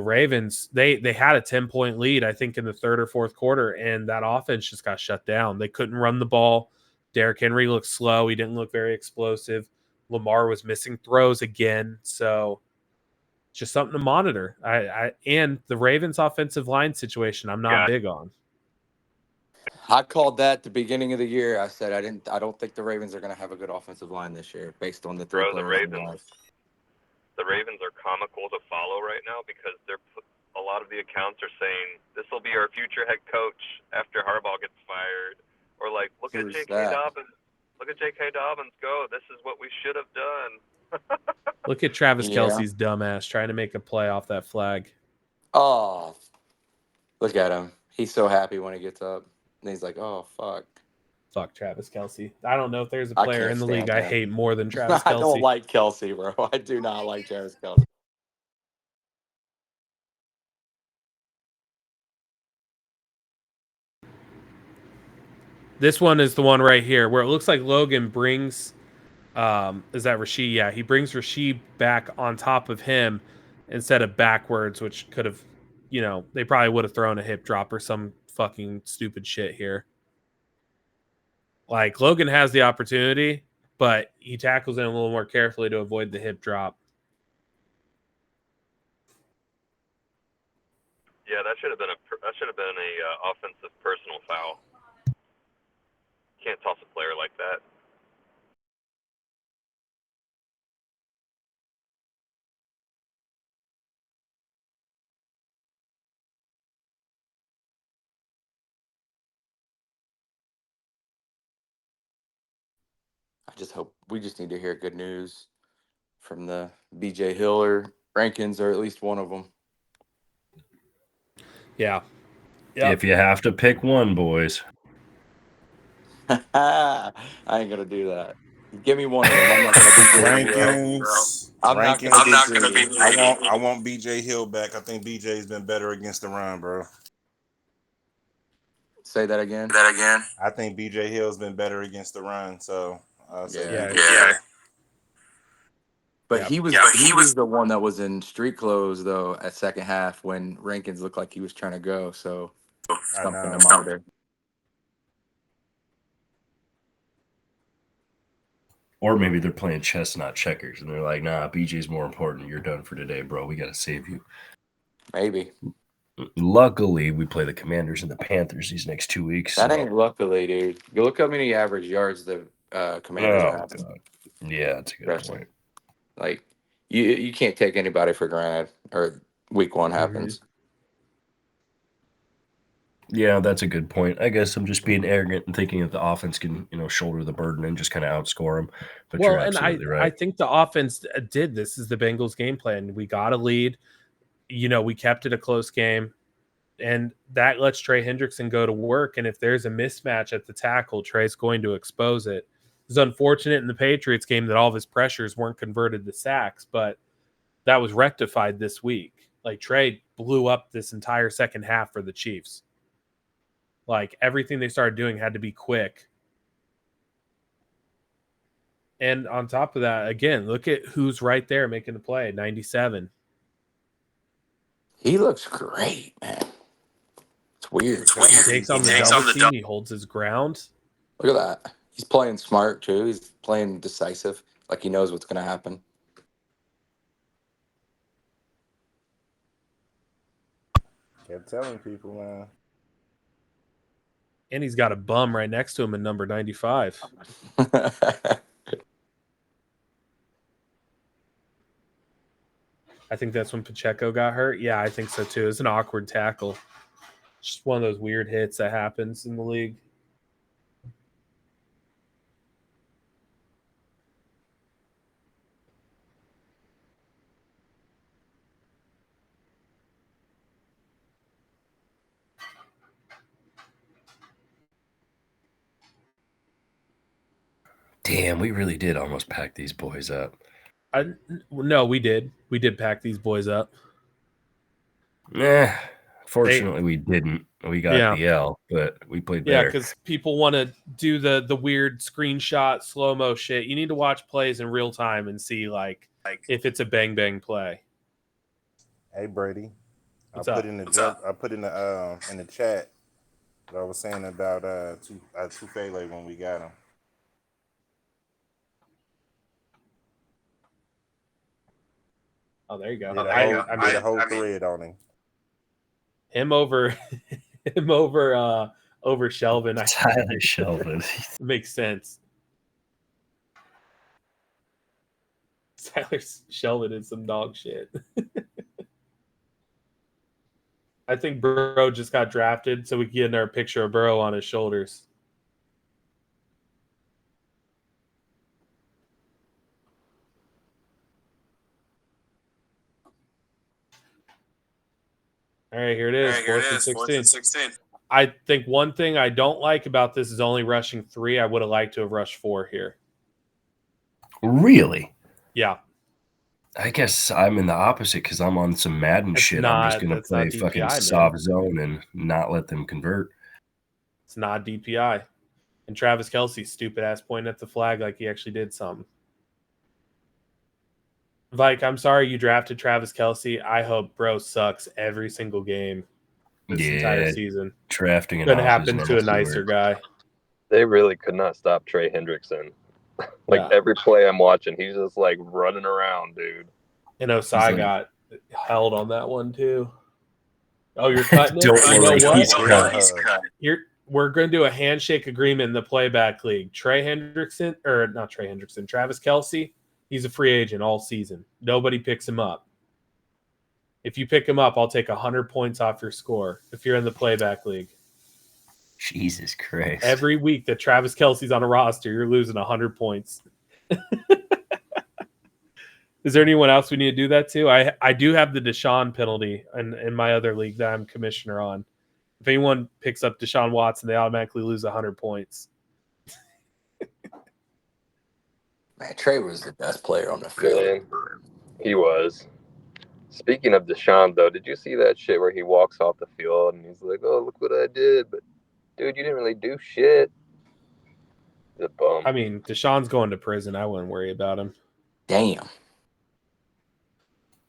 Ravens, they had a 10-point lead, I think, in the third or fourth quarter, and that offense just got shut down. They couldn't run the ball. Derrick Henry looked slow. He didn't look very explosive. Lamar was missing throws again. So just something to monitor. And the Ravens offensive line situation, I'm not big on. I called that the beginning of the year. I said I don't think the Ravens are going to have a good offensive line this year based on the three players. The Ravens are comical to follow right now because a lot of the accounts are saying this will be our future head coach after Harbaugh gets fired. Or like, look at Who's J.K. that? Dobbins. Look at J.K. Dobbins go. This is what we should have done. Look at Travis Yeah. Kelce's dumbass trying to make a play off that flag. Oh, look at him. He's so happy when he gets up. And he's like, oh, fuck. Fuck Travis Kelce. I don't know if there's a I player can't in the league stand I him. hate more than Travis I don't Kelce. like Kelsey, bro. I do not like Travis Kelsey. This one is the one right here where it looks like Logan brings is that Rasheed? Yeah, he brings Rasheed back on top of him instead of backwards, which could have, they probably would have thrown a hip drop or some fucking stupid shit here. Like, Logan has the opportunity, but he tackles it a little more carefully to avoid the hip drop. Yeah, that should have been a offensive personal foul. Can't toss a player like that. I just hope we just need to hear good news from the BJ Hill or Rankins, or at least one of them. Yeah. If you have to pick one, boys. I ain't gonna do that. Give me one of them. I'm not gonna be greedy, bro. Rankins. I'm not gonna be greedy. I want BJ Hill back. I think BJ's been better against the run, bro. Say that again. I think BJ Hill's been better against the run, so I'll say Yeah. BJ Hill. But Yep. he was the one that was in street clothes though at second half when Rankins looked like he was trying to go. So something to monitor. Or maybe they're playing chess, not checkers, and they're like, nah, BJ's more important. You're done for today, bro. We got to save you. Maybe. Luckily, we play the Commanders and the Panthers these next 2 weeks. That ain't luckily, dude. You look how many average yards the Commanders are having. God. Yeah, that's a good point. Like, you can't take anybody for granted, or week one happens. Yeah, that's a good point. I guess I'm just being arrogant and thinking that the offense can, shoulder the burden and just kind of outscore them. But Well, you're and absolutely right. I think the offense did. This is the Bengals' game plan. We got a lead. We kept it a close game. And that lets Trey Hendrickson go to work. And if there's a mismatch at the tackle, Trey's going to expose it. It's unfortunate in the Patriots game that all of his pressures weren't converted to sacks, but that was rectified this week. Like, Trey blew up this entire second half for the Chiefs. Like, everything they started doing had to be quick. And on top of that, again, look at who's right there making the play, 97. He looks great, man. It's weird. He takes on the double team. He holds his ground. Look at that. He's playing smart, too. He's playing decisive. Like he knows what's going to happen. Kept telling people, man. And he's got a bum right next to him in number 95. I think that's when Pacheco got hurt. Yeah, I think so too. It's an awkward tackle. Just one of those weird hits that happens in the league. Damn, we really did almost pack these boys up. No, we did. We did pack these boys up. Fortunately, we didn't. We got the L, but we played better. Yeah, because people want to do the weird screenshot slow-mo shit. You need to watch plays in real time and see like if it's a bang play. Hey Brady, What's I up? put in the chat what I was saying about Tufele when we got him. Oh, there you go. I made a whole thread on him. Him over Shelvin. Tyler Shelvin. Makes sense. Tyler Shelvin is some dog shit. I think Burrow just got drafted so we can get another picture of Burrow on his shoulders. All right, here it is. Fourth and 16. I think one thing I don't like about this is only rushing 3. I would have liked to have rushed 4 here. Really? Yeah. I guess I'm in the opposite because I'm on some Madden shit. I'm just going to play fucking soft zone and not let them convert. It's not DPI. And Travis Kelce's stupid ass pointing at the flag like he actually did something. Vike, I'm sorry you drafted Travis Kelce. I hope bro sucks every single game this entire season. Drafting it couldn't happen to a nicer guy. They really could not stop Trey Hendrickson. Every play I'm watching, he's just like running around, dude. And Osai got held on that one too. Oh, you're cutting it? You know what? He's cut. We're going to do a handshake agreement in the playback league. Travis Kelce, he's a free agent all season. Nobody picks him up. If you pick him up, I'll take 100 points off your score if you're in the playback league. Jesus Christ. Every week that Travis Kelce's on a roster, you're losing 100 points. Is there anyone else we need to do that to? I do have the Deshaun penalty in my other league that I'm commissioner on. If anyone picks up Deshaun Watson, they automatically lose 100 points. Man, Trey was the best player on the field. He was. Speaking of Deshaun, though, did you see that shit where he walks off the field and he's like, "Oh, look what I did," but dude, you didn't really do shit. The bum. I mean, Deshaun's going to prison. I wouldn't worry about him. Damn.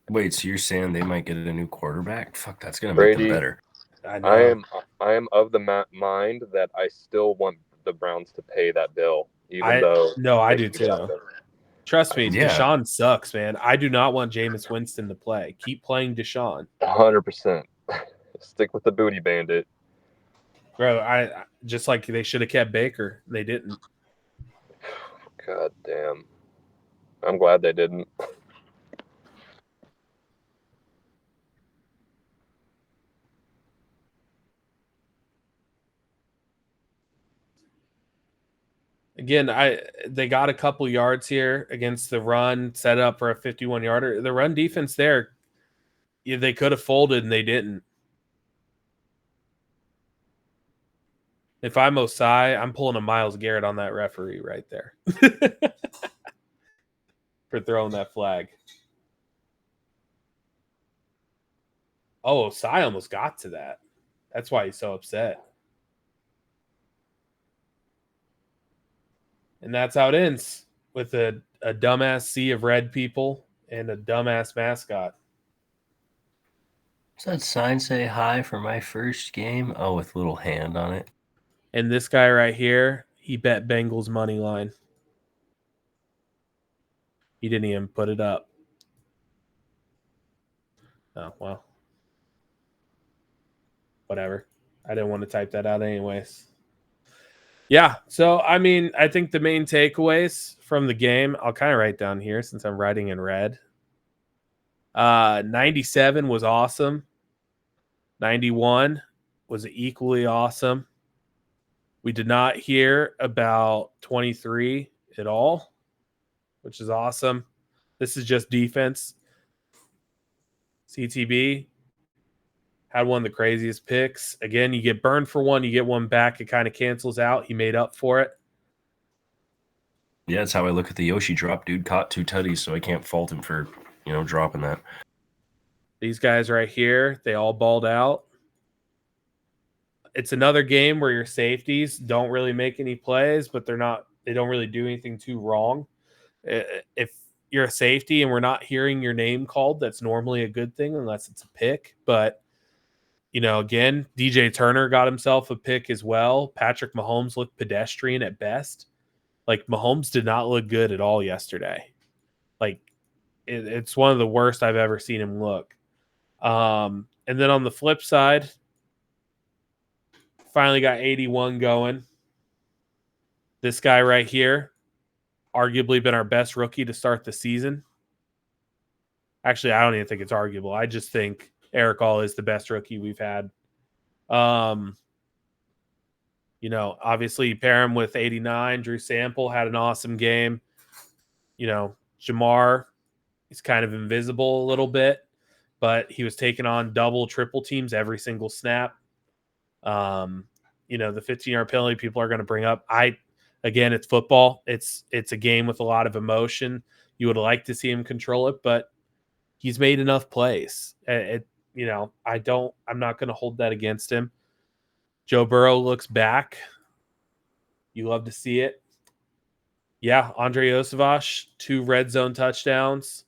Wait, so you're saying they might get a new quarterback? Fuck, that's gonna make them better. I am of the mind that I still want the Browns to pay that bill, even though. No, I do too. Trust me, Deshaun sucks, man. I do not want Jameis Winston to play. Keep playing Deshaun. 100%. Stick with the booty bandit. Bro, I just like they should have kept Baker. They didn't. God damn. I'm glad they didn't. Again, they got a couple yards here against the run, set up for a 51-yarder. The run defense there, they could have folded and they didn't. If I'm Osai, I'm pulling a Myles Garrett on that referee right there for throwing that flag. Oh, Osai almost got to that. That's why he's so upset. And that's how it ends, with a dumbass sea of red people and a dumbass mascot. Does that sign say hi for my first game? Oh, with little hand on it. And this guy right here, he bet Bengals money line. He didn't even put it up. Oh, well. Whatever. I didn't want to type that out anyways. Yeah, so, I mean, I think the main takeaways from the game, I'll kind of write down here since I'm writing in red. 97 was awesome. 91 was equally awesome. We did not hear about 23 at all, which is awesome. This is just defense. CTB had one of the craziest picks. Again, you get burned for one, you get one back. It kind of cancels out. He made up for it. Yeah, that's how I look at the Yoshi drop. Dude caught 2 tutties, so I can't fault him for, dropping that. These guys right here, they all balled out. It's another game where your safeties don't really make any plays, but they don't really do anything too wrong. If you're a safety and we're not hearing your name called, that's normally a good thing unless it's a pick. But, again, DJ Turner got himself a pick as well. Patrick Mahomes looked pedestrian at best. Like, Mahomes did not look good at all yesterday. Like, it's one of the worst I've ever seen him look. And then on the flip side, finally got 81 going. This guy right here, arguably been our best rookie to start the season. Actually, I don't even think it's arguable. I just think Eric All is the best rookie we've had. Obviously you pair him with 89. Drew Sample had an awesome game. Jamar, he's kind of invisible a little bit. but he was taking on double, triple teams every single snap. You know, the 15-yard penalty people are going to bring up. Again, it's football. It's a game with a lot of emotion. You would like to see him control it, but he's made enough plays. I'm not going to hold that against him. Joe Burrow looks back. You love to see it. Yeah, Andre Osavash, 2 red zone touchdowns.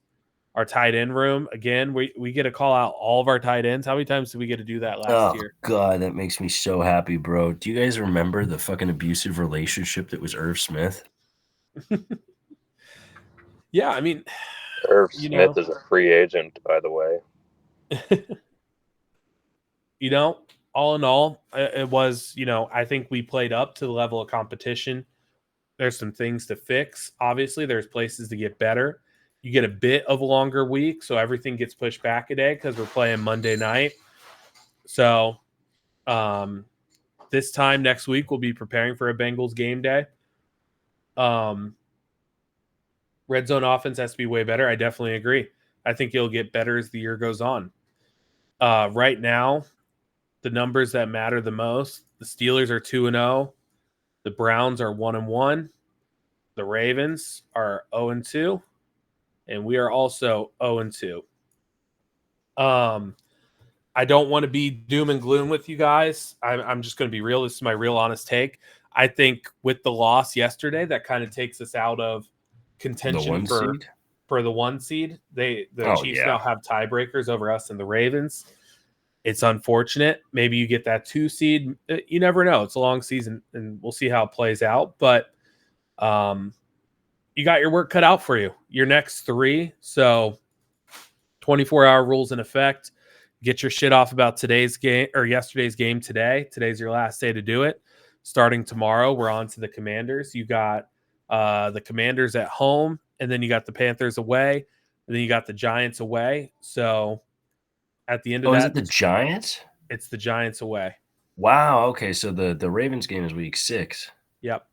Our tight end room, again, we get to call out all of our tight ends. How many times did we get to do that last year? God, that makes me so happy, bro. Do you guys remember the fucking abusive relationship that was Irv Smith? Yeah, I mean, Irv Smith is a free agent, by the way. All in all, it was, I think we played up to the level of competition. There's some things to fix. Obviously, there's places to get better. You get a bit of a longer week, so everything gets pushed back a day because we're playing Monday night. So this time next week, we'll be preparing for a Bengals game day. Red zone offense has to be way better. I definitely agree. I think it'll get better as the year goes on. Right now, the numbers that matter the most, the Steelers are 2-0. The Browns are 1-1. The Ravens are 0-2. And we are also 0-2. I don't want to be doom and gloom with you guys. I'm just going to be real. This is my real honest take. I think with the loss yesterday, that kind of takes us out of contention for the 1 seed. The Chiefs now have tiebreakers over us and the Ravens. It's unfortunate. Maybe you get that 2 seed. You never know. It's a long season, and we'll see how it plays out. But you got your work cut out for you. Your next 3. So 24-hour rules in effect. Get your shit off about today's game or yesterday's game today. Today's your last day to do it. Starting tomorrow, we're on to the Commanders. You got the Commanders at home, and then you got the Panthers away, and then you got the Giants away. So at the end of that, is it the Giants? It's the Giants away. Wow. Okay, so the Ravens game is week 6. Yep.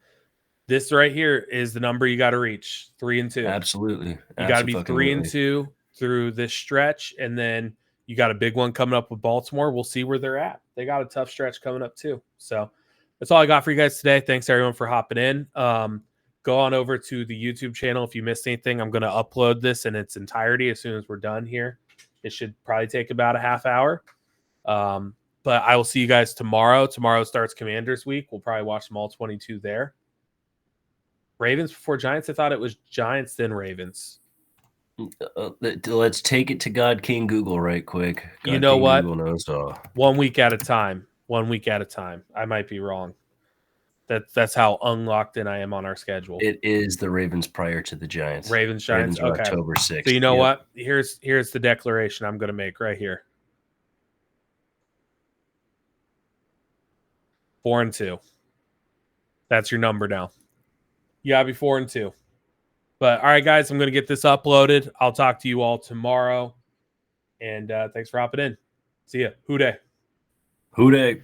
This right here is the number you got to reach, 3-2. Absolutely. You got to be 3-2 through this stretch, and then you got a big one coming up with Baltimore. We'll see where they're at. They got a tough stretch coming up too. So that's all I got for you guys today. Thanks everyone for hopping in. Go on over to the YouTube channel if you missed anything. I'm going to upload this in its entirety as soon as we're done here. It should probably take about a half hour. But I will see you guys tomorrow. Tomorrow starts Commanders week. We'll probably watch them all 22 there. Ravens before Giants. I thought it was Giants then Ravens. Let's take it to God King Google right quick. You know what? Google knows all. 1 week at a time. 1 week at a time. I might be wrong. That's how unlocked in I am on our schedule. It is the Ravens prior to the Giants. Ravens Giants. Okay. October 6th. So you know what? Here's the declaration I'm going to make right here. 4-2. That's your number now. You gotta be 4-2. But all right, guys, I'm gonna get this uploaded. I'll talk to you all tomorrow. And thanks for hopping in. See ya. Hoo day. Hoo day.